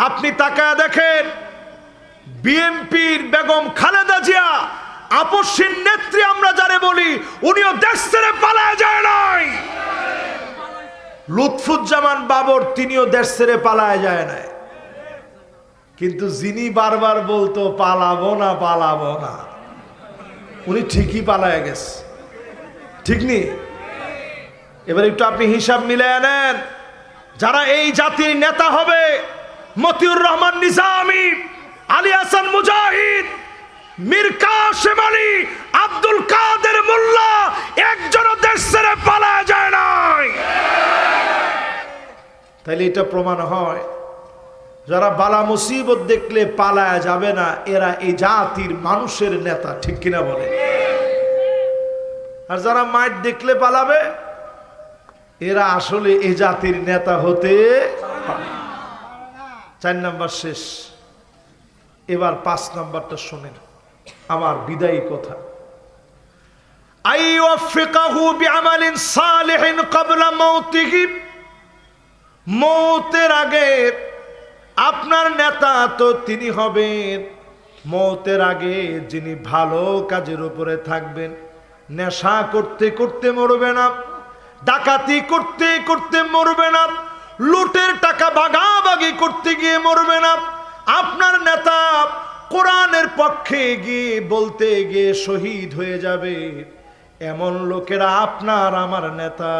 Speaker 1: আপনি তাকায় দেখেন, বিএনপির বেগম খালেদা জিয়া, আপসহীন নেত্রী আমরা যারে বলি, উনিও দেশ ছেড়ে পালায় যায় নাই। লুৎফুজ্জামান বাবর, তিনিও দেশ ছেড়ে পালায় যায় নাই। কিন্তু যিনি বারবার বলতো পালাবো না পালাবো না, উনি ঠিকই পালায় গেছে, ঠিক নি? এবার একটু আপনি হিসাব মিলিয়ে নেন, যারা এই জাতির নেতা হবে, মতিউর রহমান নিজামী, আলী হাসান মুজাহিদ, মীর কাসেম আলী, আব্দুল কাদের মোল্লা, একজনও দেশ ছেড়ে পালায় যায় নাই। তাইলে এটা প্রমাণ হয় যারা বালা মুসিবত দেখলে পালায় যাবে না, এরা এই জাতির মানুষের নেতা, ঠিক কিনা বলে? আর যারা মাইট দেখলে পালাবে, এরা আসলে এই জাতির নেতা হতে পারে। 4 নাম্বার শেষ। এবার 5 নাম্বারটা শোনেন, আমার বিদায়ী কথা। আইওয়াফিকাহু বিআমালিন সালিহিন ক্বাবলা মাউতিহি, মওতের আগে আপনার নেতা তো তিনি হবেন, মওতের আগে যিনি ভালো কাজের উপরে থাকবেন। নেশা করতে করতে মরবে না, ডাকাতি করতে করতে মরবে না, লুটের টাকা ভাগাভাগি করতে গিয়ে মরবে না। আপনার নেতা কোরআনের পক্ষে গিয়ে বলতে গিয়ে শহীদ হয়ে যাবে। এমন লোকেরা আপনার আমার নেতা।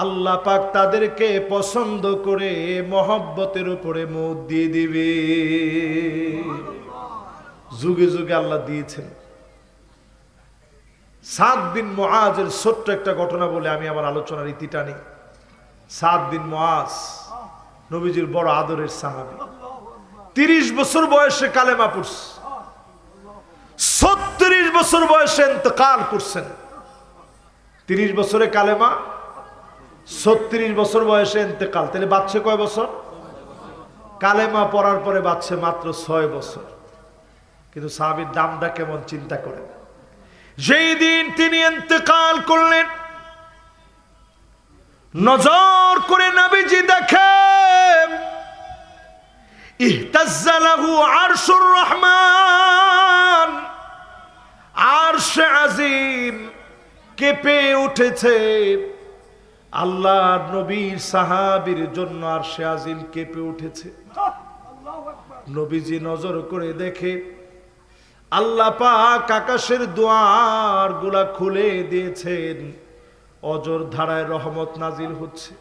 Speaker 1: আল্লাহ পাক তাদেরকে পছন্দ করে মহব্বতের উপরে মত দিয়ে দিবে। যুগে যুগে আল্লাহ দিয়েছেন। সাদ বিন মুআজের ছোট্ট একটা ঘটনা বলে আমি আমার আলোচনার ইতি টানি। সাদ বিন মুআজ নবীজির বড় আদরের সাহাবী। 30 বছর বয়সে কালেমা পড়ছে, 36 বছর বয়সে ইন্তেকাল করছেন। 30 বছরে কালেমা, 36 বছর বয়সে ইন্তেকাল, তাহলে বাচ্চা কয় বছর? কালেমা পড়ার পরে বাচ্চা মাত্র 6 বছর। কিন্তু সাহাবীর দামটা কেমন চিন্তা করেন। যেই দিন তিনি ইন্তেকাল করলেন, নজর করে নবীজি দেখেন ইহতাজ্জা লাহু আরশুর রহমান, আরশে আজিম কেঁপে উঠেছে। আল্লাহর নবীর সাহাবীর জন্য আরশে আজিম কেঁপে উঠেছে। নবীজি নজর করে দেখে আল্লাহ পাক আকাশের দুয়ার গুলা খুলে দিয়েছেন, অজর ধারায় রহমত নাজিল হচ্ছে।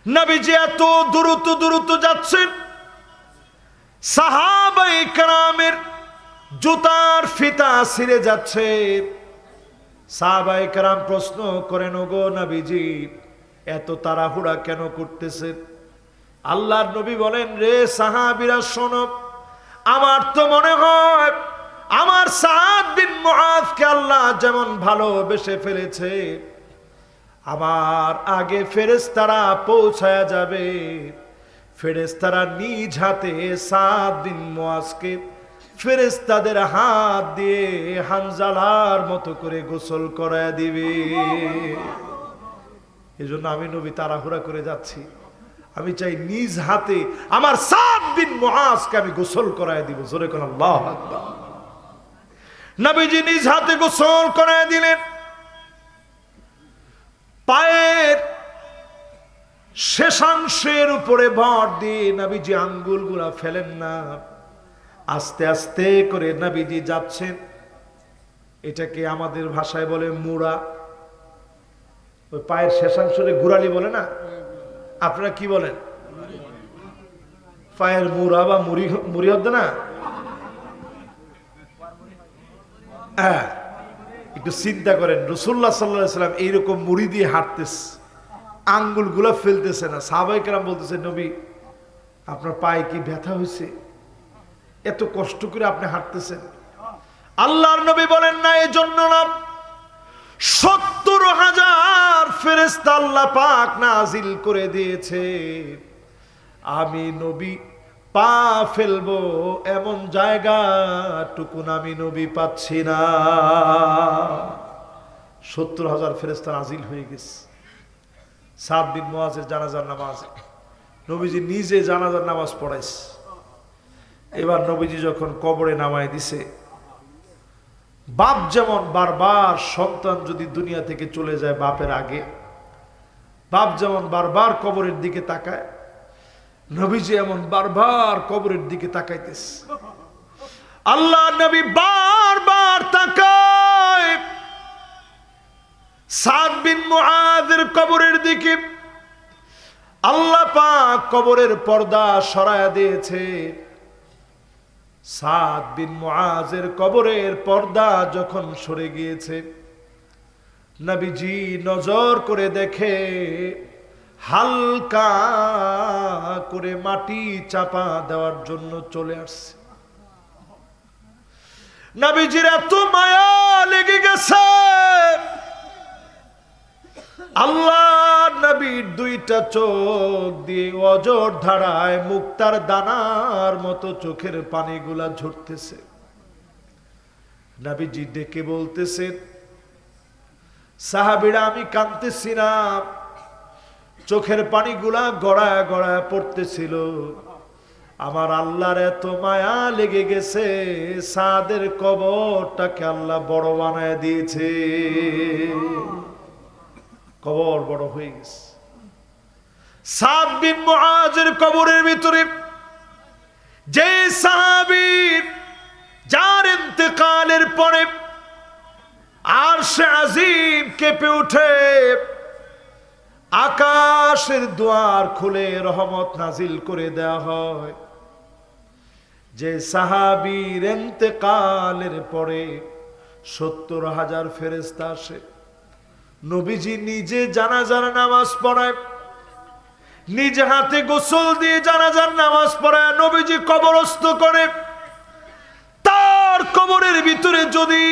Speaker 1: নবীজি এত দ্রুত দ্রুত যাচ্ছেন, সাহাবায়ে কেরামের জুতার ফিতা ছিঁড়ে যাচ্ছে। সাহাবায়ে কেরাম প্রশ্ন করেন, ওগো নবীজি এত তাড়াহুড়া কেন করতেছেন? আল্লাহর নবী বলেন, রে সাহাবীরা শোনো, আমার তো মনে হয় আমার সাদ বিন মুআযকে আল্লাহ যেমন ভালোবেসে ফেলেছে, আমার আগে ফেরেশতারা পৌঁছায়া যাবে। ফেরেশতারা নিজ হাতে সাদ বিন মুআযকে ফেরেশতাদের হাত দিয়ে হানজালার মতো করে গোসল করায় দিবে। এজন্য আমি নবী তাড়াহুড়া করে যাচ্ছি, আমি চাই নিজ হাতে আমার সাদ বিন মুআযকে আমি গোসল করায় দিব। জোরে কোন আল্লাহু আকবার। নবীজি নিজ হাতে গোসল করায় দিলেন। পায়ের শেষাংশের উপরে ভর দিয়ে নবীজি আঙ্গুলগুলা ফেলেন না, আস্তে আস্তে করে নবীজি যাচ্ছেন। এটাকে আমাদের ভাষায় বলে মুড়া। ওই পায়ের শেষাংশে গুড়ালি বলে না, আপনারা কি বলেন? পায়ের মুড়া বা মুড়ি, মুড়ি হতো না? হ্যাঁ, একটু চিন্তা করেন, রাসূলুল্লাহ সাল্লাল্লাহু আলাইহি ওয়াসাল্লাম এইরকম মুড়ি দিয়ে হাঁটতেছে, আঙ্গুলগুলা ফেলতেছে না। সাহাবায়ে কেরাম বলতেছে, নবী আপনার পায়ে কি ব্যথা হয়েছে? এত কষ্ট করে আপনি হাঁটতেছেন। আল্লাহর নবী বলেন, না, এজন্য না, 70,000 ফেরেশতা আল্লাহ পাক নাজিল করে দিয়েছে। আমি নবী পা ফেলবো এমন জায়গাটুকুন আমি নবী পাচ্ছি না। 70,000 ফেরেশতা নাজিল হয়ে গেছে। সাদ বিন মুআযের জানাজার নামাজ নবীজি নিজে জানাজার নামাজ পড়াইছে। এবার নবীজি যখন কবরে নামায় দিছে, বাপ যেমন বারবার সন্তান যদি দুনিয়া থেকে চলে যায় বাপের আগে, বাপ যেমন বারবার কবরের দিকে তাকায়, নবীজি এমন বারবার কবরের দিকে তাকাইতেছে। আল্লাহ নবী বারবার তাকায় সাদ বিন মুআযের কবরের দিকে। আল্লাহ পাক কবরের পর্দা সরায়া দিয়েছে। সাদ বিন মুআযের কবরের পর্দা যখন সরে গিয়েছে, নবীজি নজর করে দেখে হালকা করে মাটি চাপা দেওয়ার জন্য চলে আসছে। নবীজির এত মায়া লেগে গেছে, আল্লাহ নবীর দুইটা চোখ দিয়ে অজর ধারায় মুক্তার দানার মতো চোখের পানিগুলা ঝরতেছে। নবীজি ডেকে বলতেছে, সাহাবীরা আমি কাঁদতেছি না, চোখের পানিগুলা গড়ায় গড়ায় পড়তেছিল। আমার আল্লাহর এত মায়া লেগে গেছে, সাদের কবরটাকে আল্লাহ বড় বানায় দিয়েছে। কবর বড় হয়ে গেছে। সাদ বিন মুআযের কবরের ভিতরে যে সাহাবী যার ইন্তেকালের পরে আরশে আজিম কেঁপে উঠে, আকাশের দুয়ার খুলে রহমত নাজিল করে দেয়া হয়, যে সাহাবীর ইন্তেকালের পরে 70,000 ফেরেশতা আসে। নবীজি নিজে জানাজার নামাজ পড়ায়, নিজ হাতে গোসল দিয়ে জানাজার নামাজ পড়ায় নবীজি কবরস্থ করে, তার কবরের ভিতরে যদি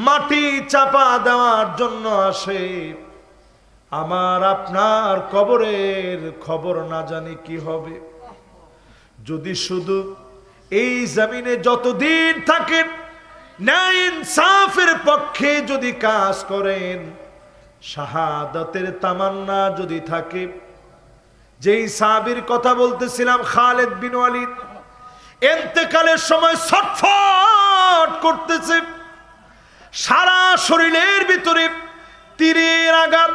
Speaker 1: মাটি চাপা দেওয়ার জন্য আসে, আমার আপনার কবরের খবর না জানি কি হবে। যদি শুধু এই জমিনে যতদিন থাকেন ন্যায় ইনসাফের পক্ষে যদি কাজ করেন, শাহাদাতের তামান্না যদি থাকে, যেই সাহাবীর কথা বলতেছিলাম খালিদ বিন ওয়ালিদ, ইন্তেকালের সময় ছটফট করতেছে, সারা শরীরের ভিতরে তীরের আঘাত,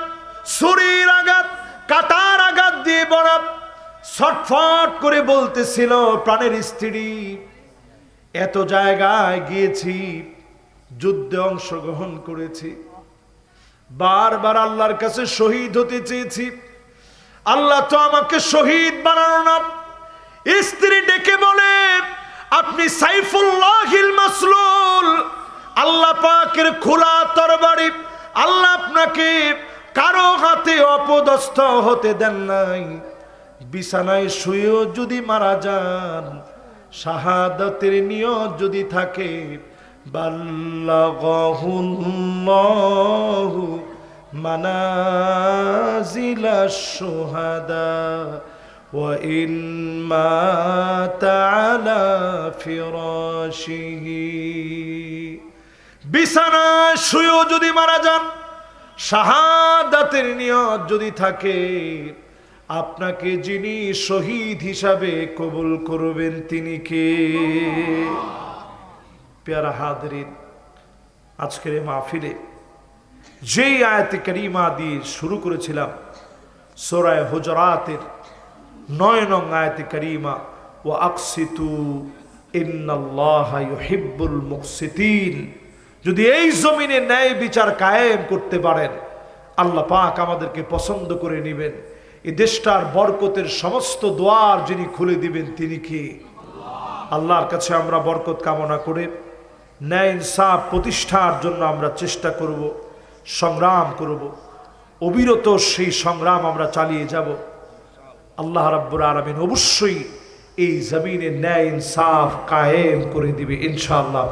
Speaker 1: ছুরির আঘাত, কাটার আঘাত দিয়ে ভরা, ছটফট করে বলতেছিল, প্রাণের স্ত্রী, এত জায়গায় গিয়েছি, যুদ্ধে অংশগ্রহণ করেছি, বারবার আল্লাহর কাছে শহীদ হতে চেয়েছি, আল্লাহ তো আমাকে শহীদ বানানো না। স্ত্রী ডেকে বলে, আপনি সাইফুল্লাহিল মাসলুল, আল্লাহ পাকের খোলা তরবারি, আল্লাহ আপনাকে কারো হাতে অপদস্থ হতে দেন নাই। বিছানায় শুয়েও যদি মারা যান, শাহাদাতের নিয়ত যদি থাকে, বাল্লাগাহুল্লাহু মানাজিলাশ শুহাদা ওয়া ইন মাতা আলা ফিরাশিহি। বিছানায় শুয়েও যদি মারা যান, শাহাদাতের নিয়ত যদি থাকে, আপনাকে যিনি শহীদ হিসাবে কবুল করবেন তিনি কে? প্যারা হাজরিন, আজকের এই মাহফিলে যেই আয়াতে কারিমা দিয়ে শুরু করেছিলাম, সূরা হুজরাতের 9 নং আয়াতে কারিমা, ওয়া আকসিতু ইন্নাল্লাহা ইউহিব্বুল মুকসিতিন, যদি এই জমিনে ন্যায় বিচার কায়েম করতে পারেন, আল্লাহ পাক আমাদেরকে পছন্দ করে নেবেন। এই দেশটার বরকতের সমস্ত দ্বার যিনি খুলে দিবেন তিনি কি? আল্লাহর কাছে আমরা বরকত কামনা করে ন্যায় ইনসাফ প্রতিষ্ঠার জন্য আমরা চেষ্টা করব, সংগ্রাম করব, অবিরত সেই সংগ্রাম আমরা চালিয়ে যাব। আল্লাহ রাব্বুল আলামিন অবশ্যই এই জমিনে ন্যায় ইনসাফ কায়েম করে দিবে ইনশাআল্লাহ।